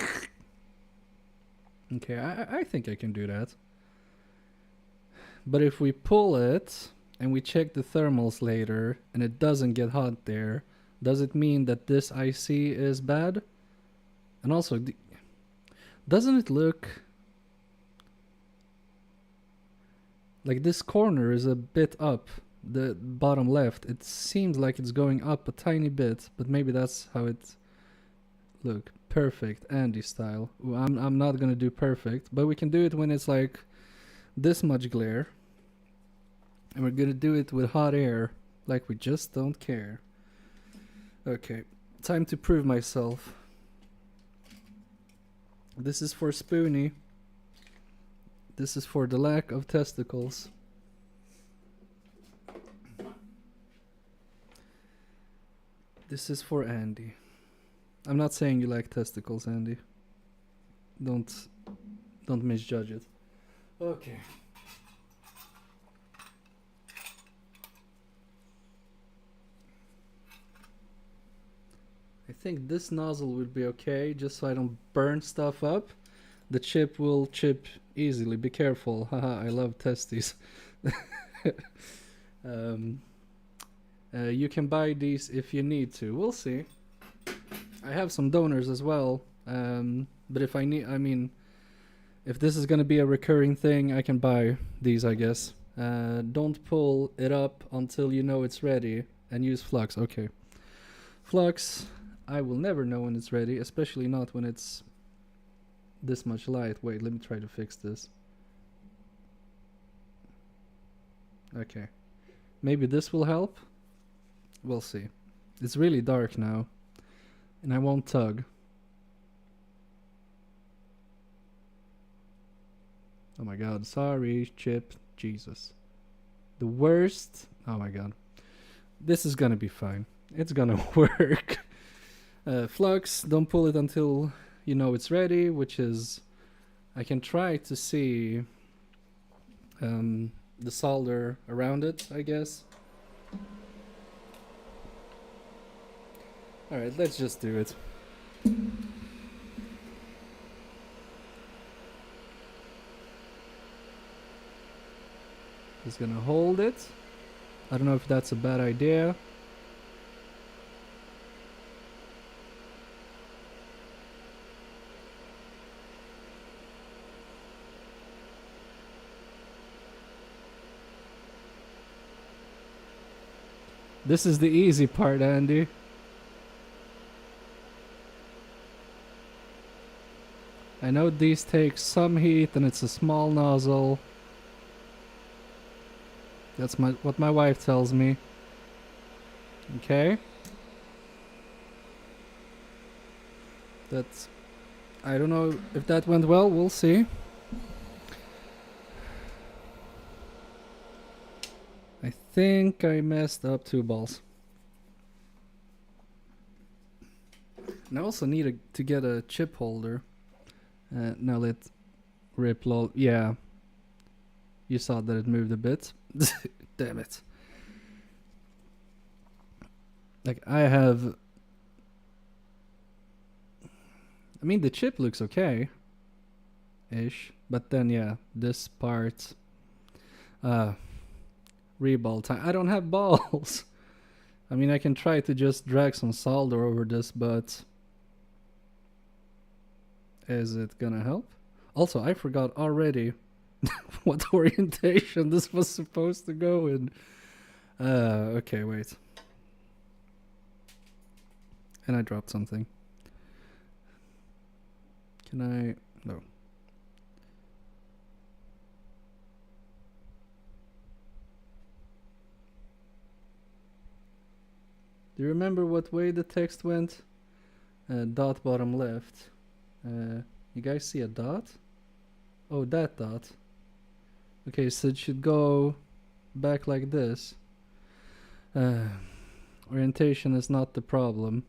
Okay, I think I can do that. But if we pull it and we check the thermals later and it doesn't get hot there, does it mean that this IC is bad? And also, doesn't it look like this corner is a bit up, the bottom left? It seems like it's going up a tiny bit, but maybe that's how it look. Perfect, Andy style. Ooh, I'm not gonna do perfect, but we can do it when it's like this much glare. And we're gonna do it with hot air, like we just don't care. Okay, time to prove myself. This is for Spoonie. This is for the lack of testicles. This is for Andy. I'm not saying you like testicles, Andy. Don't misjudge it. Okay. I think this nozzle would be okay, just so I don't burn stuff up. The chip will chip easily. Be careful. Haha, I love testes. You can buy these if you need to. We'll see. I have some donors as well. But if I need, I mean, if this is gonna be a recurring thing, I can buy these, I guess. Don't pull it up until you know it's ready, and use flux. Okay. Flux, I will never know when it's ready, especially not when it's this much light. Wait, let me try to fix this. Okay. Maybe this will help? We'll see. It's really dark now, and I won't tug. Oh my god, sorry, chip. Jesus. The worst. Oh my god. This is gonna be fine. It's gonna work. Flux, don't pull it until you know it's ready, which is... I can try to see the solder around it, I guess. Alright, let's just do it. Just gonna hold it. I don't know if that's a bad idea. This is the easy part, Andy. I know these take some heat and it's a small nozzle. That's what my wife tells me. Okay. That's... I don't know if that went well, we'll see. I think I messed up 2 balls. And I also need to get a chip holder. Now let rip lol. Yeah. You saw that it moved a bit. Damn it. Like I have... I mean the chip looks okay. Ish. But then yeah, this part... Reball time. I don't have balls. I mean I can try to just drag some solder over this, but... Is it gonna help? Also, I forgot already what orientation this was supposed to go in. Okay, wait. And I dropped something. Can I... No. Do you remember what way the text went? Dot bottom left. You guys see a dot? Oh, that dot. Okay, so it should go back like this. Orientation is not the problem.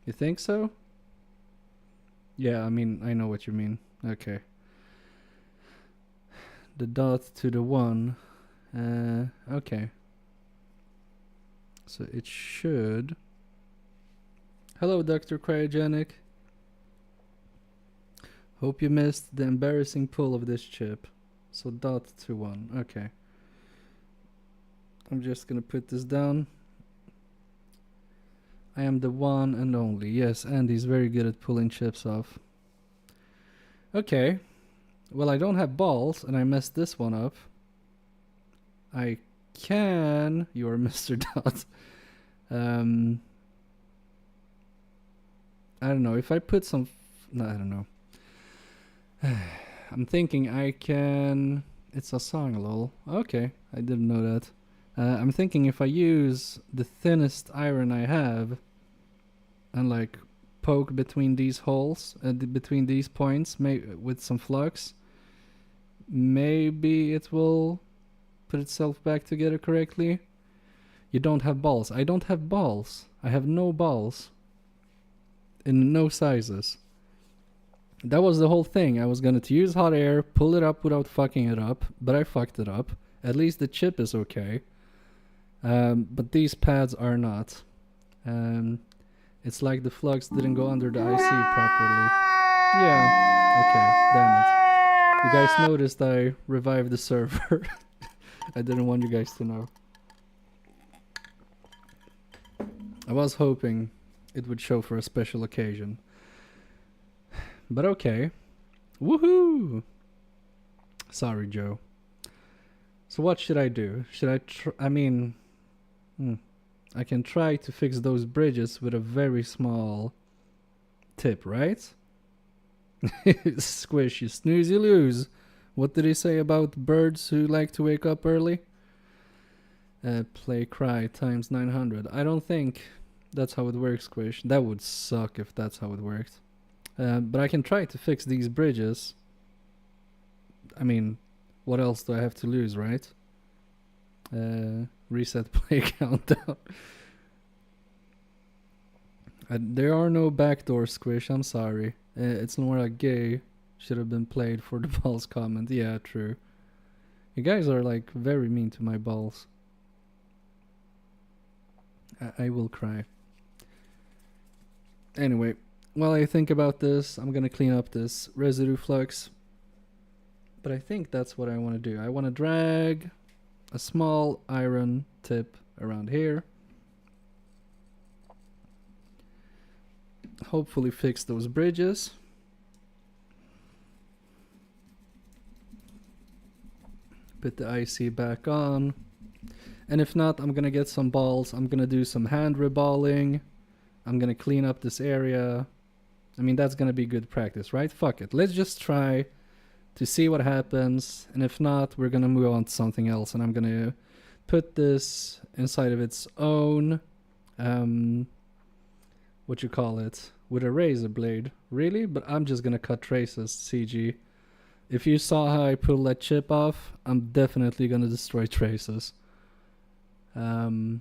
You think so? Yeah, I mean, I know what you mean. Okay. The dot to the 1. Okay. So it should... Hello, Dr. Cryogenic. Hope you missed the embarrassing pull of this chip. So dot to 1. Okay. I'm just gonna put this down. I am the one and only. Yes, Andy's very good at pulling chips off. Okay. Well, I don't have balls, and I messed this one up. I can... You're Mr. Dot. I don't know. If I put some... No, I don't know. I'm thinking I can... It's a song, lol. Okay, I didn't know that. I'm thinking if I use the thinnest iron I have and like poke between these holes, between these points, with some flux, maybe it will put itself back together correctly. You don't have balls. I don't have balls. I have no balls. In no sizes. That was the whole thing. I was gonna use hot air, pull it up without fucking it up, but I fucked it up. At least the chip is okay. But these pads are not. It's like the flux didn't go under the IC properly. Yeah. Okay, damn it. You guys noticed I revived the server. I didn't want you guys to know. I was hoping it would show for a special occasion. But okay. Woohoo! Sorry, Joe. So what should I do? Should I I can try to fix those bridges with a very small tip, right? Squish, you snooze, you lose. What did he say about birds who like to wake up early? Play cry times 900. I don't think that's how it works, Squish. That would suck if that's how it worked. But I can try to fix these bridges. I mean, what else do I have to lose, right? Reset play countdown. There are no backdoor, Squish, I'm sorry. It's more like gay. Should have been played for the balls comment. Yeah, true. You guys are like very mean to my balls. I will cry. Anyway, while I think about this, I'm gonna clean up this residue flux. But I think that's what I want to do. I want to drag a small iron tip around here. Hopefully fix those bridges. Put the IC back on. And if not, I'm gonna get some balls. I'm gonna do some hand reballing. I'm gonna clean up this area. I mean, that's gonna be good practice, right? Fuck it. Let's just try to see what happens. And if not, we're gonna move on to something else. And I'm gonna put this inside of its own what you call it, with a razor blade. Really? But I'm just gonna cut traces, CG. If you saw how I pulled that chip off, I'm definitely gonna destroy traces. Or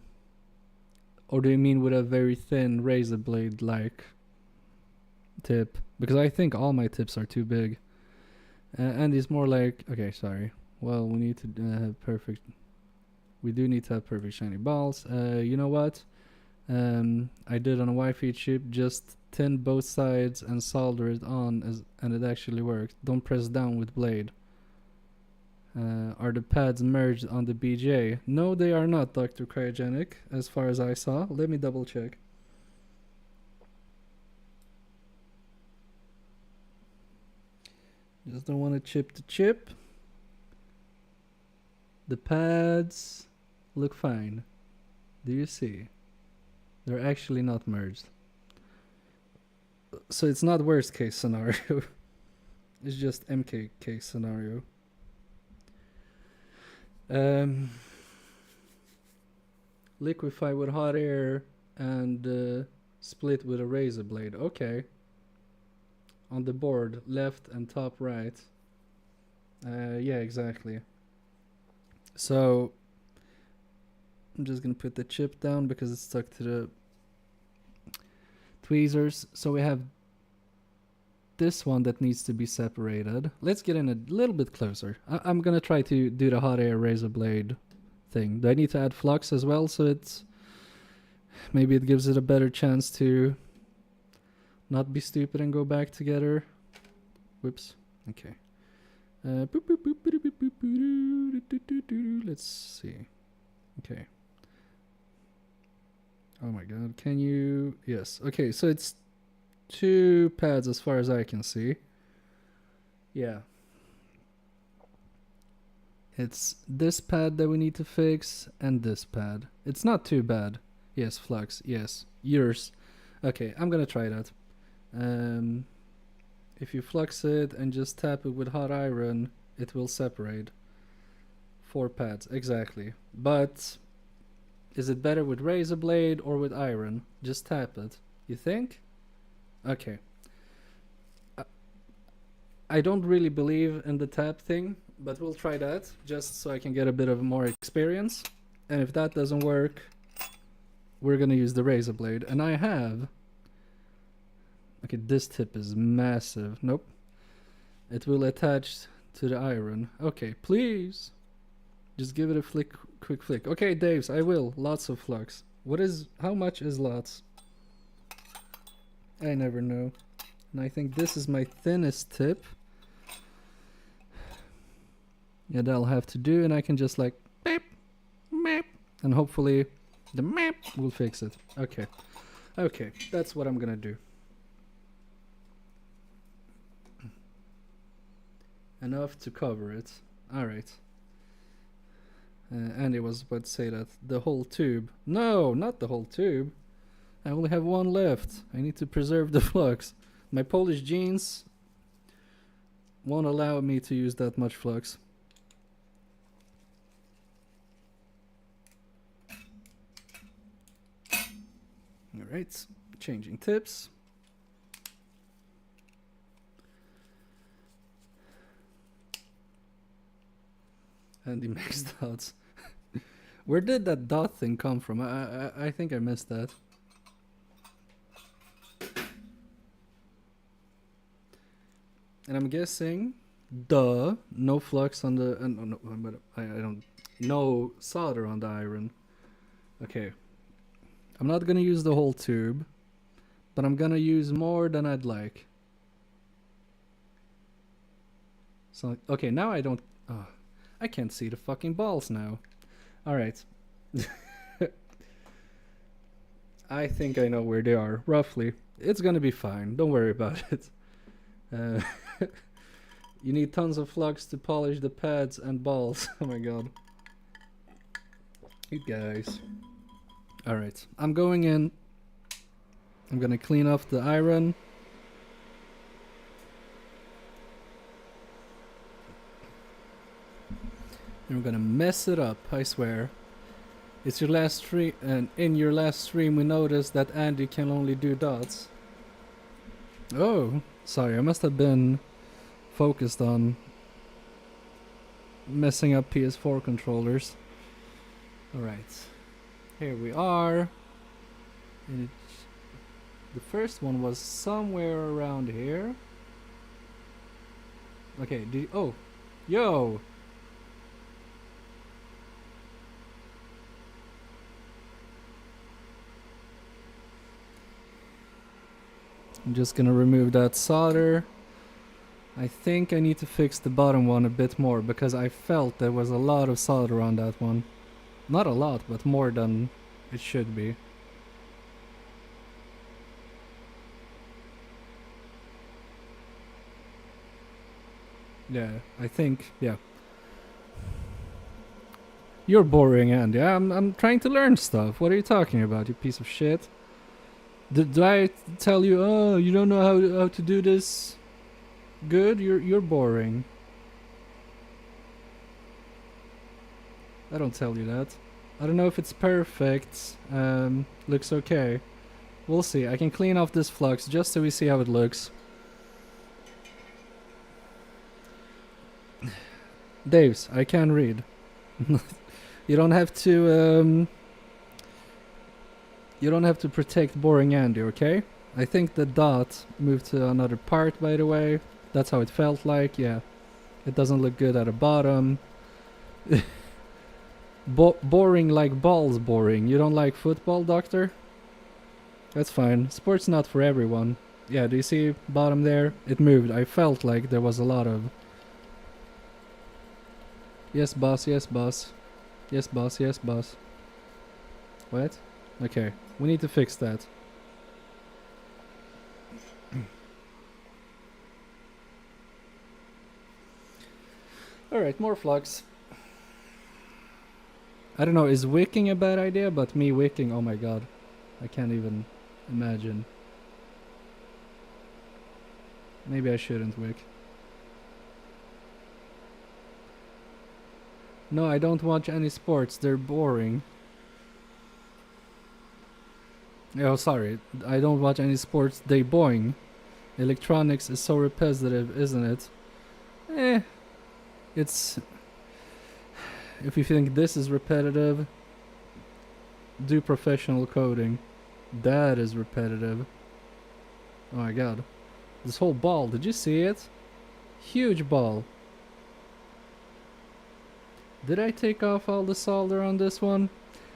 do you mean with a very thin razor blade like tip? Because I think all my tips are too big. And it's more like, okay, sorry. Well, we need to have perfect. We do need to have perfect shiny balls. You know what? I did on a Wi-Fi chip, just tin both sides and solder it on, and it actually worked. Don't press down with blade. Are the pads merged on the BJ? No, they are not, Dr. Cryogenic, as far as I saw. Let me double check. Just don't want to chip to chip. The pads look fine. Do you see? They're actually not merged. So it's not worst case scenario. It's just MK case scenario. Liquefy with hot air and split with a razor blade. Okay. On the board, left and top right. Yeah, exactly. So I'm just gonna put the chip down because it's stuck to the tweezers. So we have this one that needs to be separated. Let's get in a little bit closer. I'm gonna try to do the hot air razor blade thing. Do I need to add flux as well so it's maybe it gives it a better chance to not be stupid and go back together? Whoops. Okay. Let's see. Okay. Oh my god, can you... Yes. Okay, so it's 2 pads as far as I can see. Yeah. It's this pad that we need to fix and this pad. It's not too bad. Yes, flux. Yes. Yours. Okay, I'm gonna try that. If you flux it and just tap it with hot iron, it will separate. 4 pads, exactly. But is it better with razor blade or with iron? Just tap it. You think? Okay. I don't really believe in the tap thing, but we'll try that just so I can get a bit of more experience. And if that doesn't work, we're gonna use the razor blade. And I have... Okay, this tip is massive. Nope. It will attach to the iron. Okay, please. Just give it a flick, quick flick. Okay, Daves, I will. Lots of flux. How much is lots? I never know. And I think this is my thinnest tip. Yeah, that'll have to do, and I can just like beep, meep, and hopefully the meep will fix it. Okay. Okay, that's what I'm gonna do. Enough to cover it. Alright. Andy was about to say that the whole tube. No, not the whole tube. I only have 1 left. I need to preserve the flux. My Polish genes won't allow me to use that much flux. Alright, changing tips. And he makes dots. Where did that dot thing come from? I think I missed that. And I'm guessing, no flux on the, no, but I don't, no solder on the iron. Okay. I'm not gonna use the whole tube, but I'm gonna use more than I'd like. So, okay, now I don't, I can't see the fucking balls now. Alright. I think I know where they are, roughly. It's gonna be fine, don't worry about it. You need tons of flux to polish the pads and balls. Oh my god. You guys. Alright, I'm going in. I'm gonna clean off the iron. And we're gonna mess it up, I swear. It's your last stream, and in your last stream we noticed that Andy can only do dots. Oh, sorry, I must have been focused on messing up PS4 controllers. Alright, here we are. And the first one was somewhere around here. Okay, oh, yo! I'm just gonna remove that solder. I think I need to fix the bottom one a bit more because I felt there was a lot of solder on that one. Not a lot, but more than it should be. Yeah, I think, yeah. You're boring, Andy. I'm trying to learn stuff. What are you talking about, you piece of shit? Do I tell you, oh, you don't know how to do this good? You're boring. I don't tell you that. I don't know if it's perfect. Looks okay. We'll see. I can clean off this flux just so we see how it looks. Daves, I can read. You don't have to you don't have to protect boring Andy, okay? I think the dot moved to another part, by the way. That's how it felt like, yeah. It doesn't look good at the bottom. Boring like balls boring. You don't like football, doctor? That's fine. Sport's not for everyone. Yeah, do you see bottom there? It moved. I felt like there was a lot of... Yes, boss, yes, boss. Yes, boss, yes, boss. What? Okay, we need to fix that. Alright, more flux. I don't know, is wicking a bad idea? But me wicking, oh my god. I can't even imagine. Maybe I shouldn't wick. No, I don't watch any sports, they're boring. Oh, sorry, I don't watch any sports, they boring. Electronics is so repetitive, isn't it? It's... If you think this is repetitive, do professional coding. That is repetitive. Oh my god. This whole ball, did you see it? Huge ball. Did I take off all the solder on this one?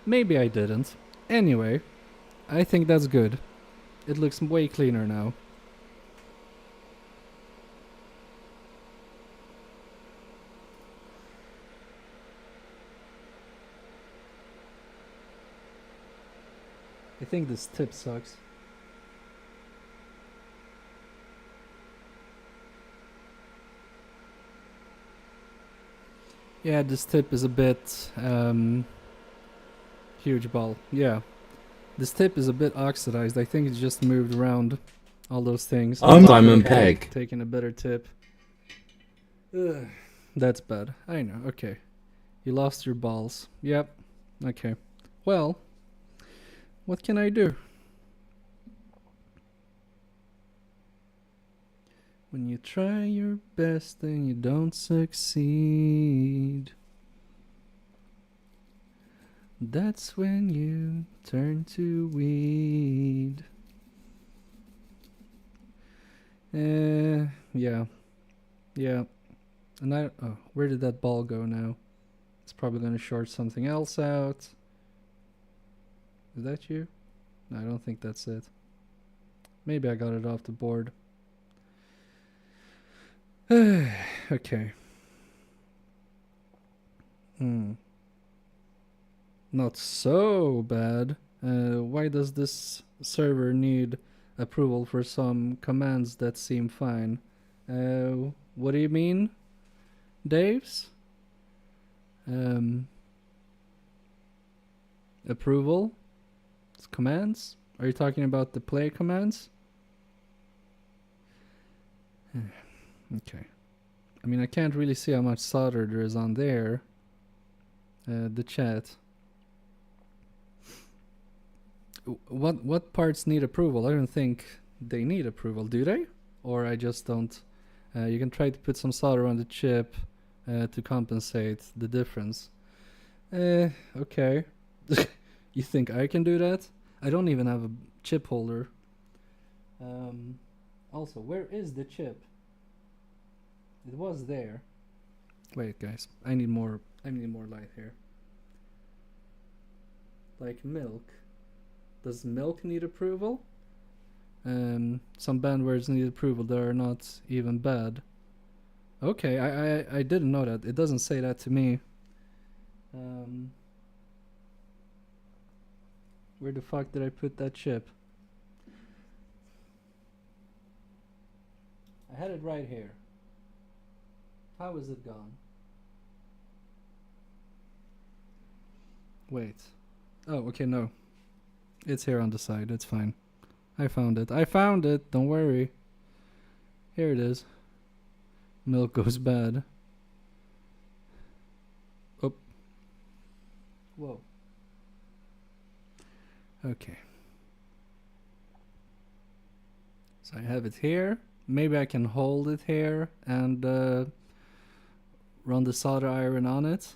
Maybe I didn't. Anyway, I think that's good. It looks way cleaner now. I think this tip sucks. Yeah, this tip is a bit huge ball. Yeah. This tip is a bit oxidized. I think it just moved around all those things. I'm Simon Pegg. Taking a better tip. Ugh. That's bad. I know. Okay. You lost your balls. Yep. Okay. Well, what can I do? When you try your best and you don't succeed, that's when you turn to weed. Yeah. Yeah. And oh, where did that ball go now? It's probably gonna short something else out. Is that you? No, I don't think that's it. Maybe I got it off the board. Okay. Not so bad. Why does this server need approval for some commands that seem fine? What do you mean, Daves? Approval? It's commands? Are you talking about the play commands? Okay. I mean, I can't really see how much solder there is on there. The chat. what parts need approval? I don't think they need approval, do they? Or I just don't. You can try to put some solder on the chip to compensate the difference. Okay. You think I can do that? I don't even have a chip holder. Also, where is the chip? It was there. Wait, guys. I need more light here. Like milk. Does milk need approval? Some banned words need approval that are not even bad. Okay, I didn't know that. It doesn't say that to me. Where the fuck did I put that chip? I had it right here. How is it gone? Wait. Oh, okay, no. It's here on the side. It's fine. I found it. I found it. Don't worry. Here it is. Milk goes bad. Oh. Whoa. Okay. So I have it here. Maybe I can hold it here and run the solder iron on it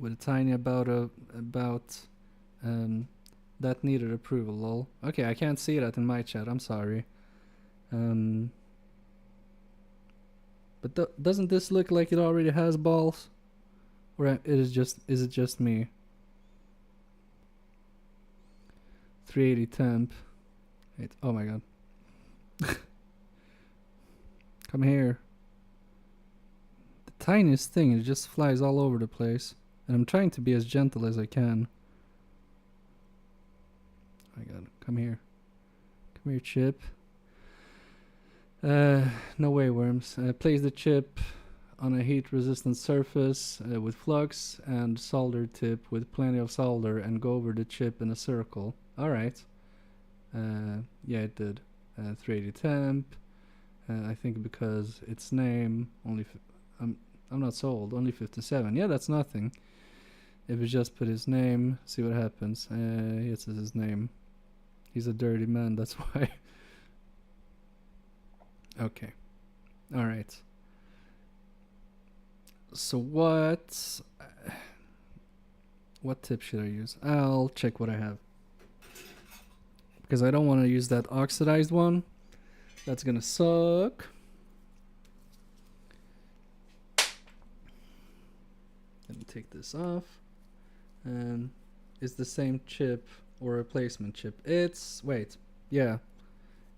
with a tiny about that needed approval. Lol. Okay, I can't see that in my chat. I'm sorry. But doesn't this look like it already has balls, or is it just me? 380 temp. Wait, oh my god. Come here. The tiniest thing, it just flies all over the place. And I'm trying to be as gentle as I can. Oh my god, come here. Come here, chip. No way, worms. Place the chip on a heat-resistant surface with flux and solder tip with plenty of solder and go over the chip in a circle. Alright. Yeah, it did. 380 temp. I think because its name only. I'm not so old. Only 57. Yeah, that's nothing. If we just put his name, see what happens. It says his name. He's a dirty man. That's why. Okay. All right. So what tip should I use? I'll check what I have. Because I don't want to use that oxidized one. That's gonna suck. Let me take this off. It's the same chip or replacement chip. Wait, yeah.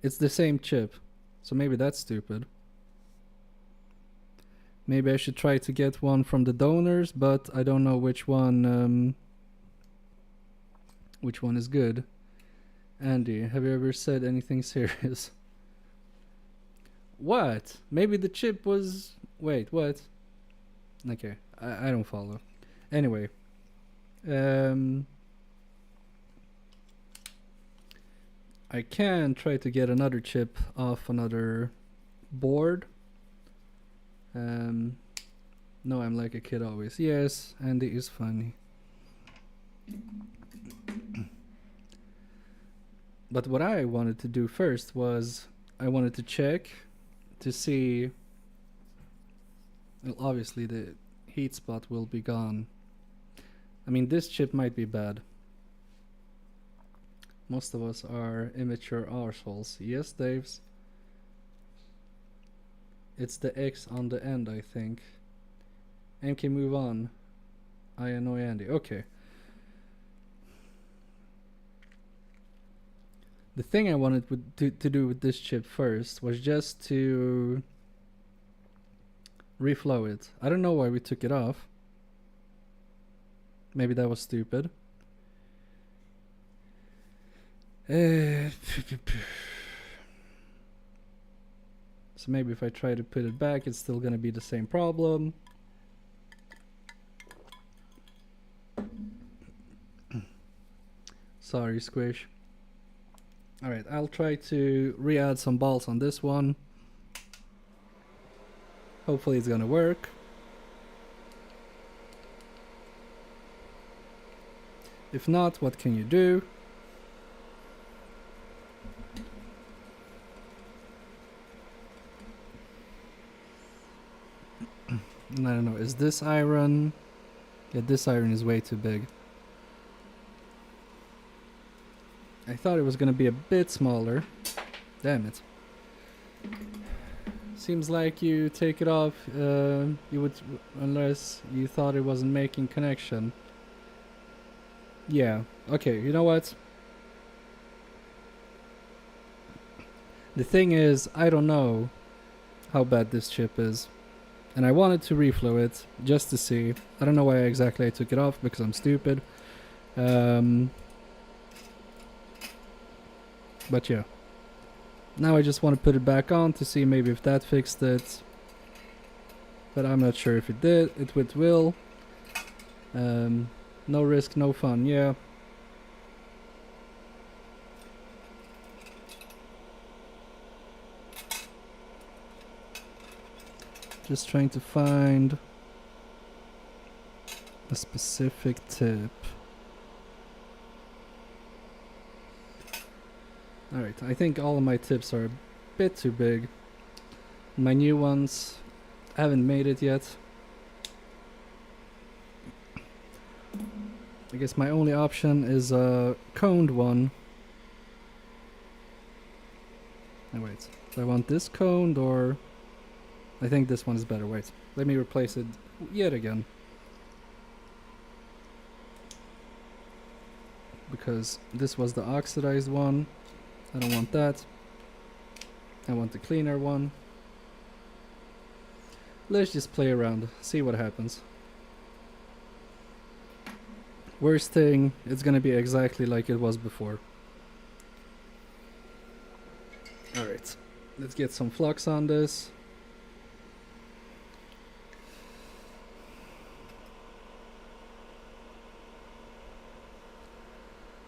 It's the same chip. So maybe that's stupid. Maybe I should try to get one from the donors, but I don't know which one is good. Andy, have you ever said anything serious? What? Maybe the chip was... Wait, what? Okay, I don't follow. Anyway. I can try to get another chip off another board. No, I'm like a kid always. Yes, Andy is funny. But what I wanted to do first was I wanted to check to see. Well, obviously the heat spot will be gone. I mean, this chip might be bad. Most of us are immature arseholes. Yes, Daves. It's the X on the end, I think. MK, move on. I annoy Andy. Okay. The thing I wanted to do with this chip first was just to reflow it. I don't know why we took it off. Maybe that was stupid. So maybe if I try to put it back, it's still gonna be the same problem. Sorry, Squish. Alright, I'll try to re-add some balls on this one. Hopefully it's gonna work. If not, what can you do? I don't know, is this iron? Yeah, this iron is way too big. I thought it was gonna be a bit smaller. Damn it. Seems like you take it off, you would, unless you thought it wasn't making connection. Yeah, okay, you know what? The thing is, I don't know how bad this chip is. And I wanted to reflow it, just to see. I don't know why exactly I took it off, because I'm stupid. But yeah. Now I just want to put it back on to see maybe if that fixed it. But I'm not sure if it did. It will. No risk, no fun, yeah. Just trying to find a specific tip. Alright, I think all of my tips are a bit too big. My new ones haven't made it yet. I guess my only option is a coned one. Oh, wait, do I want this coned or... I think this one is better. Wait, let me replace it yet again. Because this was the oxidized one. I don't want that. I want the cleaner one. Let's just play around, see what happens. Worst thing, it's gonna be exactly like it was before. Alright, let's get some flux on this.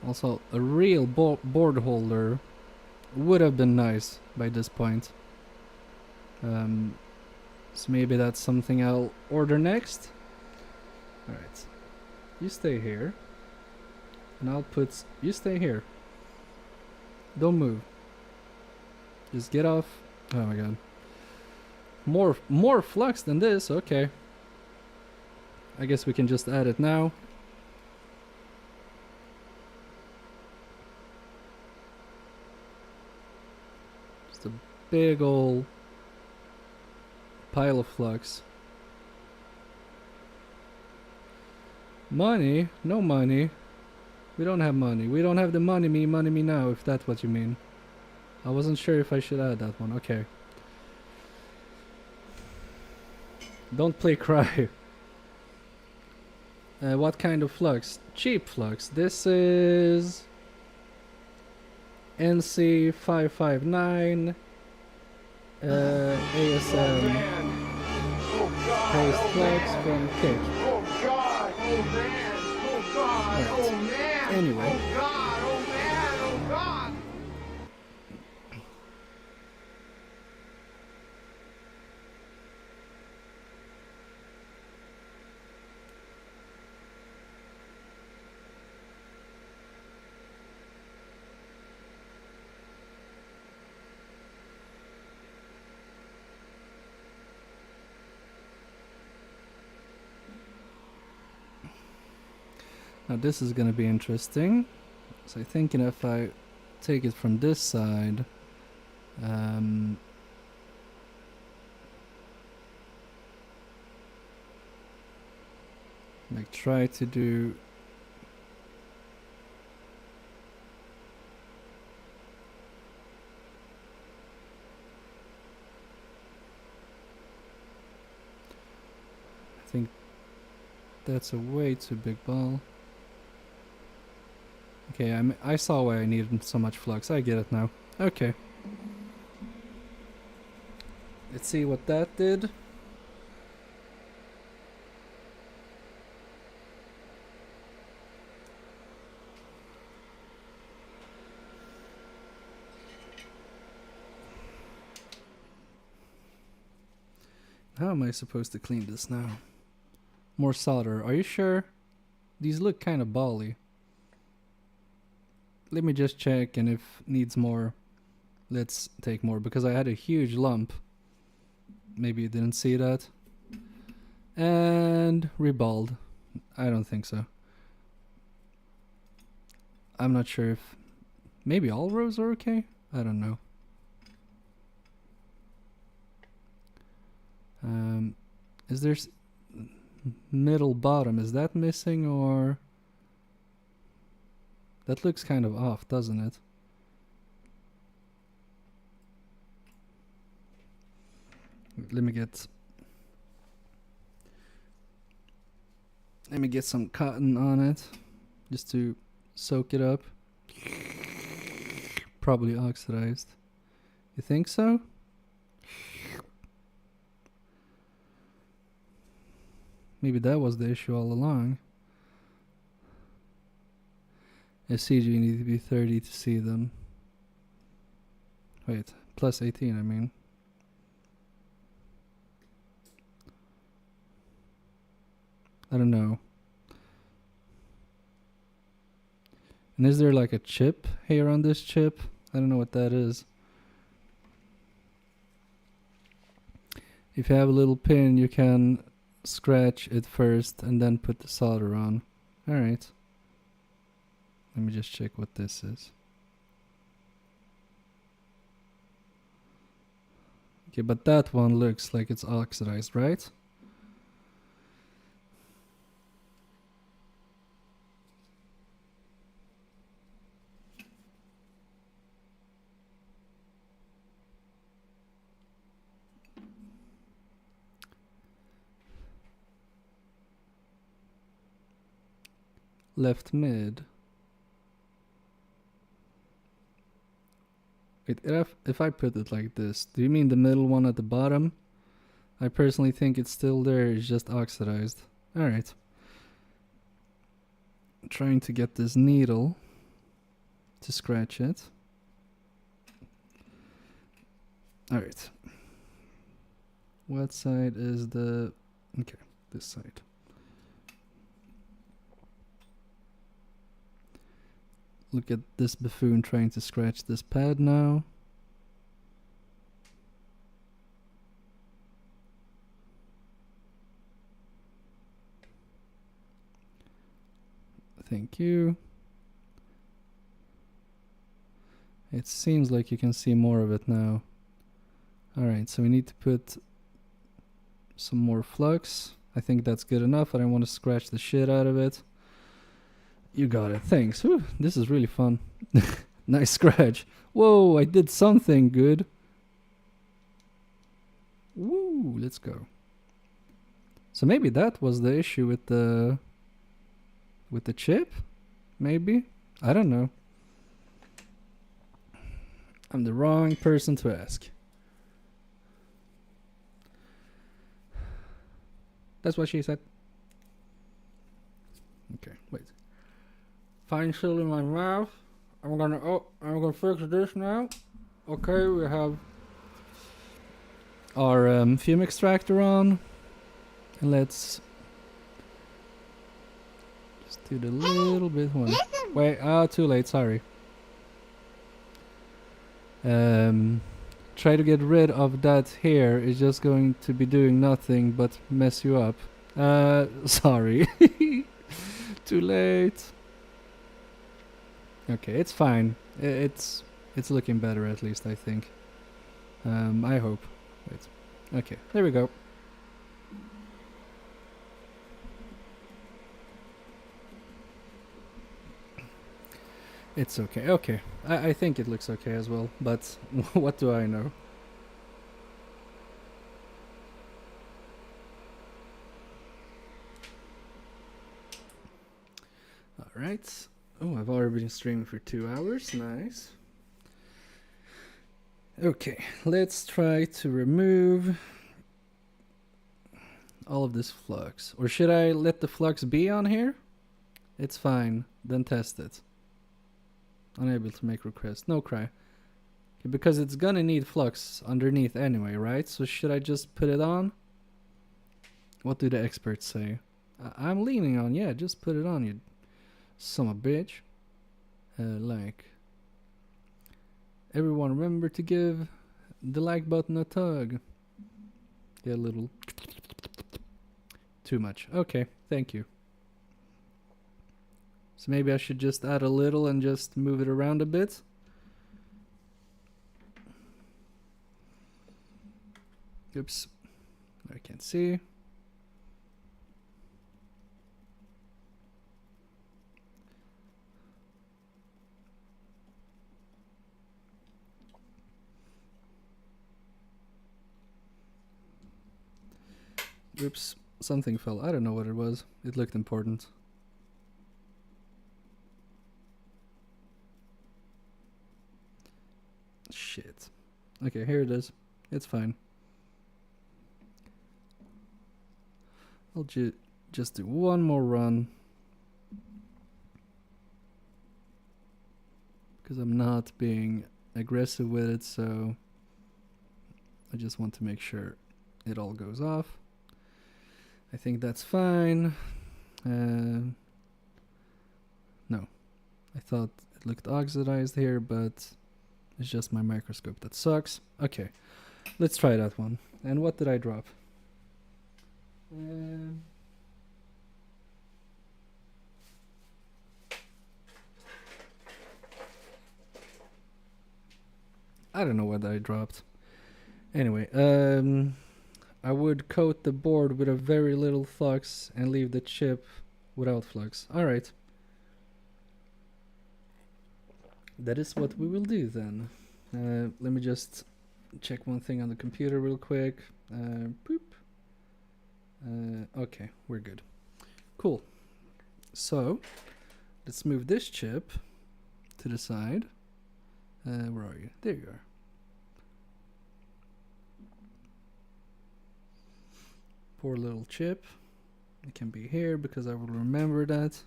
Also, a real board holder would have been nice by this point. So maybe that's something I'll order next. Alright. You stay here. And I'll put... You stay here. Don't move. Just get off. Oh my god. More flux than this, okay. I guess we can just add it now. Just a big ol' pile of flux. Money? No money. We don't have money. We don't have the money me now, if that's what you mean. I wasn't sure if I should add that one. Okay. Don't play cry. What kind of flux? Cheap flux. This is NC559 ASM paste flux from Kick. Oh God! Oh man! Oh God! Right. Oh man! Anyway. Oh God! Oh man! Oh God! Now this is gonna be interesting. So I'm thinking if I take it from this side, like try to do I think that's a way too big ball. Okay, I saw why I needed so much flux. I get it now. Okay. Let's see what that did. How am I supposed to clean this now? More solder. Are you sure? These look kind of bally. let me just check, and if needs more, let's take more, because I had a huge lump. Maybe you didn't see that. And rebald. I don't think so. I'm not sure if... Maybe all rows are okay? I don't know. Is there... middle bottom, is that missing, or... That looks kind of off, doesn't it? Let me get some cotton on it, just to soak it up. Probably oxidized. You think so? Maybe that was the issue all along. SCG need to be 30 to see them. Wait, plus 18 I mean. I don't know. And is there like a chip here on this chip? I don't know what that is. If you have a little pin, you can scratch it first and then put the solder on. Alright. Let me just check what this is. Okay, but that one looks like it's oxidized, right? Left mid. Wait, if I put it like this, do you mean the middle one at the bottom? I personally think it's still there, it's just oxidized. Alright. Trying to get this needle to scratch it. Alright. What side is the... Okay, this side. Look at this buffoon trying to scratch this pad now. Thank you. It seems like you can see more of it now. Alright, so we need to put some more flux. I think that's good enough. I don't want to scratch the shit out of it. You got it, thanks. Whew, this is really fun. Nice scratch. Whoa, I did something good. Woo, let's go. So maybe that was the issue with the chip? Maybe? I don't know. I'm the wrong person to ask. That's what she said. Okay, wait. Pinecil in my mouth. I'm gonna fix this now. Okay, we have our fume extractor on, and let's just do the little bit one. Wait, too late. Sorry. Try to get rid of that hair. It's just going to be doing nothing but mess you up. Sorry. Too late. Okay, it's fine. It's looking better, at least I think. I hope. Wait. Okay, there we go. It's okay. Okay, I think it looks okay as well. But what do I know? All right. Oh, I've already been streaming for 2 hours. Nice. Okay, let's try to remove all of this flux. Or should I let the flux be on here? It's fine. Then test it. Unable to make request. No cry. Okay, because it's gonna need flux underneath anyway, right? So should I just put it on? What do the experts say? I'm leaning on, yeah, just put it on, you son of a bitch. like. Everyone remember to give the like button a tug. Get a little too much. Okay, thank you. So maybe I should just add a little and just move it around a bit. Oops, I can't see. Oops, something fell. I don't know what it was. It looked important. Shit. Okay, here it is. It's fine. I'll just do one more run. Because I'm not being aggressive with it, so I just want to make sure it all goes off. I think that's fine. No. I thought it looked oxidized here, but it's just my microscope that sucks. Okay, let's try that one. And what did I drop? I don't know what I dropped. Anyway, I would coat the board with a very little flux and leave the chip without flux. Alright. That is what we will do then. Let me just check one thing on the computer real quick. Boop. Okay, we're good. Cool. So, let's move this chip to the side. Where are you? There you are. Poor little chip. It can be here because I will remember that.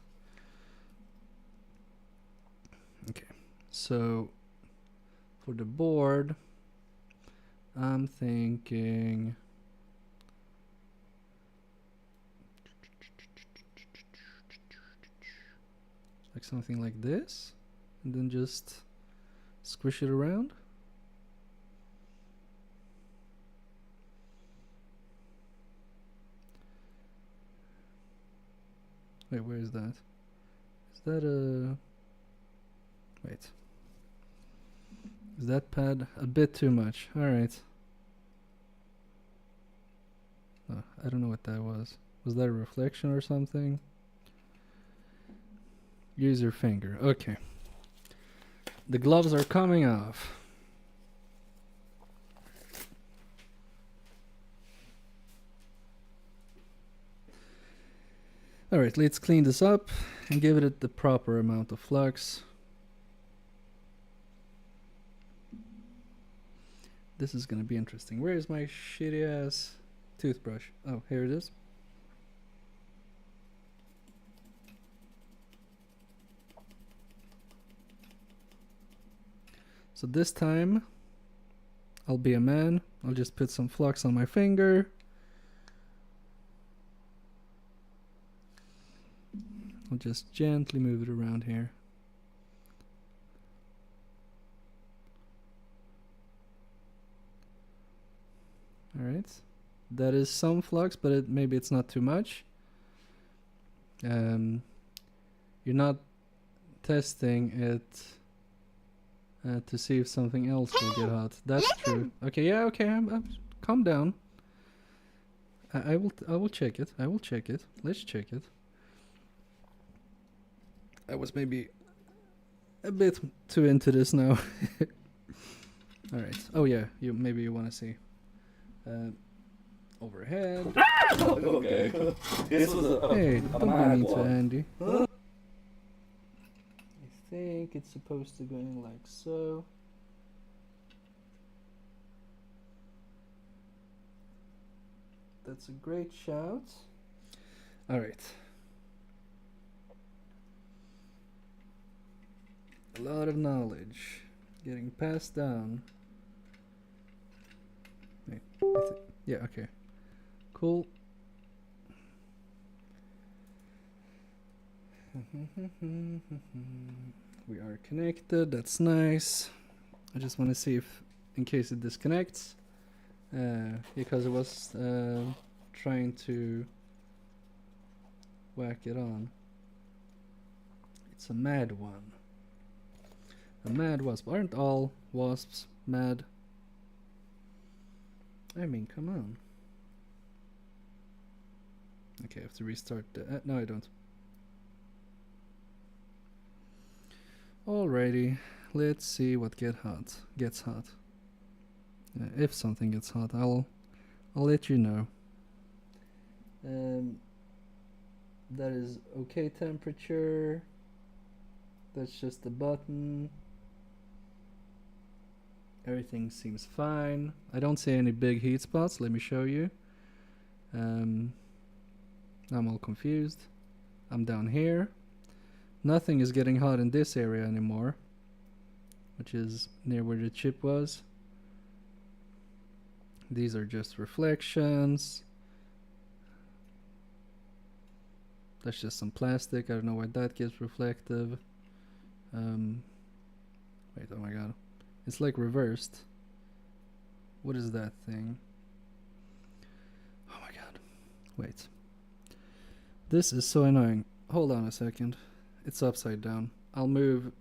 Okay, so for the board, I'm thinking like something like this, and then just squish it around. Wait, where is that? Is that a... Wait. Is that pad a bit too much? Alright. Oh, I don't know what that was. Was that a reflection or something? Use your finger. Okay. The gloves are coming off. Alright, let's clean this up and give it the proper amount of flux. This is gonna be interesting. Where is my shitty ass toothbrush? Oh, here it is. So this time, I'll be a man. I'll just put some flux on my finger. I'll just gently move it around here. Alright, that is some flux, but maybe it's not too much. You're not testing it to see if something else will get hot. That's true. Okay, yeah, okay, calm down. I will check it. I will check it. Let's check it. I was maybe a bit too into this now. Alright. Oh yeah, maybe you want to see. Overhead. Okay. This was Hey, a don't go mad into one. Andy. I think it's supposed to go in like so. That's a great shout. Alright. A lot of knowledge getting passed down. Wait, yeah, okay. Cool. We are connected, that's nice. I just want to see if, in case it disconnects, because it was trying to whack it on. It's a mad one. A mad wasp. Aren't all wasps mad? I mean, come on. Okay, I have to restart the... no, I don't. Alrighty, let's see what gets hot. If something gets hot, I'll let you know. That is okay temperature. That's just the button. Everything seems fine. I don't see any big heat spots. Let me show you. I'm all confused. I'm down here. Nothing is getting hot in this area anymore, which is near where the chip was. These are just reflections. That's just some plastic. I don't know why that gets reflective. Wait, oh my god. It's like reversed. What is that thing? Oh my god. Wait. This is so annoying. Hold on a second. It's upside down. I'll move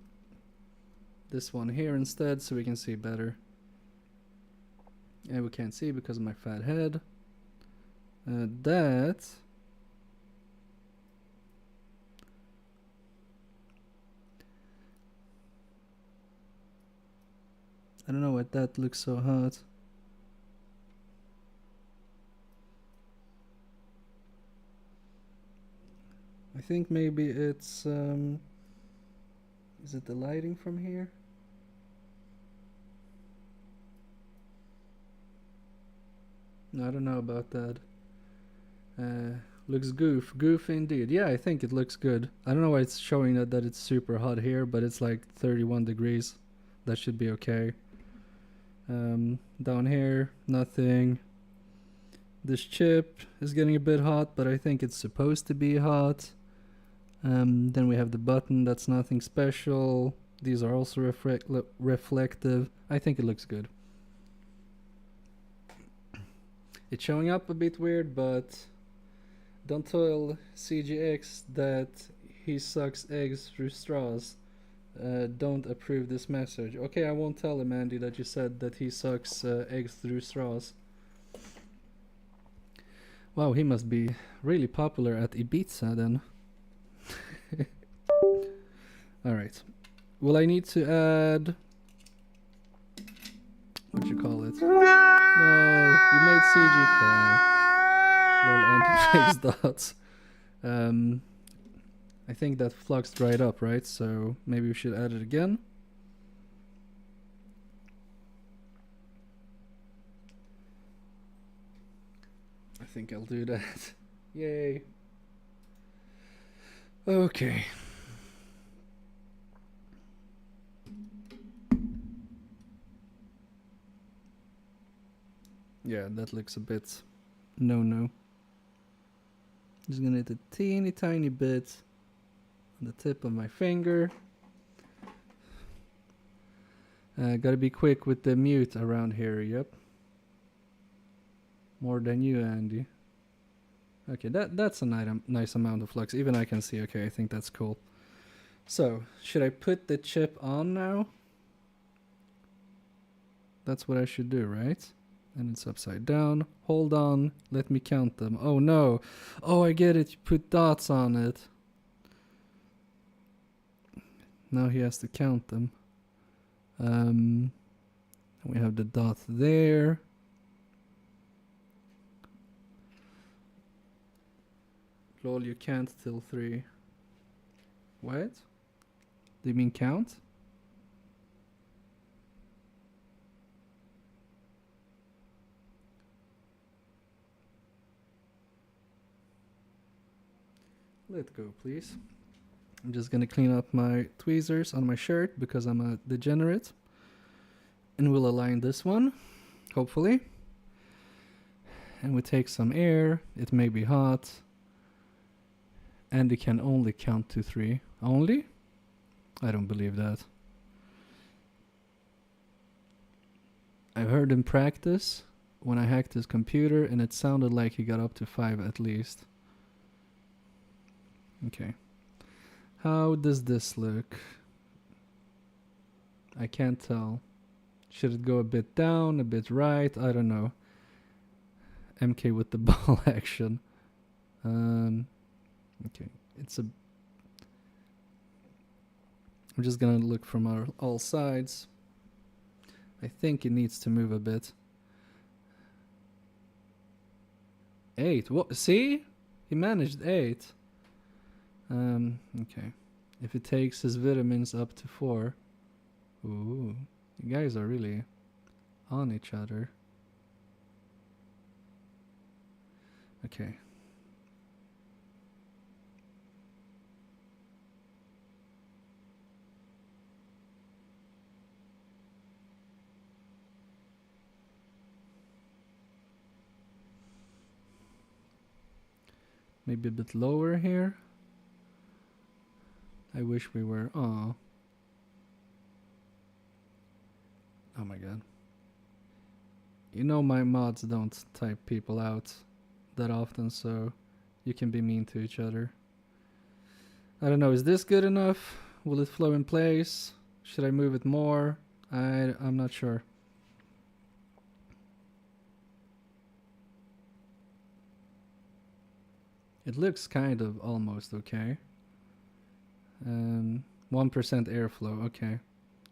this one here instead so we can see better. And we can't see because of my fat head. That... I don't know why that looks so hot. I think maybe it's is it the lighting from here? No, I don't know about that. Looks goof indeed. Yeah, I think it looks good. I don't know why it's showing that it's super hot here, but it's like 31 degrees. That should be okay. Down here, nothing. This chip is getting a bit hot, but I think it's supposed to be hot. Then we have the button, that's nothing special. These are also reflective. I think it looks good. It's showing up a bit weird, but don't tell CGX that he sucks eggs through straws. Don't approve this message. Okay, I won't tell him, Andy, that you said that he sucks eggs through straws. Wow, he must be really popular at Ibiza then. Alright. Will I need to add... what you call it? No, you made CG cry. Little anti-face dots. I think that flux dried up, right? So maybe we should add it again. I think I'll do that. Yay. Okay. Yeah, that looks a bit no. Just gonna hit a teeny tiny bit on the tip of my finger. Gotta be quick with the mute around here, yep. More than you, Andy. Okay, that's a nice amount of flux. Even I can see, okay, I think that's cool. So, should I put the chip on now? That's what I should do, right? And it's upside down. Hold on, let me count them. Oh no! Oh, I get it, you put dots on it. Now he has to count them. We have the dot there. Lol, you can't till 3. What? Do you mean count? Let go, please. I'm just gonna clean up my tweezers on my shirt because I'm a degenerate. And we'll align this one, hopefully. And we take some air. It may be hot. And it can only count to 3. Only? I don't believe that. I've heard him practice when I hacked his computer, and it sounded like he got up to 5 at least. Okay. How does this look? I can't tell. Should it go a bit down, a bit right? I don't know. MK with the ball action. Okay. It's a... I'm just gonna look from all sides. I think it needs to move a bit. 8. What? See? He managed 8. Okay. If it takes his vitamins up to 4. Ooh. You guys are really on each other. Okay. Maybe a bit lower here. I wish we were... Oh my god. You know my mods don't type people out that often, so you can be mean to each other. I don't know, is this good enough? Will it flow in place? Should I move it more? I'm not sure. It looks kind of almost okay. 1% airflow, okay.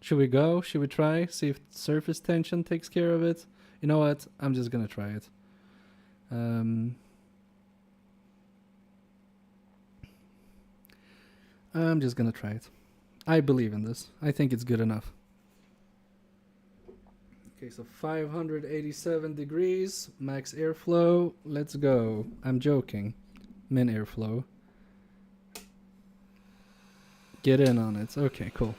Should we go? Should we try? See if surface tension takes care of it? You know what? I'm just gonna try it. I'm just gonna try it. I believe in this. I think it's good enough. Okay, so 587 degrees, max airflow. Let's go. I'm joking. Min airflow. Get in on it. Okay, cool.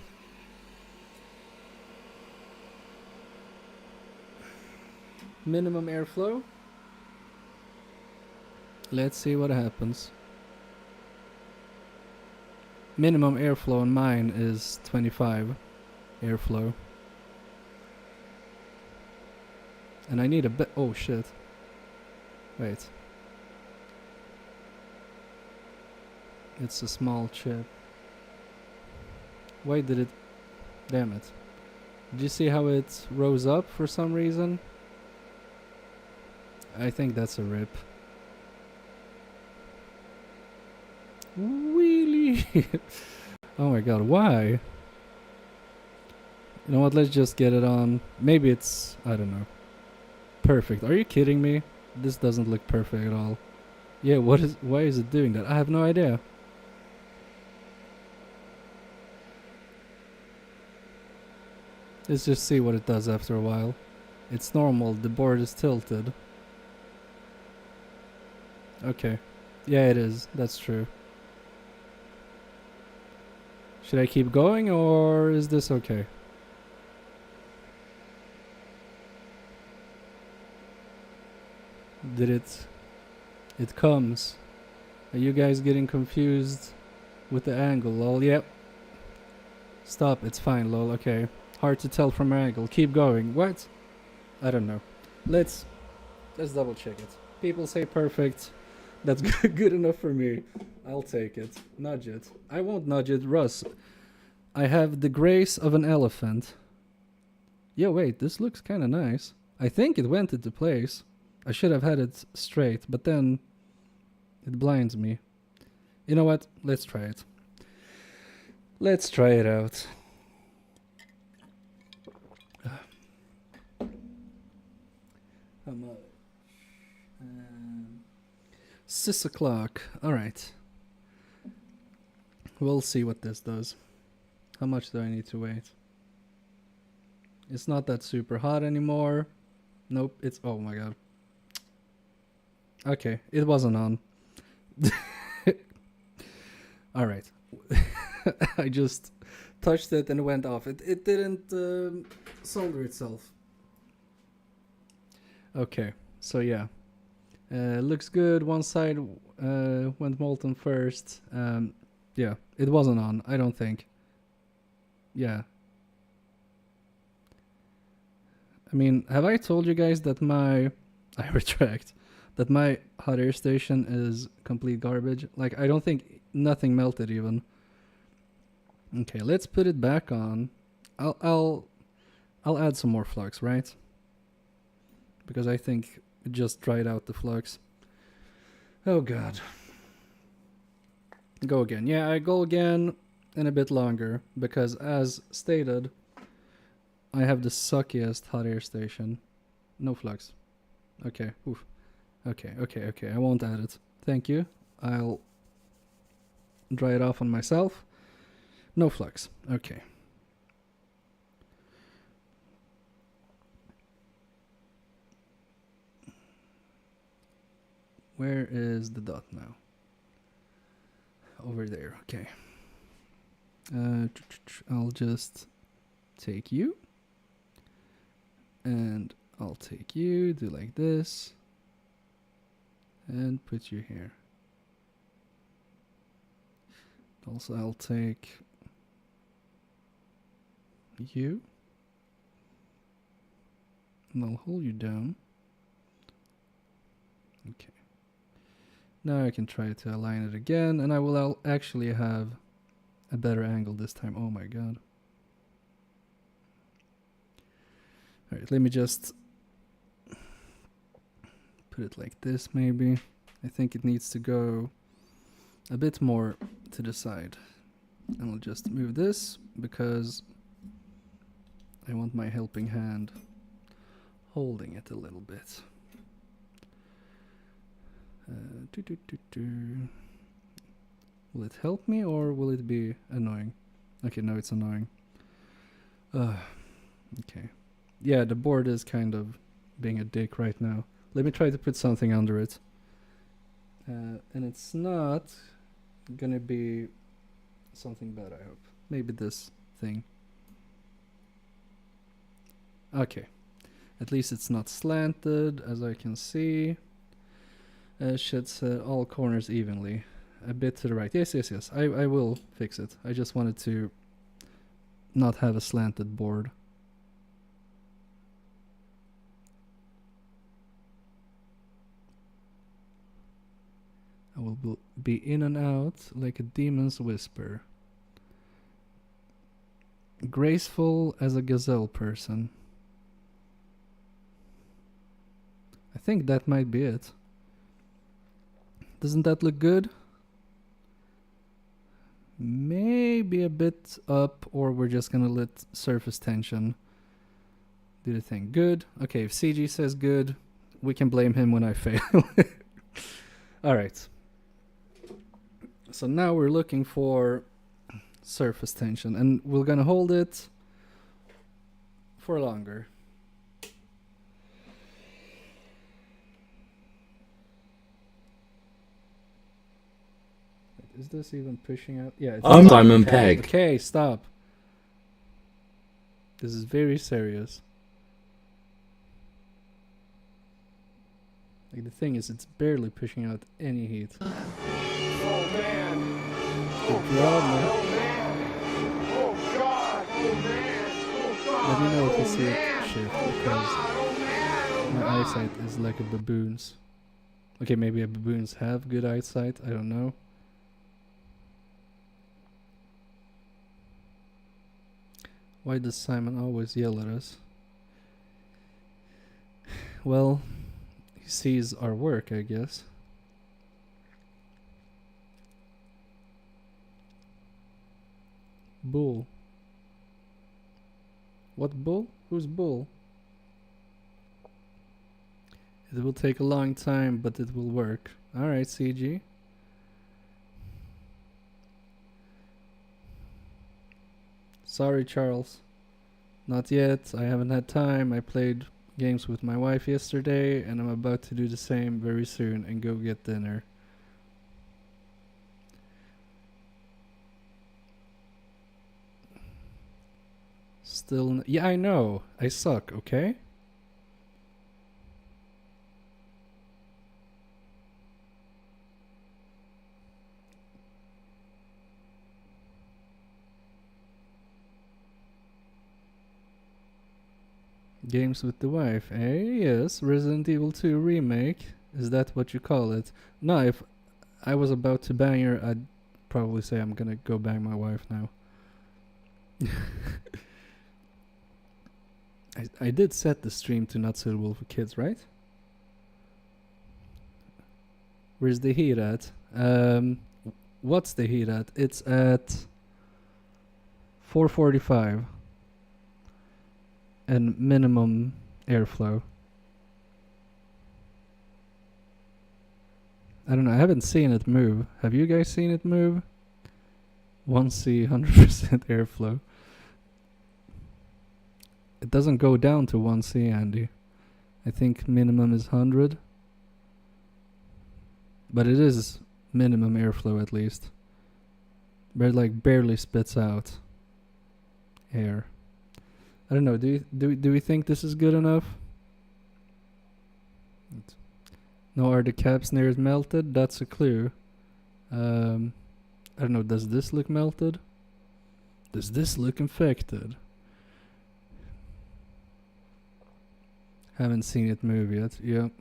Minimum airflow. Let's see what happens. Minimum airflow on mine is 25 airflow. And I need a bit... Oh shit. Wait. It's a small chip. Why did it... Damn it. Did you see how it rose up for some reason? I think that's a rip. Really? Oh my god, why? You know what, let's just get it on. Maybe it's... I don't know. Perfect. Are you kidding me? This doesn't look perfect at all. Yeah, why is it doing that? I have no idea. Let's just see what it does after a while. It's normal, the board is tilted. Okay. Yeah, it is. That's true. Should I keep going or is this okay? Did it... It comes. Are you guys getting confused with the angle? Lol, yep. Stop, it's fine, lol, okay. Hard to tell from an angle. Keep going. What? I don't know. Let's double check it. People say perfect. That's good enough for me. I'll take it. Nudge it. I won't nudge it, Russ. I have the grace of an elephant. Yeah, wait, this looks kind of nice. I think it went into place. I should have had it straight, but then it blinds me. You know what? Let's try it. Let's try it out. How much? 6 o'clock. Alright. We'll see what this does. How much do I need to wait? It's not that super hot anymore. Nope, it's... Oh my god. Okay, it wasn't on. Alright. I just touched it and it went off. It didn't solder itself. Okay, so yeah. Looks good. One side went molten first. Yeah, it wasn't on, I don't think. yeah. I mean, have I told you guys that my... I retract. That my hot air station is complete garbage? Like, I don't think nothing melted even. Okay, let's put it back on. I'll add some more flux, right? Because I think it just dried out the flux. Oh god. Go again. Yeah, I go again in a bit longer because, as stated, I have the suckiest hot air station. No flux. Okay. Oof. Okay. I won't add it. Thank you. I'll dry it off on myself. No flux. Okay. Where is the dot now? Over there. Okay. I'll just take you. And I'll take you, do like this. And put you here. Also, I'll take you. And I'll hold you down. Okay. Now I can try to align it again, and I will actually have a better angle this time. Oh my god. Alright, let me just put it like this maybe. I think it needs to go a bit more to the side. And I'll just move this because I want my helping hand holding it a little bit. Will it help me or will it be annoying? Okay, no, it's annoying. Okay. Yeah, the board is kind of being a dick right now. Let me try to put something under it. And it's not gonna be something bad, I hope. Maybe this thing. Okay. At least it's not slanted, as I can see. Sheds all corners evenly. A bit to the right. Yes. I will fix it. I just wanted to not have a slanted board. I will be in and out like a demon's whisper. Graceful as a gazelle person. I think that might be it. Doesn't that look good? Maybe a bit up, or we're just gonna let surface tension do the thing. Good. Okay, if CG says good, we can blame him when I fail. Alright. So now we're looking for surface tension, and we're gonna hold it for longer. Is this even pushing out? Yeah. I'm Simon Pegg. Okay, stop. This is very serious. Like, the thing is, it's barely pushing out any heat. Oh man. The drama. Oh man. Oh god. Oh man. Oh god. Let me know if you see oh, it man. shift, Oh because god. Oh man. Oh my god. eyesight is like a baboon's. Okay, maybe a baboons have good eyesight, I don't know. Why does Simon always yell at us? Well, he sees our work, I guess. Bull. What bull? Who's bull? It will take a long time, but it will work. Alright, CG. Sorry, Charles. Not yet. I haven't had time. I played games with my wife yesterday, and I'm about to do the same very soon and go get dinner. Still, yeah, I know. I suck, okay? Games with the wife, eh? Yes, Resident Evil 2 remake. Is that what you call it? No, if I was about to bang her, I'd probably say I'm gonna go bang my wife now. I did set the stream to not suitable for kids, right? Where's the heat at? What's the heat at? It's at 445 and minimum airflow. I don't know, I haven't seen it move. Have you guys seen it move? 1C, 100% airflow. It doesn't go down to 1C, Andy. I think minimum is 100. But it is minimum airflow at least. But it like barely spits out air. I don't know, do we think this is good enough? No, are the caps near melted? That's a clue. I don't know, does this look melted? Does this look infected? Haven't seen it move yet. Yep.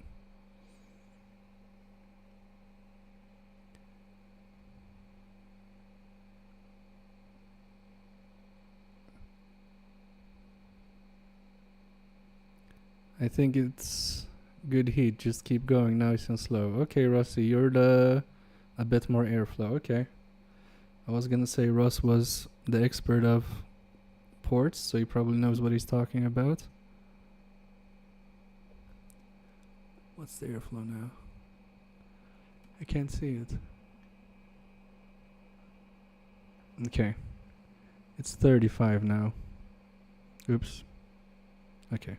I think it's good heat. Just keep going nice and slow. Okay, Rossi, you're a bit more airflow. Okay. I was gonna say Ross was the expert of ports, so he probably knows what he's talking about. What's the airflow now? I can't see it. Okay. It's 35 now. Oops. Okay.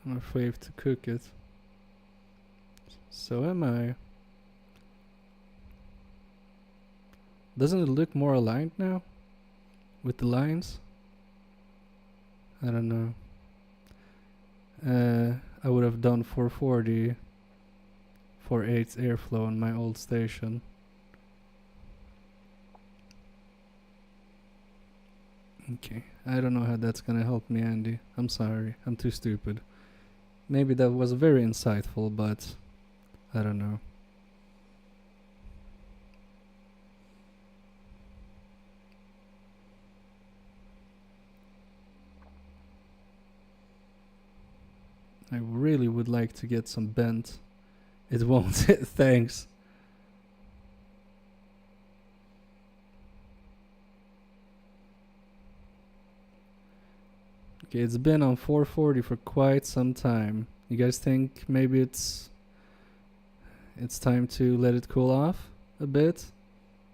I'm afraid to cook it. So am I. Doesn't it look more aligned now? With the lines? I don't know. I would have done 440 4/8 airflow on my old station. Okay, I don't know how that's gonna help me, Andy. I'm sorry, I'm too stupid. Maybe that was very insightful, but I don't know. I really would like to get some bent. It won't. Thanks. Okay, it's been on 440 for quite some time. You guys think maybe it's time to let it cool off a bit?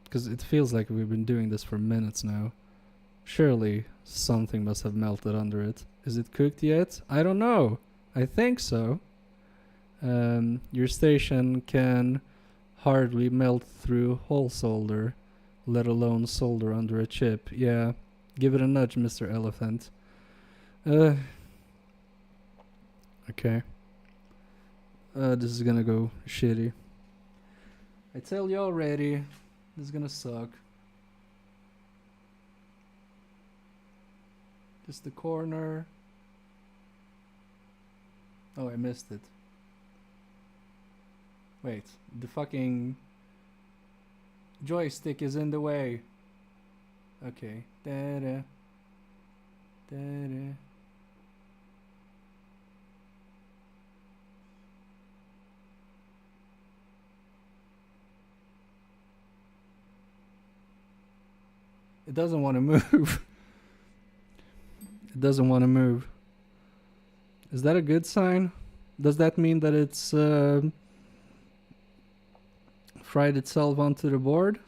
Because it feels like we've been doing this for minutes now. Surely something must have melted under it. Is it cooked yet? I don't know. I think so. Your station can hardly melt through whole solder, let alone solder under a chip. Yeah, give it a nudge, Mr. Elephant. Okay. This is gonna go shitty. I tell you already, this is gonna suck. Just the corner. Oh, I missed it. Wait, the fucking joystick is in the way. Okay. Da-da. Da-da. It doesn't want to move. It doesn't want to move. Is that a good sign? Does that mean that it's fried itself onto the board?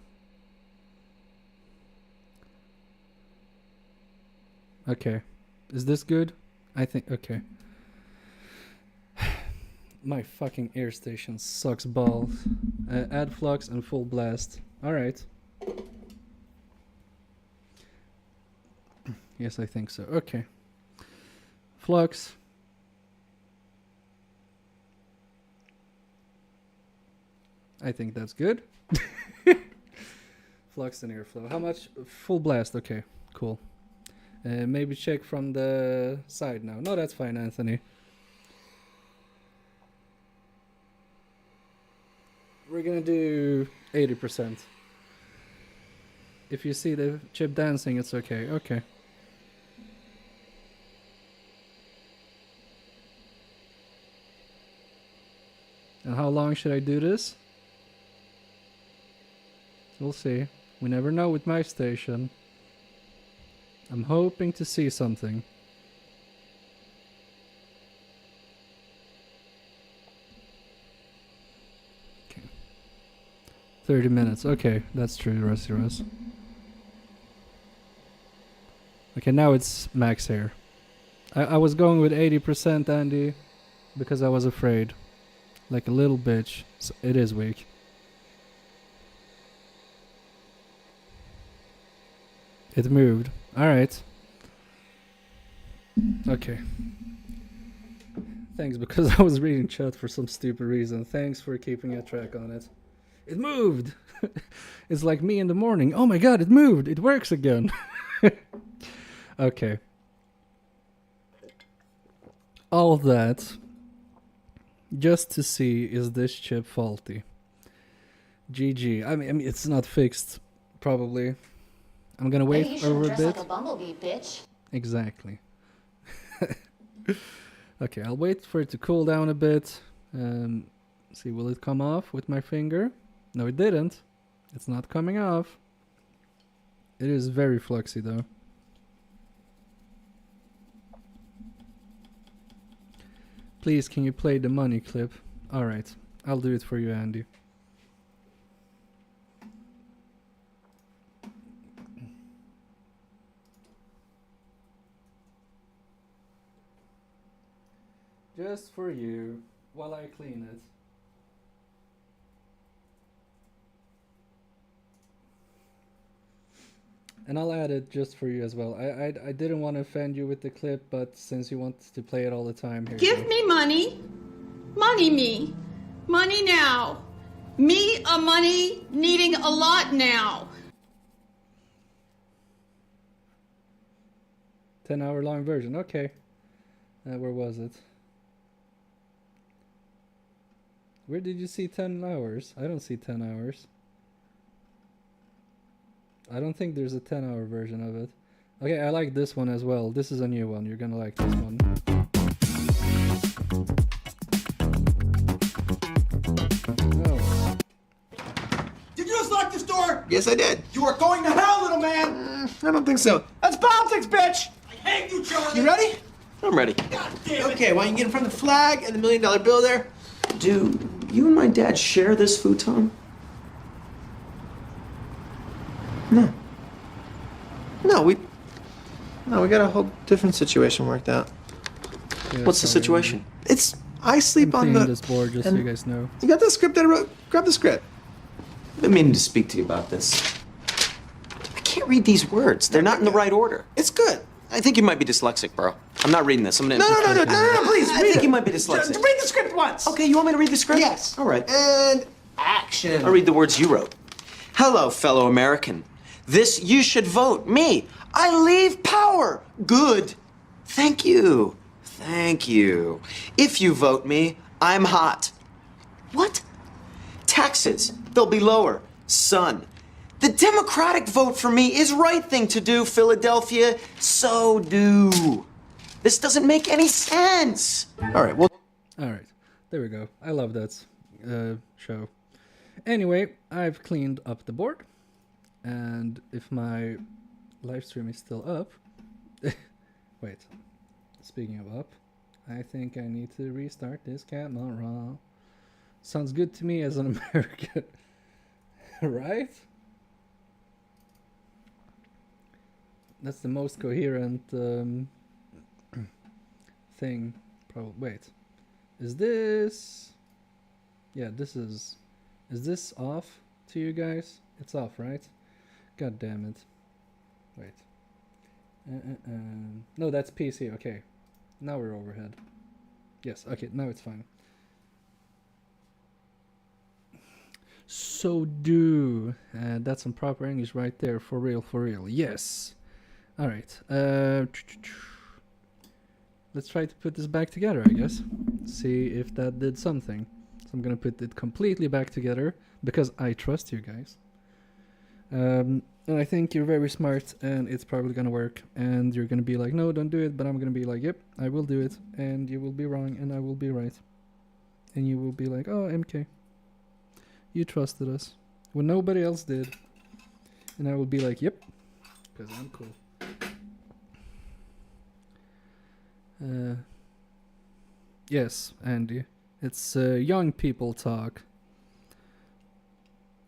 Okay. Is this good? I think, okay. My fucking air station sucks balls. Add flux and full blast. Alright. Yes, I think so. Okay. Flux. I think that's good. Flux and airflow. How much? Full blast. Okay, cool. Maybe check from the side now. No, that's fine, Anthony. We're gonna do 80%. If you see the chip dancing, it's okay. Okay. And how long should I do this? We'll see. We never know with my station. I'm hoping to see something. Okay. 30 minutes. Okay, that's true, Rusty Russ. Okay, now it's max hair. I was going with 80%, Andy, because I was afraid. Like a little bitch. So it is weak. It moved. Alright. Okay. Thanks, because I was reading chat for some stupid reason. Thanks for keeping a track on it. It moved! It's like me in the morning. Oh my god, it moved! It works again! Okay. All of that just to see, is this chip faulty? GG. I mean it's not fixed, probably. I'm gonna wait Maybe you should over a dress bit. like a bumblebee, bitch. Exactly. Okay, I'll wait for it to cool down a bit. See, will it come off with my finger? No, it didn't. It's not coming off. It is very fluxy though. Please, can you play the money clip? Alright, I'll do it for you, Andy. Just for you, while I clean it. And I'll add it just for you as well. I didn't want to offend you with the clip, but since you want to play it all the time, here you Give go. me money. Money me. Money now. Me a money needing a lot now. 10-hour long version, okay. Where was it? Where did you see 10 hours? I don't see 10 hours. I don't think there's a 10-hour version of it. Okay, I like this one as well. This is a new one. You're gonna like this one. Oh. Did you just lock this door? Yes, I did. You are going to hell, little man! I don't think so. That's politics, bitch! I hate you, Charlie! You ready? I'm ready. God damn it! Okay, why don't you get in front of the flag and the $1 million bill there? Do you and my dad share this futon? No. No, we got a whole different situation worked out. Yeah, What's the sorry. situation? It's I sleep I'm on cleaning the. this board just so you guys know. You got the script that I wrote? Grab the script. I've been meaning to speak to you about this. I can't read these words. They're not in the right order. It's good. I think you might be dyslexic, bro. I'm not reading this. I'm gonna. No, please I read think it. you might be dyslexic. Just read the script once. Okay, you want me to read the script? Yes. All right. And action. I'll read the words you wrote. Hello, fellow American. This you should vote. Me. I leave power. Good. Thank you. Thank you. If you vote me, I'm hot. What? Taxes. They'll be lower. Sun. The Democratic vote for me is right thing to do, Philadelphia. So do. This doesn't make any sense. All right. Well. Alright, there we go. I love that show. Anyway, I've cleaned up the board. And if my live stream is still up... Wait. Speaking of up, I think I need to restart this camera. Sounds good to me as an American. Right? That's the most coherent thing. Probably. Wait. Is this... Yeah, this is... Is this off to you guys? It's off, right? God damn it. Wait. No, that's PC. Okay, now we're overhead. Yes. Okay, now it's fine. So do that's some proper English right there. For real, for real. Yes. All right. Let's try to put this back together, I guess. See if that did something. So I'm gonna put it completely back together because I trust you guys. And I think you're very smart and it's probably gonna work. And you're gonna be like, no, don't do it. But I'm gonna be like, yep, I will do it. And you will be wrong and I will be right. And you will be like, oh, MK. You trusted us when nobody else did. And I will be like, yep, because I'm cool. Yes, Andy. It's young people talk.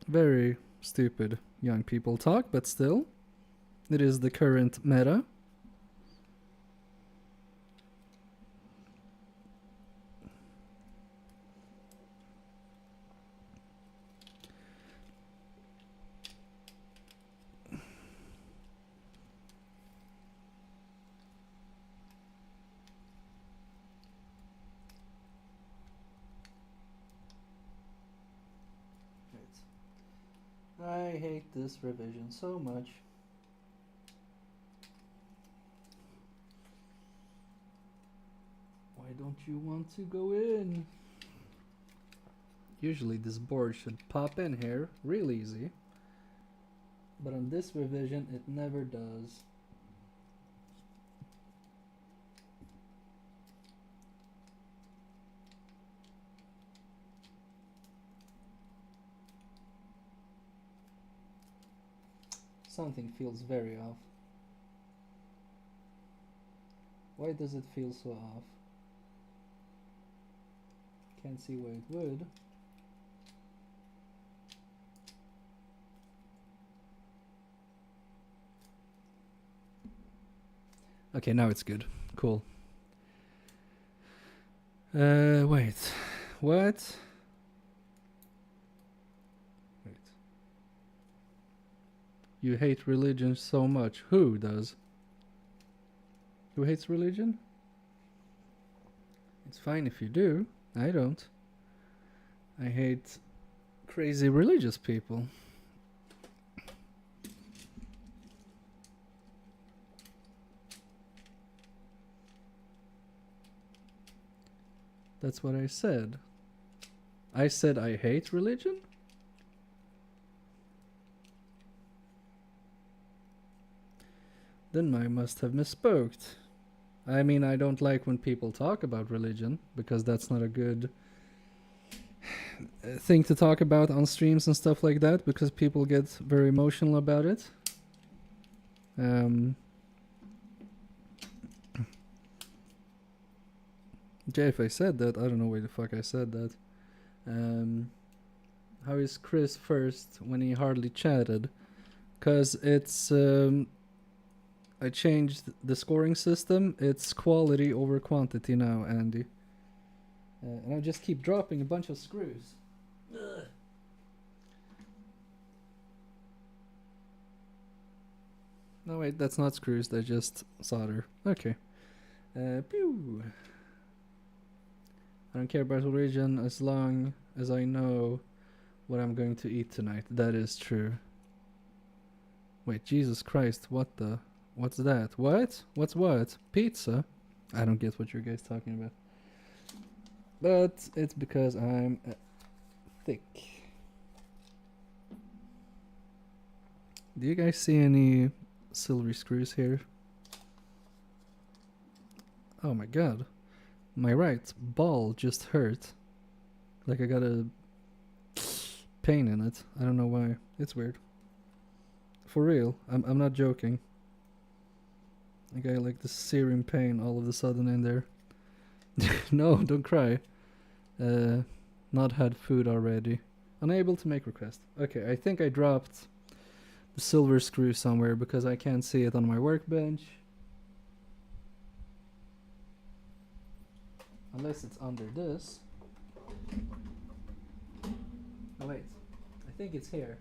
Very stupid young people talk, but still, it is the current meta. I hate this revision so much. Why don't you want to go in? Usually this board should pop in here real easy. But on this revision it never does. Something feels very off. Why does it feel so off? Can't see why it would. Okay, now it's good. Cool. Wait. What? You hate religion so much. Who does? Who hates religion? It's fine if you do. I don't. I hate crazy religious people. That's what I said. I said I hate religion? Then I must have misspoke. I mean, I don't like when people talk about religion, because that's not a good thing to talk about on streams and stuff like that, because people get very emotional about it. Jay, if I said that, I don't know why the fuck I said that. How is Chris first when he hardly chatted? Because it's... I changed the scoring system. It's quality over quantity now, Andy. And I just keep dropping a bunch of screws. Ugh. No, wait, that's not screws. They're just solder. Okay. Pew. I don't care about religion as long as I know what I'm going to eat tonight. That is true. Wait, Jesus Christ, what the... What's that? What? What's what? Pizza? I don't get what you guys talking about. But it's because I'm thick. Do you guys see any silvery screws here? Oh my god. My right ball just hurt. Like I got a pain in it. I don't know why. It's weird. For real. I'm not joking. I got like this searing pain all of a sudden in there. No, don't cry. Not had food already. Unable to make request. Okay, I think I dropped the silver screw somewhere because I can't see it on my workbench. Unless it's under this. Oh wait, I think it's here.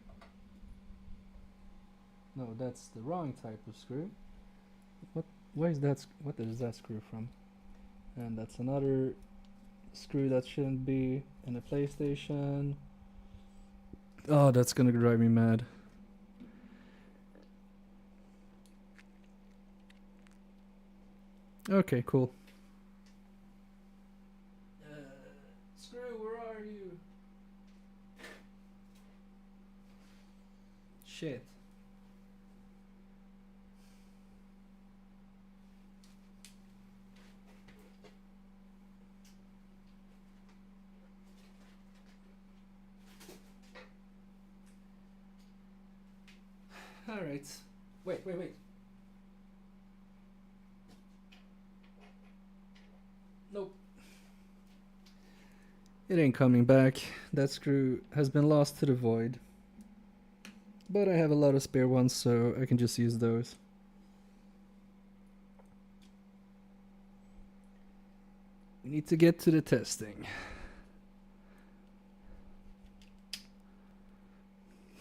No, that's the wrong type of screw. What? Why is that? What is that screw from? And that's another screw that shouldn't be in a PlayStation. Oh, that's gonna drive me mad. Okay, cool. Screw, where are you? Shit. Alright. Wait. Nope. It ain't coming back. That screw has been lost to the void. But I have a lot of spare ones, so I can just use those. We need to get to the testing.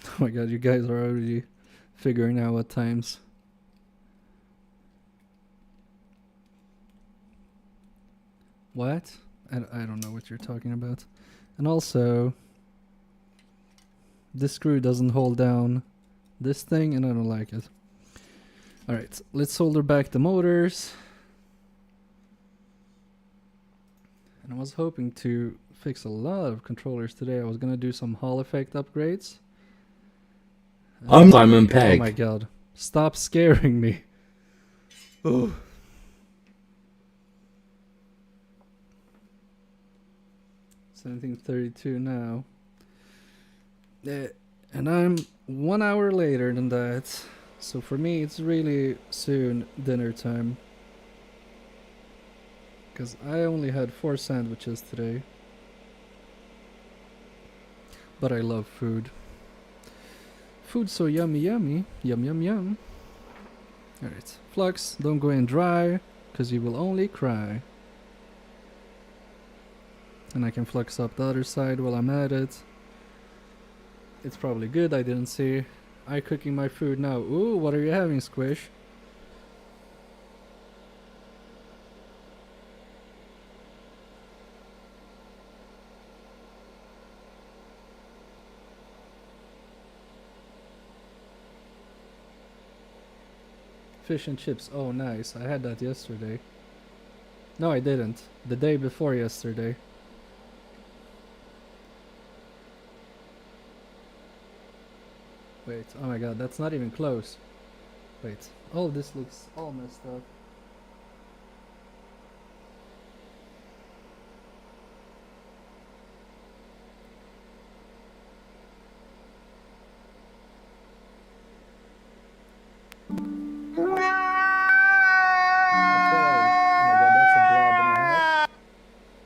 Oh my god, you guys are already figuring out what times. What? I don't know what you're talking about. And also, this screw doesn't hold down this thing, and I don't like it. Alright, let's solder back the motors. And I was hoping to fix a lot of controllers today. I was gonna do some Hall effect upgrades. I'm Simon Pegg. Oh my god. Stop scaring me. Oh. $17:32 now. And I'm 1 hour later than that. So for me it's really soon dinner time. Because I only had 4 sandwiches today. But I love food. Food so yummy yummy. Yum yum yum. Alright. Flux, don't go in dry. Because you will only cry. And I can flux up the other side while I'm at it. It's probably good, I didn't see. I cooking my food now. Ooh, what are you having, Squish? Fish and chips. Oh, nice. I had that yesterday. No, I didn't. The day before yesterday. Wait, oh my god, that's not even close. Wait, oh, this looks all messed up.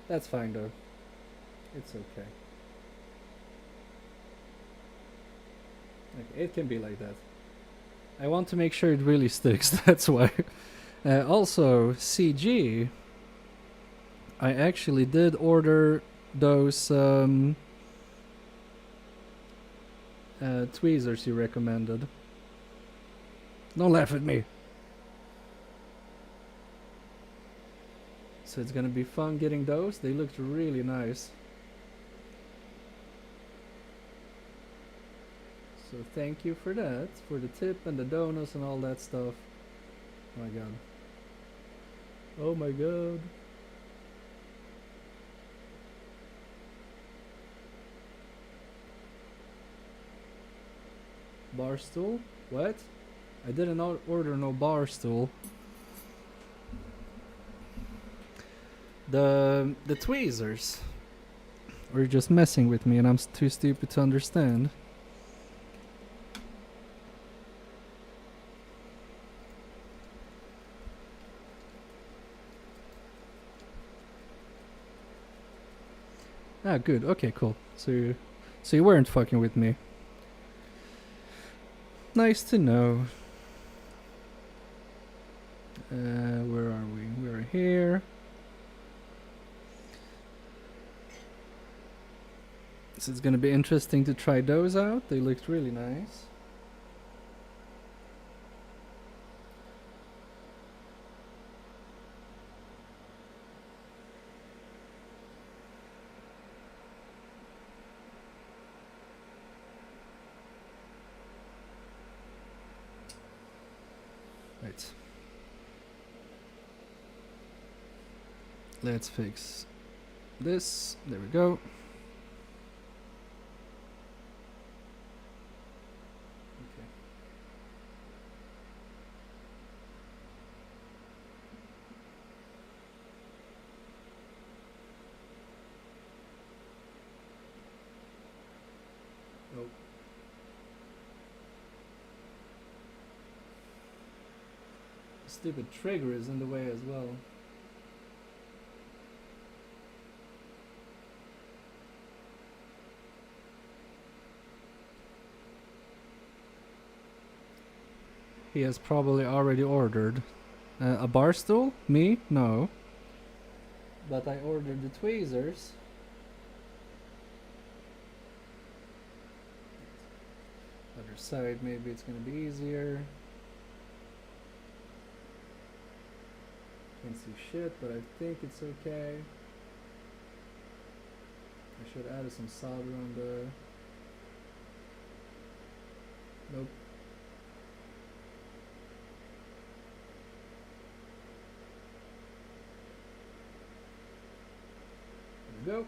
That's fine though. It's okay. Okay, it can be like that. I want to make sure it really sticks, that's why. Also, CG, I actually did order those tweezers you recommended. Don't laugh at me. So it's gonna be fun getting those. They looked really nice. So thank you for that, for the tip and the donuts and all that stuff. Oh my god. Oh my god. Bar stool? What? I didn't order no bar stool. The tweezers were just messing with me and I'm too stupid to understand. Ah, good. Okay, cool. So you weren't fucking with me. Nice to know. Where are we? We're here. So it's gonna be interesting to try those out. They looked really nice. Let's fix this. There we go. Okay. Nope. Stupid trigger is in the way as well. He has probably already ordered a bar stool. Me? No. But I ordered the tweezers. Other side, maybe it's gonna be easier. Can't see shit, but I think it's okay. I should add some solder on the... Nope. There we go.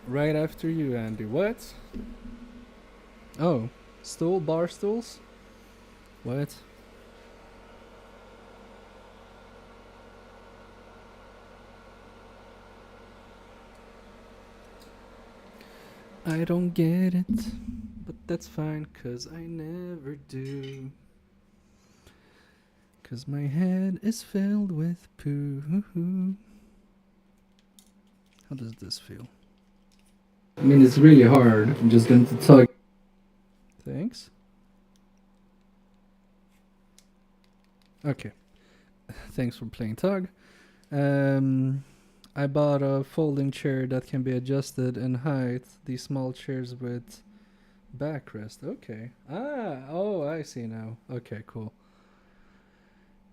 Right after you, Andy. What? Oh, stool, bar stools? What? I don't get it, but that's fine, 'cause I never do. 'Cause my head is filled with poo. How does this feel? I mean, it's really hard. I'm just going to tug. Thanks. Okay. Thanks for playing tug. I bought a folding chair that can be adjusted in height. These small chairs with backrest. Okay. Oh, I see now. Okay, cool.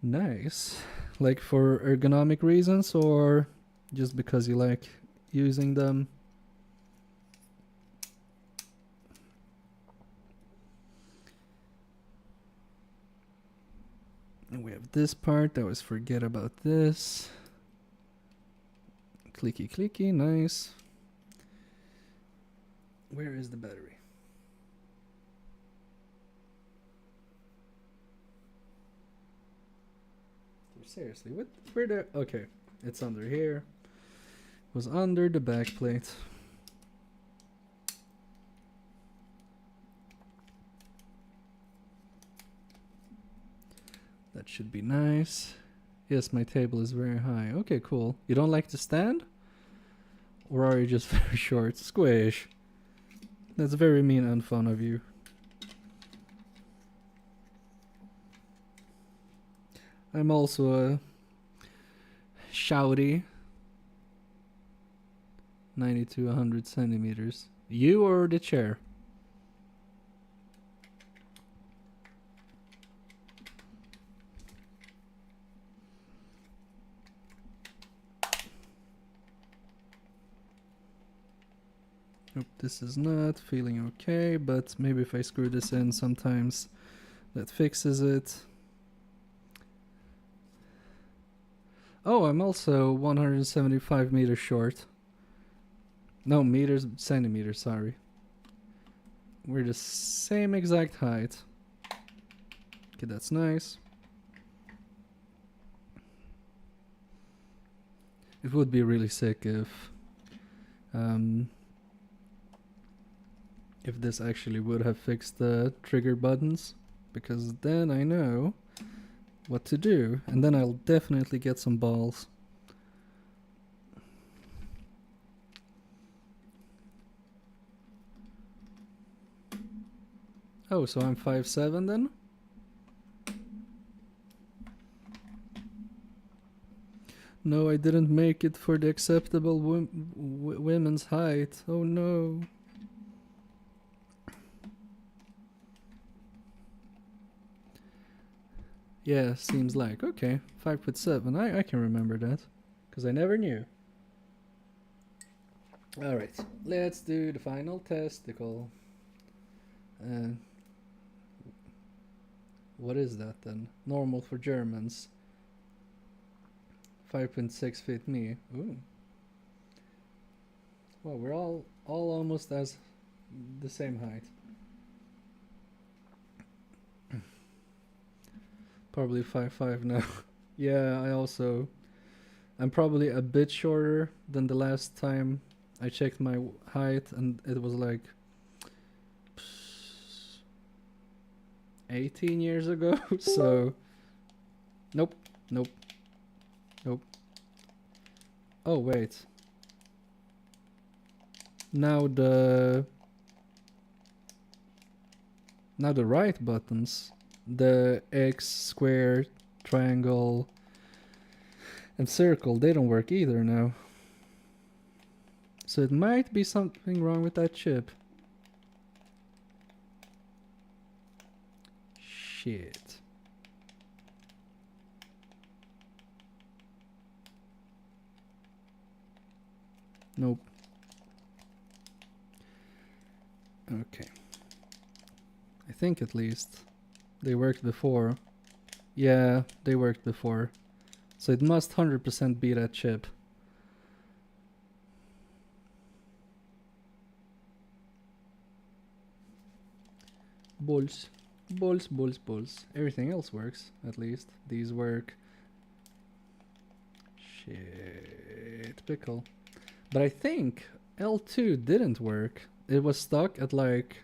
Nice. Like for ergonomic reasons or just because you like using them? And we have this part. I always forget about this. Clicky clicky, nice. Where is the battery? Seriously, what? Where the? Okay, it's under here. It was under the back plate. That should be nice. Yes, my table is very high. Okay, cool. You don't like to stand? Or are you just very short? Squish. That's very mean and fun of you. I'm also a shouty 90 to 100 centimeters. You or the chair? Nope, this is not feeling okay, but maybe if I screw this in sometimes that fixes it. Oh, I'm also 175 meters short. No, meters, centimeters, sorry. We're the same exact height. Okay, that's nice. It would be really sick if this actually would have fixed the trigger buttons, because then I know what to do, and then I'll definitely get some balls. Oh, so I'm 5'7" then? No, I didn't make it for the acceptable women's height. Oh no. Yeah, seems like. Okay, 5'7". I can remember that, because I never knew. Alright, let's do the final testicle. What is that then? Normal for Germans. 5.6 feet me. Ooh. Well, we're all almost as the same height. Probably 5'5" now. Yeah, I'm probably a bit shorter than the last time I checked my height, and it was like 18 years ago. So nope. Oh wait, now the right buttons, the X, square, triangle and circle, they don't work either now. So it might be something wrong with that chip. Shit. Nope. Okay. I think at least they worked before. Yeah, they worked before. So it must 100% be that chip. Balls. Everything else works, at least. These work. Shit, pickle. But I think L2 didn't work. It was stuck at like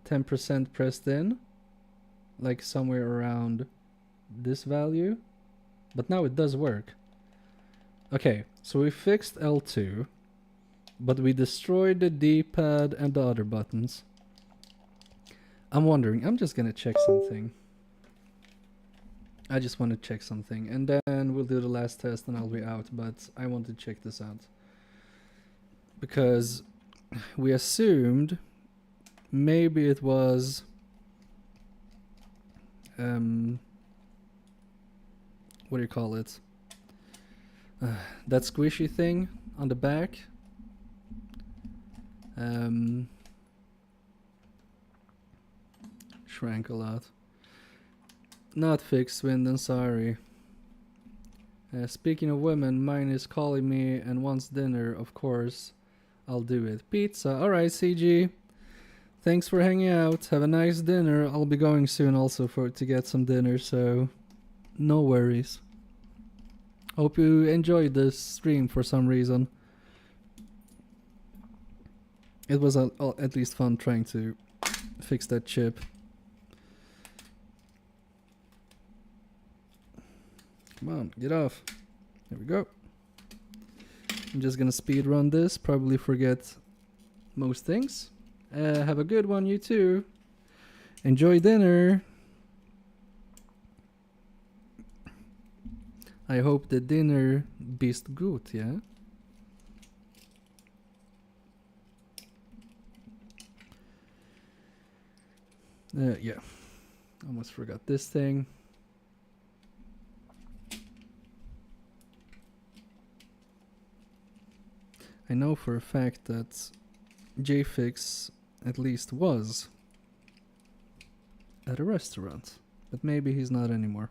10% pressed in. Like somewhere around this value. But now it does work. Okay, so we fixed L2. But we destroyed the D-pad and the other buttons. I'm wondering, I'm just gonna check something. I just want to check something. And then we'll do the last test and I'll be out. But I want to check this out. Because we assumed maybe it was what do you call it? That squishy thing on the back. Shrank a lot. Not fixed, Swindon, sorry. Speaking of women, mine is calling me and wants dinner, of course. I'll do it. Pizza. Alright, CG. Thanks for hanging out. Have a nice dinner. I'll be going soon also to get some dinner, so no worries. Hope you enjoyed this stream for some reason. It was at least fun trying to fix that chip. Come on, get off. There we go. I'm just gonna speed run this, probably forget most things. Have a good one, you too. Enjoy dinner. I hope the dinner bist gut, yeah? Yeah. Almost forgot this thing. I know for a fact that JFix at least was at a restaurant, but maybe he's not anymore.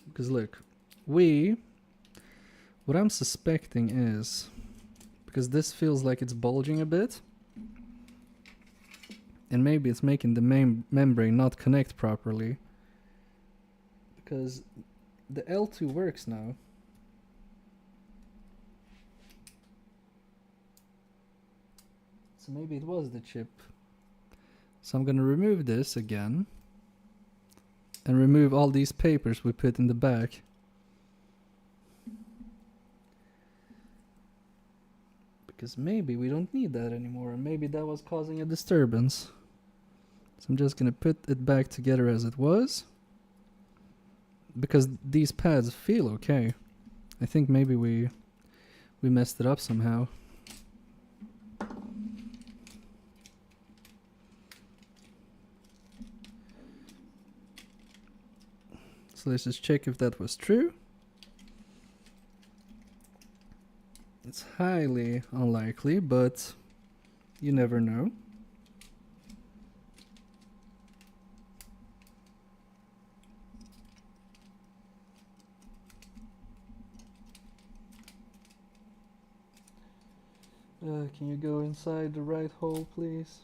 Because look, what I'm suspecting is, because this feels like it's bulging a bit, and maybe it's making the membrane not connect properly, because the L2 works now. So maybe it was the chip. So I'm gonna remove this again. And remove all these papers we put in the back. Because maybe we don't need that anymore. And maybe that was causing a disturbance. So I'm just gonna put it back together as it was. Because these pads feel okay. I think maybe we messed it up somehow. So let's just check if that was true. It's highly unlikely, but you never know. Can you go inside the right hole, please?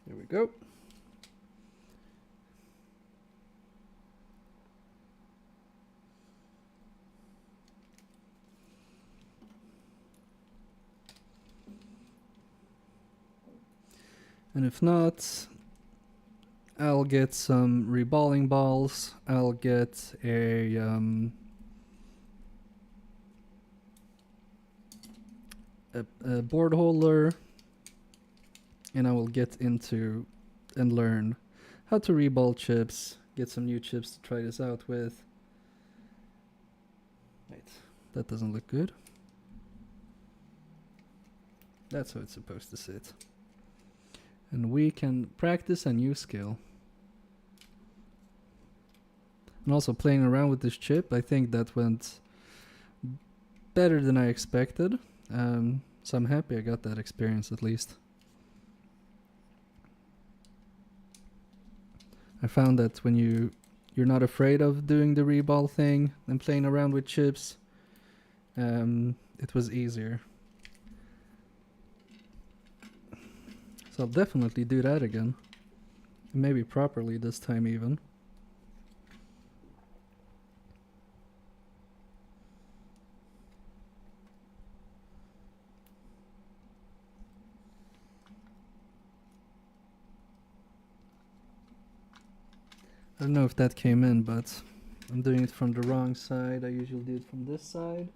There we go. And if not, I'll get some reballing balls. I'll get a board holder, and I will get into and learn how to reball chips, get some new chips to try this out with. Wait, that doesn't look good. That's how it's supposed to sit. And we can practice a new skill. And also playing around with this chip, I think that went better than I expected. So I'm happy I got that experience at least. I found that when you're not afraid of doing the reball thing and playing around with chips, it was easier. So I'll definitely do that again. Maybe properly this time even. I don't know if that came in, but I'm doing it from the wrong side. I usually do it from this side.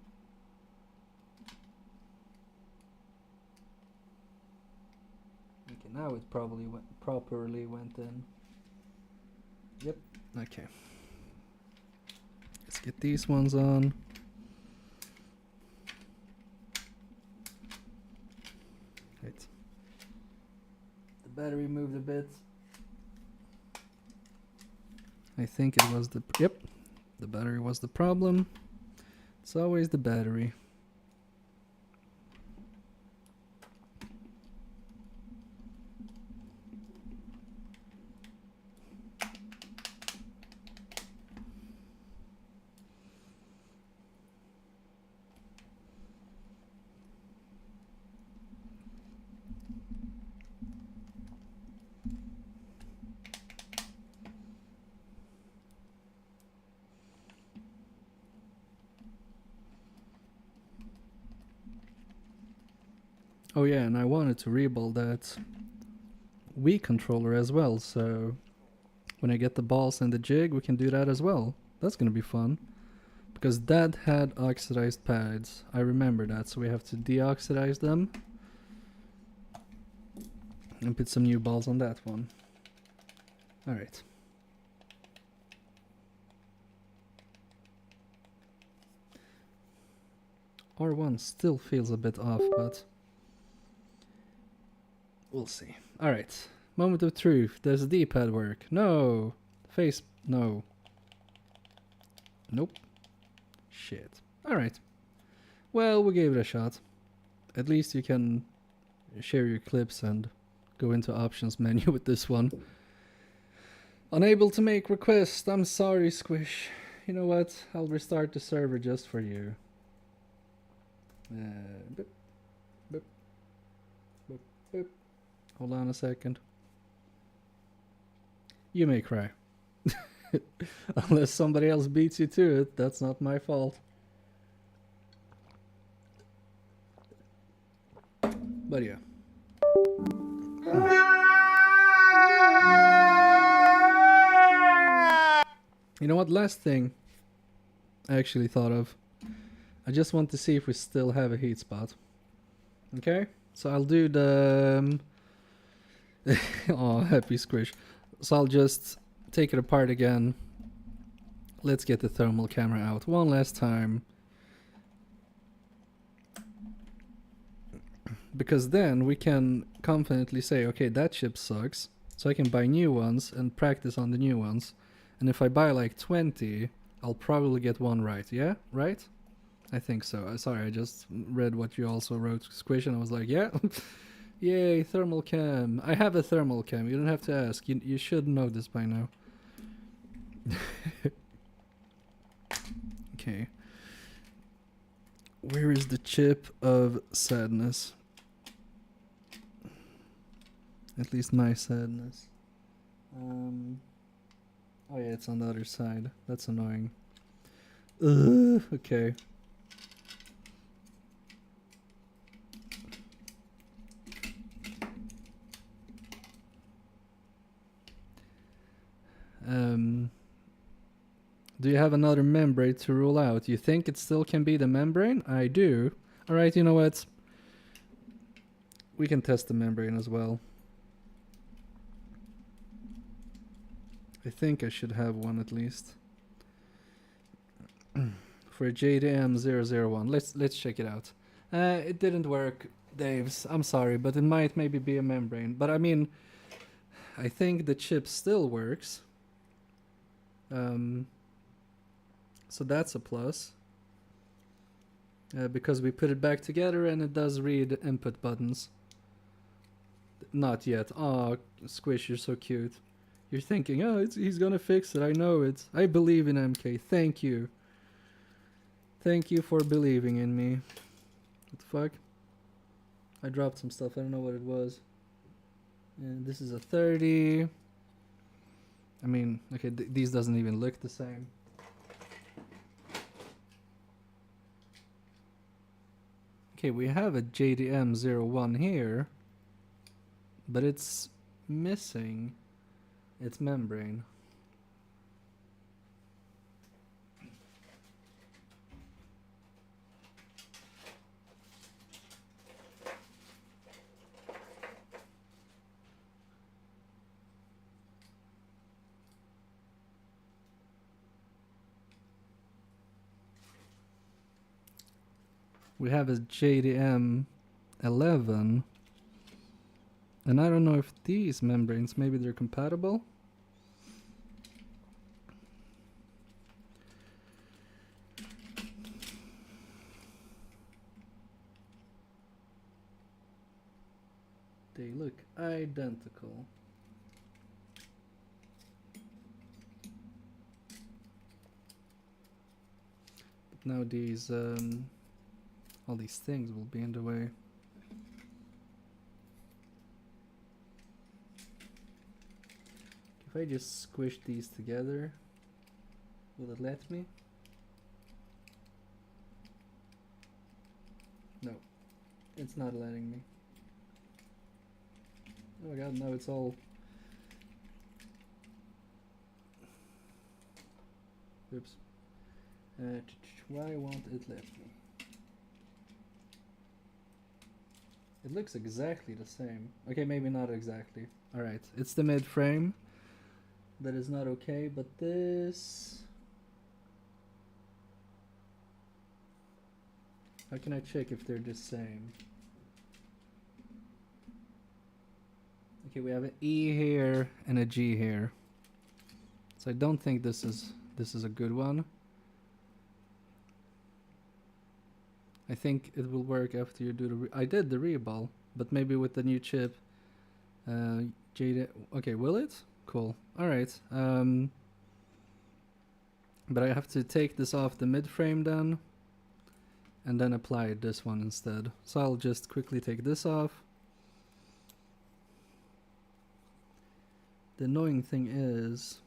Okay, now it probably properly went in. Yep, okay. Let's get these ones on. Right. The battery moved a bit. I think it was the, yep, the battery was the problem. It's always the battery. Oh yeah, and I wanted to reball that Wii controller as well, so when I get the balls and the jig, we can do that as well. That's gonna be fun. Because that had oxidized pads. I remember that, so we have to deoxidize them. And put some new balls on that one. Alright. R1 still feels a bit off, but we'll see. Alright. Moment of truth. Does the D-pad work? No. Face. No. Nope. Shit. Alright. Well, we gave it a shot. At least you can share your clips and go into options menu with this one. Unable to make request. I'm sorry, Squish. You know what? I'll restart the server just for you. Boop. Boop. Boop. Boop. Hold on a second. You may cry. Unless somebody else beats you to it, that's not my fault. But yeah. You know what? Last thing I actually thought of. I just want to see if we still have a heat spot. Okay? So I'll do the... oh, happy Squish. So I'll just take it apart again. Let's get the thermal camera out one last time. Because then we can confidently say, okay, that chip sucks. So I can buy new ones and practice on the new ones. And if I buy like 20, I'll probably get one right. Yeah? Right? I think so. Sorry, I just read what you also wrote, Squish, and I was like, yeah. Yay, thermal cam. I have a thermal cam. You don't have to ask. You should know this by now. Okay. Where is the chip of sadness? At least my sadness. Oh yeah, it's on the other side. That's annoying. Ugh, okay. Do you have another membrane to rule out? You think it still can be the membrane? I do. Alright, you know what? We can test the membrane as well. I think I should have one at least. For JDM001. Let's check it out. It didn't work, Daves. I'm sorry, but it might maybe be a membrane. But I mean, I think the chip still works. So that's a plus. Because we put it back together and it does read input buttons. Not yet. Aw, Squish, you're so cute. You're thinking, oh, he's gonna fix it. I know it. I believe in MK. Thank you. Thank you for believing in me. What the fuck? I dropped some stuff. I don't know what it was. And this is a 30. I mean, okay, these doesn't even look the same. Okay, we have a JDM01 here, but it's missing its membrane. We have a JDM 11, and I don't know if these membranes, maybe they're compatible. They look identical. But now these all these things will be in the way. If I just squish these together, will it let me? No, it's not letting me. Oh my god, now it's all... Oops. Why won't it let me? It looks exactly the same. Okay, maybe not exactly. Alright, it's the mid frame that is not okay, but this... How can I check if they're the same? Okay, we have an E here and a G here. So I don't think this is a good one. I think it will work after you do the... I did the reball, but maybe with the new chip. Jade... Okay, will it? Cool. Alright. But I have to take this off the mid frame then. And then apply this one instead. So I'll just quickly take this off. The annoying thing is...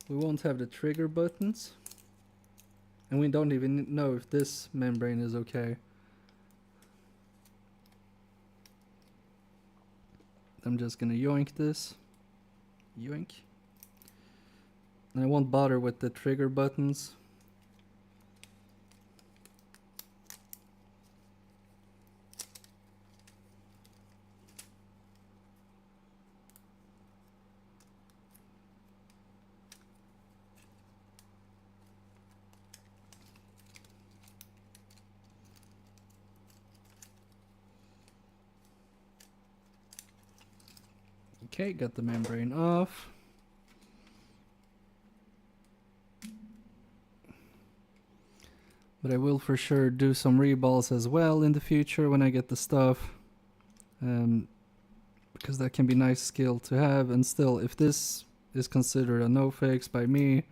we won't have the trigger buttons. And we don't even know if this membrane is okay. I'm just gonna yoink this. Yoink. And I won't bother with the trigger buttons. Okay, got the membrane off. But I will for sure do some reballs as well in the future when I get the stuff. Because that can be nice skill to have. And still, if this is considered a no fix by me,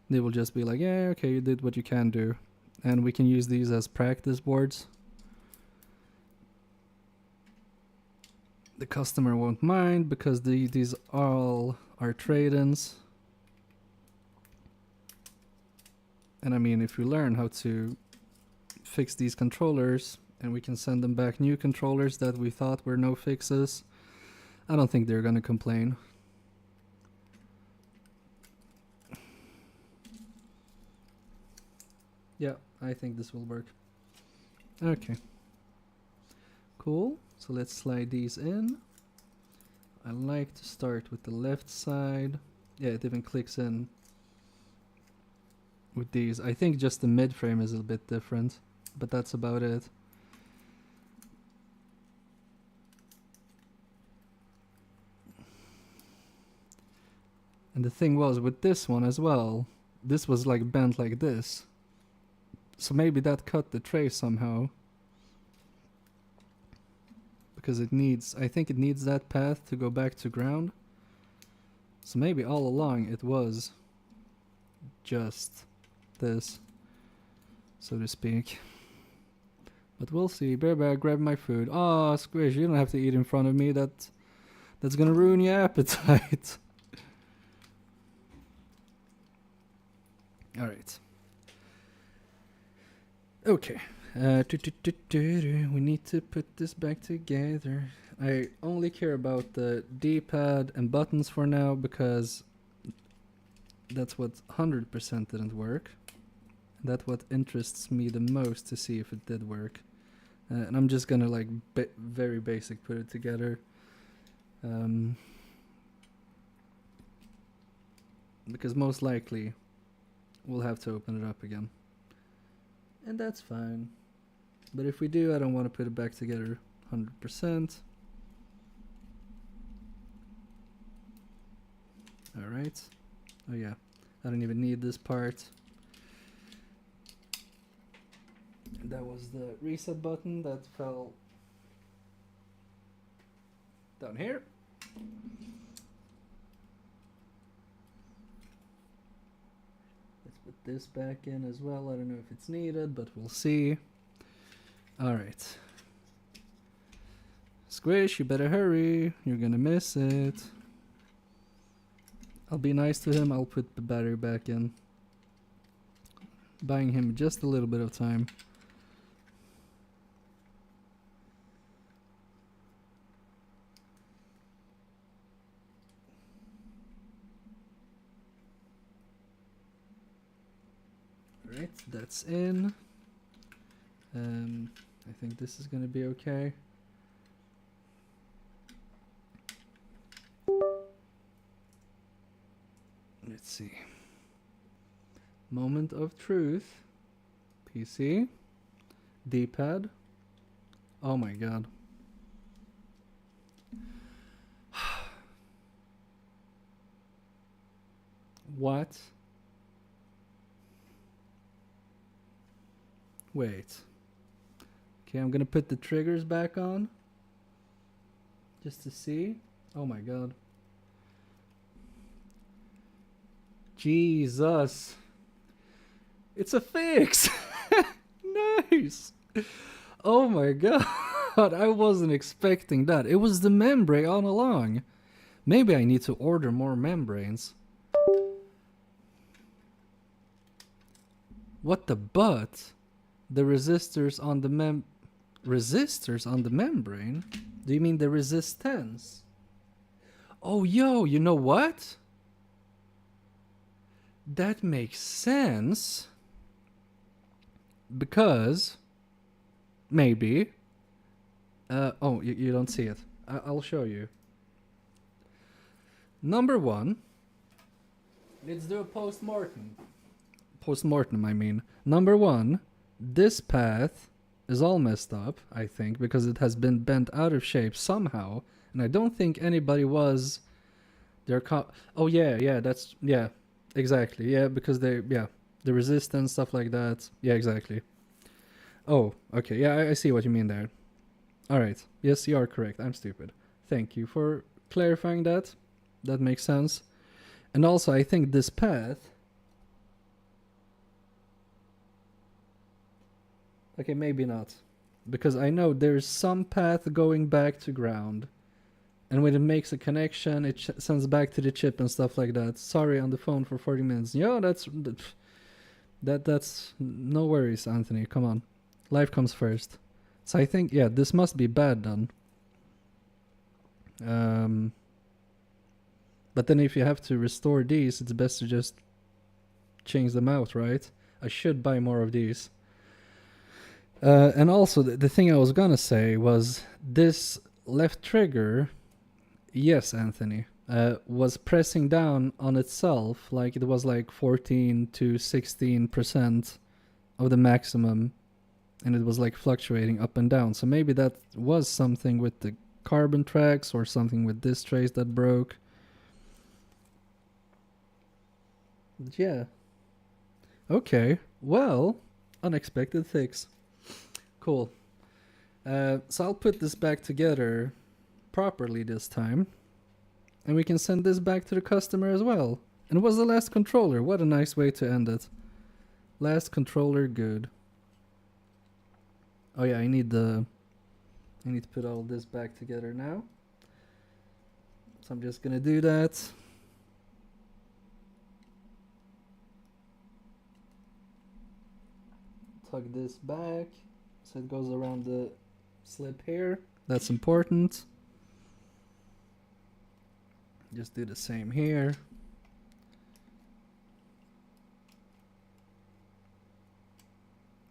they will just be like, yeah, okay, you did what you can do. And we can use these as practice boards. The customer won't mind because these all are trade-ins. And I mean, if we learn how to fix these controllers and we can send them back new controllers that we thought were no fixes, I don't think they're gonna complain. Yeah, I think this will work. Okay. Cool. So let's slide these in. I like to start with the left side. Yeah, it even clicks in with these. I think just the mid frame is a bit different, but that's about it. And the thing was with this one as well, this was like bent like this. So maybe that cut the tray somehow. Because it needs, I think it needs that path to go back to ground. So maybe all along it was just this, so to speak. But we'll see. Bear, grab my food. Oh, Squish, you don't have to eat in front of me. That's gonna ruin your appetite. Alright. Okay. We need to put this back together. I only care about the D-pad and buttons for now because that's what 100% didn't work. That's what interests me the most to see if it did work. And I'm just gonna like very basic put it together. Because most likely we'll have to open it up again. And that's fine. But if we do, I don't want to put it back together 100%. Alright. Oh yeah, I don't even need this part. And that was the reset button that fell down here. Let's put this back in as well. I don't know if it's needed, but we'll see. Alright. Squish, you better hurry. You're gonna miss it. I'll be nice to him. I'll put the battery back in. Buying him just a little bit of time. Alright, that's in. I think this is gonna be okay. Let's see. Moment of truth. PC. D-pad. Oh my god. What? Wait. Okay, I'm gonna put the triggers back on. Just to see. Oh my god. Jesus. It's a fix. Nice. Oh my god. I wasn't expecting that. It was the membrane all along. Maybe I need to order more membranes. What the butt? The resistors on the resistors on the membrane? Do you mean the resistance? Oh, yo, you know what? That makes sense. Because maybe oh, you don't see it. I'll show you. Number one, let's do a post-mortem. Post-mortem, I mean. Number one, this path is all messed up, I think, because it has been bent out of shape somehow, and I don't think anybody was oh yeah, that's, yeah, exactly, yeah, because they, yeah, the resistance, stuff like that. Yeah, exactly. Oh, okay. Yeah, I see what you mean there. All right. Yes, you are correct. I'm stupid. Thank you for clarifying that. That makes sense. And also, I think this path... Okay, maybe not. Because I know there's some path going back to ground. And when it makes a connection, it sends back to the chip and stuff like that. Sorry, on the phone for 40 minutes. Yeah, that's no worries, Anthony. Come on. Life comes first. So I think, yeah, this must be bad then. But then if you have to restore these, it's best to just change them out, right? I should buy more of these. And also, the thing I was gonna say was this left trigger, yes, Anthony, was pressing down on itself, like it was like 14 to 16% of the maximum, and it was like fluctuating up and down. So maybe that was something with the carbon tracks or something with this trace that broke. But yeah. Okay, well, unexpected fix. Cool. So I'll put this back together properly this time. And we can send this back to the customer as well. And it was the last controller. What a nice way to end it. Last controller, good. Oh yeah, I need to put all this back together now. So I'm just gonna do that. Tug this back so it goes around the slip here. That's important. Just do the same here.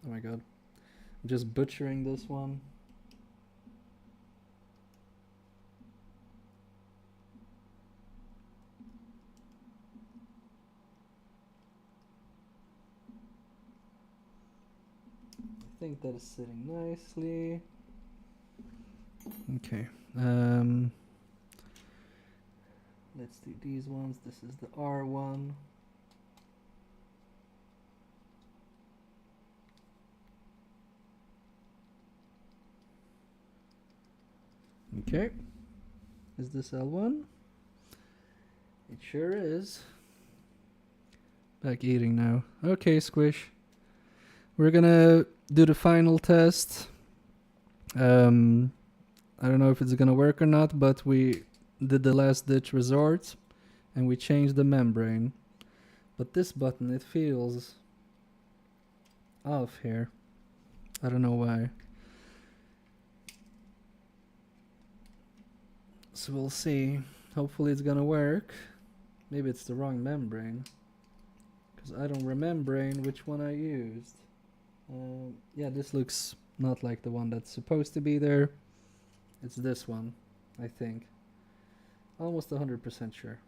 Oh my god. I'm just butchering this one. I think that is sitting nicely. Okay. Let's do these ones. This is the R1. Okay. Is this L1? It sure is. Back eating now. Okay, Squish. We're gonna do the final test. I don't know if it's gonna work or not, but we did the last ditch resort and we changed the membrane. But this button, it feels off here. I don't know why. So we'll see. Hopefully it's gonna work. Maybe it's the wrong membrane, because I don't remember which one I used. Yeah, this looks not like the one that's supposed to be there. It's this one, I think. Almost 100% sure.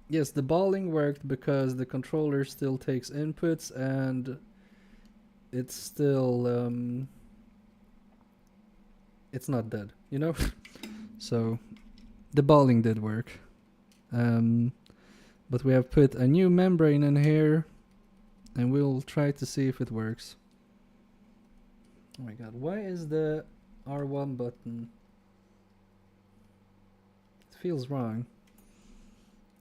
Yes, the balling worked because the controller still takes inputs and it's still it's not dead, you know? So the balling did work. But we have put a new membrane in here and we'll try to see if it works. Oh my god, why is the R1 button? It feels wrong.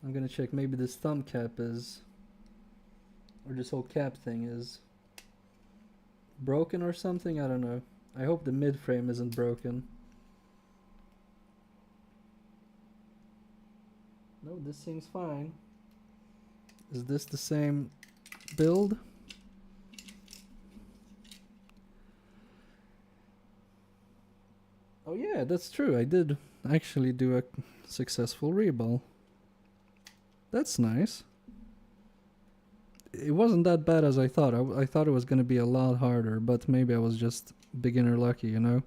I'm gonna check, maybe this thumb cap is, or this whole cap thing is broken or something, I don't know. I hope the mid frame isn't broken. No, this seems fine. Is this the same build? Oh yeah, that's true. I did actually do a successful reball. That's nice. It wasn't that bad as I thought. I thought it was going to be a lot harder, but maybe I was just beginner lucky, you know?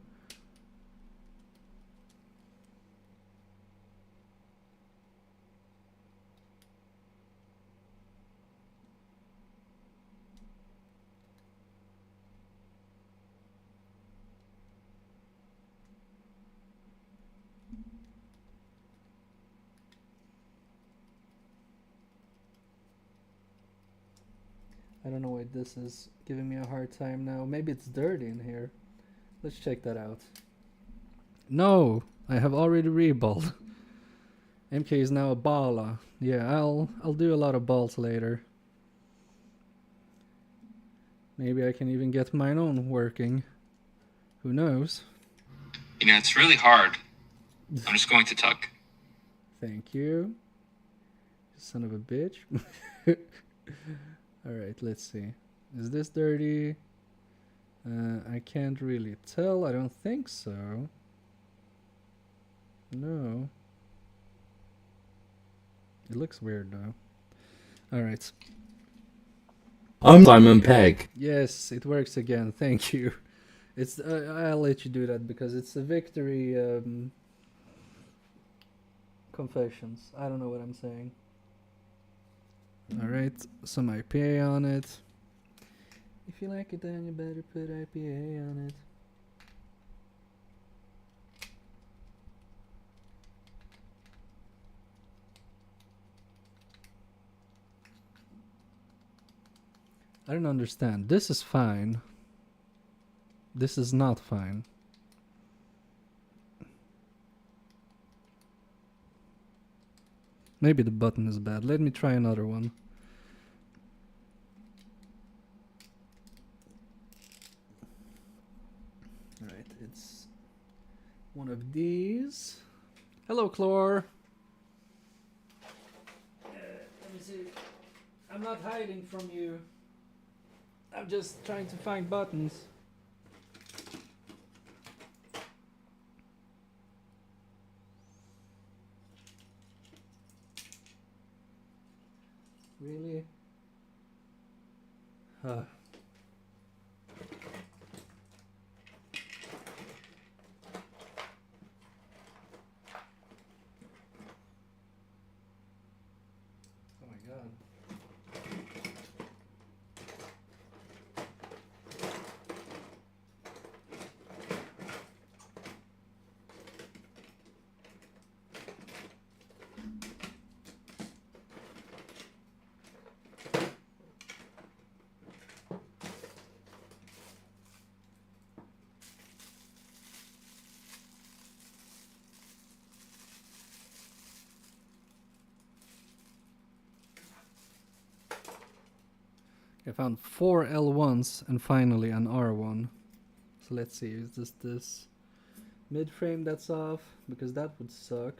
I don't know why this is giving me a hard time now. Maybe it's dirty in here. Let's check that out. No, I have already reballed. MK is now a baller. Yeah, I'll do a lot of balls later. Maybe I can even get mine own working. Who knows? You know, it's really hard. I'm just going to tuck. Thank you. Son of a bitch. Alright, let's see. Is this dirty? I can't really tell. I don't think so. No. It looks weird though. Alright. I'm Simon Pegg. Yes, it works again. Thank you. It's I'll let you do that because it's a victory confessions. I don't know what I'm saying. Alright, some IPA on it. If you like it, then you better put IPA on it. I don't understand. This is fine. This is not fine. Maybe the button is bad. Let me try another one. Alright, it's one of these. Hello, Chlor. Let me see. I'm not hiding from you. I'm just trying to find buttons. Really? Oh my god. I found 4 L1s and finally an R1. So let's see, is this mid frame that's off? Because that would suck.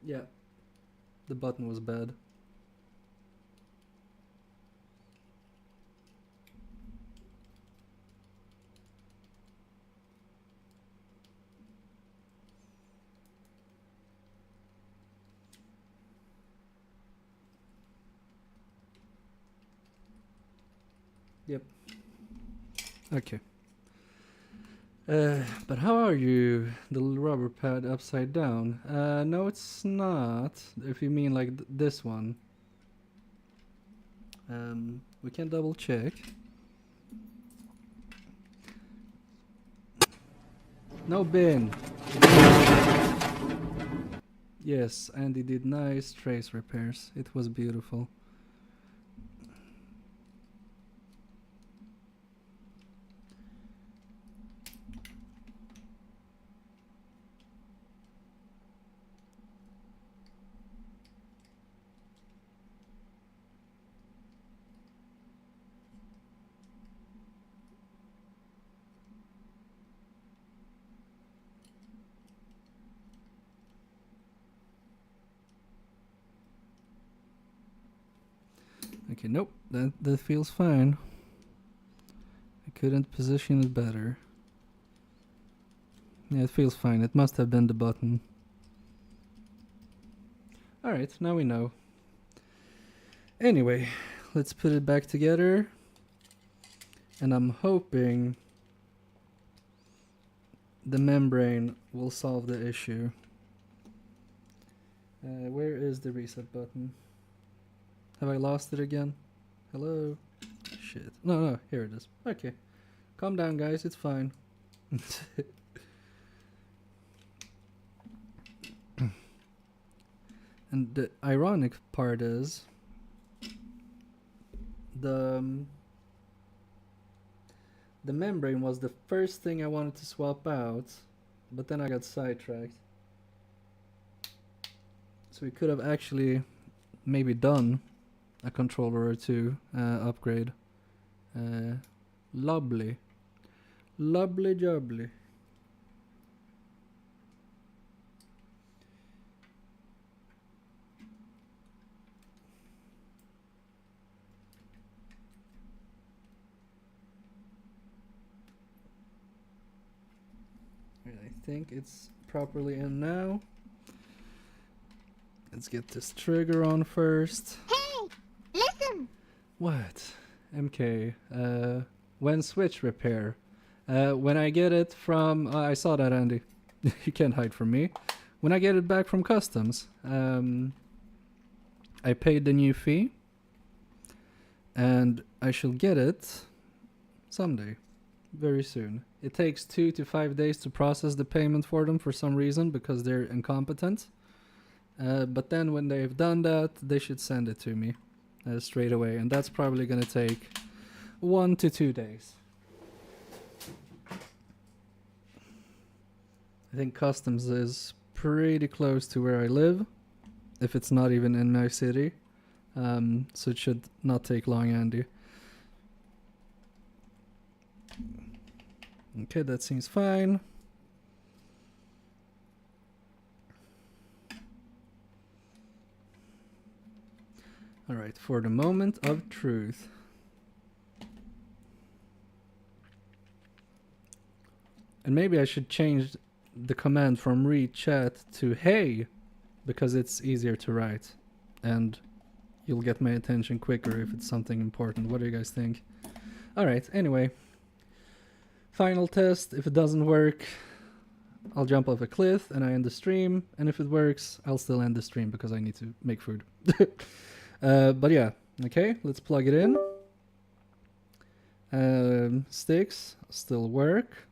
Yeah, the button was bad. Yep. Okay. But how are you? The little rubber pad upside down. No, it's not. If you mean like this one. We can double check. No bin. Yes, Andy did nice trace repairs. It was beautiful. Okay, nope, that feels fine. I couldn't position it better. Yeah, it feels fine. It must have been the button. Alright, now we know. Anyway, let's put it back together. And I'm hoping the membrane will solve the issue. Where is the reset button? Have I lost it again? Hello? Shit. No, here it is. Okay. Calm down, guys. It's fine. And the ironic part is the membrane was the first thing I wanted to swap out, but then I got sidetracked. So we could have actually maybe done a controller or two upgrade. Lovely. Lovely jubbly. I think it's properly in now. Let's get this trigger on first. Hey, listen. What? MK. When switch repair? When I get it from... I saw that, Andy. You can't hide from me. When I get it back from customs, I paid the new fee. And I shall get it someday. Very soon. It takes 2 to 5 days to process the payment for them for some reason, because they're incompetent. But then when they've done that, they should send it to me straight away. And that's probably going to take 1 to 2 days. I think customs is pretty close to where I live, if it's not even in my city. So it should not take long, Andy. Okay, that seems fine. Alright, for the moment of truth. And maybe I should change the command from readChat to hey, because it's easier to write. And you'll get my attention quicker if it's something important. What do you guys think? Alright, anyway. Final test. If it doesn't work, I'll jump off a cliff and I end the stream. And if it works, I'll still end the stream because I need to make food. But yeah, okay, let's plug it in. Sticks still work.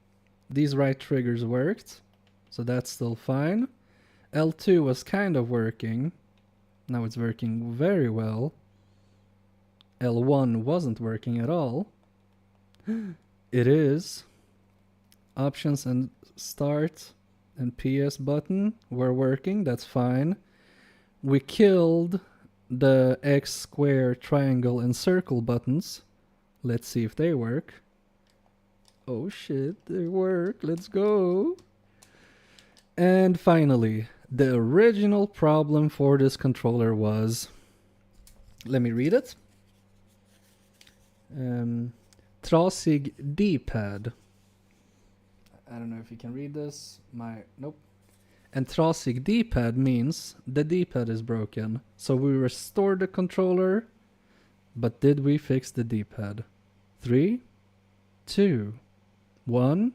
These right triggers worked, so that's still fine. L2 was kind of working. Now it's working very well. L1 wasn't working at all. It is. Options and start and PS button were working, that's fine. We killed the X, square, triangle and circle buttons. Let's see if they work. Oh shit, they work, let's go. And finally, the original problem for this controller was, let me read it. Trasig D-pad. I don't know if you can read this. Nope. And trasig D-pad means the D-pad is broken. So we restored the controller, but did we fix the D-pad? 3, 2, 1.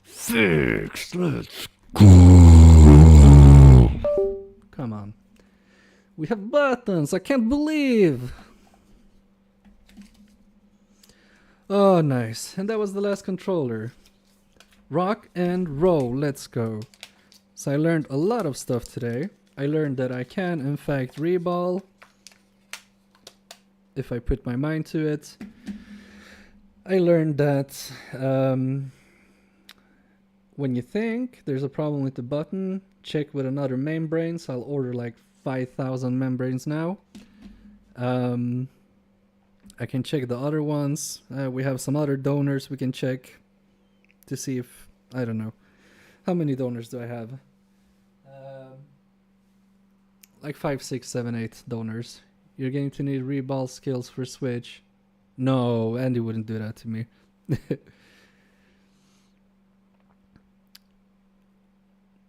Fixed. Let's go. Come on. We have buttons. I can't believe. Oh, nice. And that was the last controller. Rock and roll. Let's go. So I learned a lot of stuff today. I learned that I can, in fact, reball if I put my mind to it. I learned that when you think there's a problem with the button, check with another membrane. So I'll order like 5,000 membranes now. I can check the other ones. We have some other donors we can check to see if, I don't know. How many donors do I have? Like 5, 6, 7, 8 donors. You're going to need reball skills for Switch. No, Andy wouldn't do that to me.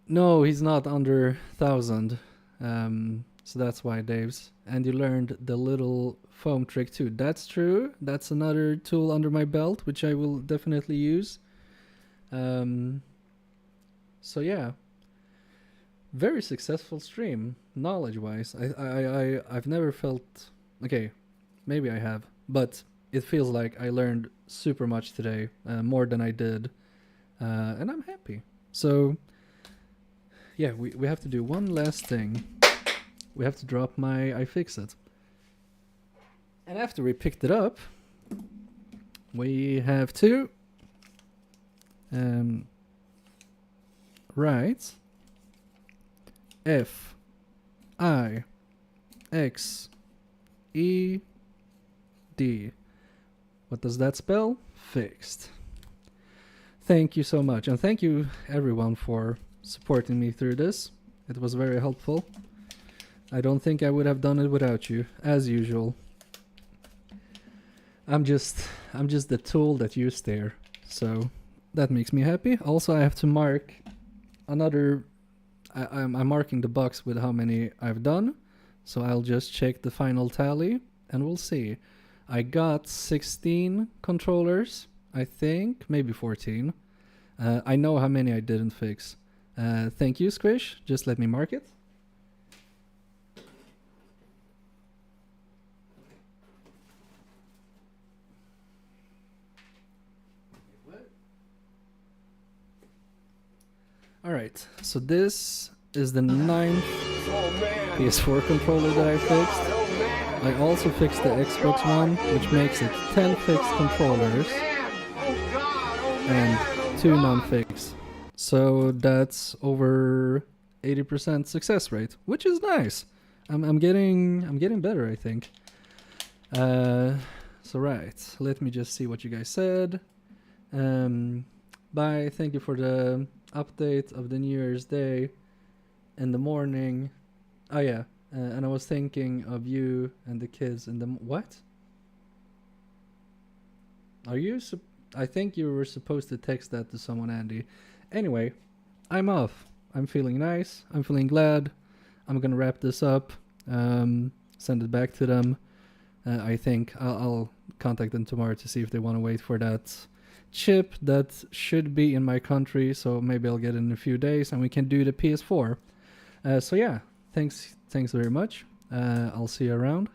No, he's not under 1,000. So that's why, Dave's. And you learned the little foam trick too. That's true. That's another tool under my belt, which I will definitely use. So yeah. Very successful stream, knowledge-wise. I've never felt... Okay, maybe I have. But it feels like I learned super much today. More than I did and I'm happy. So yeah, we have to do one last thing. We have to drop my iFixit. And after we picked it up, we have to write F-I-X-E-D. What does that spell? Fixed. Thank you so much, and thank you everyone for supporting me through this. It was very helpful. I don't think I would have done it without you, as usual. I'm just the tool that you there, so that makes me happy. Also, I have to mark another. I'm marking the box with how many I've done, so I'll just check the final tally, and we'll see. I got 16 controllers, I think, maybe 14. I know how many I didn't fix. Thank you, Squish. Just let me mark it. Alright, so this is the 9th PS4 controller that I fixed. I also fixed the Xbox one, which makes it 10 fixed controllers and 2 non-fixed. So that's over 80% success rate, which is nice. I'm getting better, I think. So right, let me just see what you guys said. Bye, thank you for the update of the New Year's Day in the morning. Oh yeah, and I was thinking of you and the kids in the what? Are you? I think you were supposed to text that to someone, Andy. Anyway, I'm off. I'm feeling nice. I'm feeling glad. I'm gonna wrap this up. Send it back to them. I think I'll contact them tomorrow to see if they want to wait for that chip that should be in my country, so maybe I'll get it in a few days and we can do the PS4. So yeah, thanks very much. I'll see you around.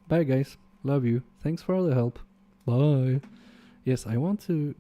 Bye guys, love you. Thanks for all the help. Bye. Yes, I want to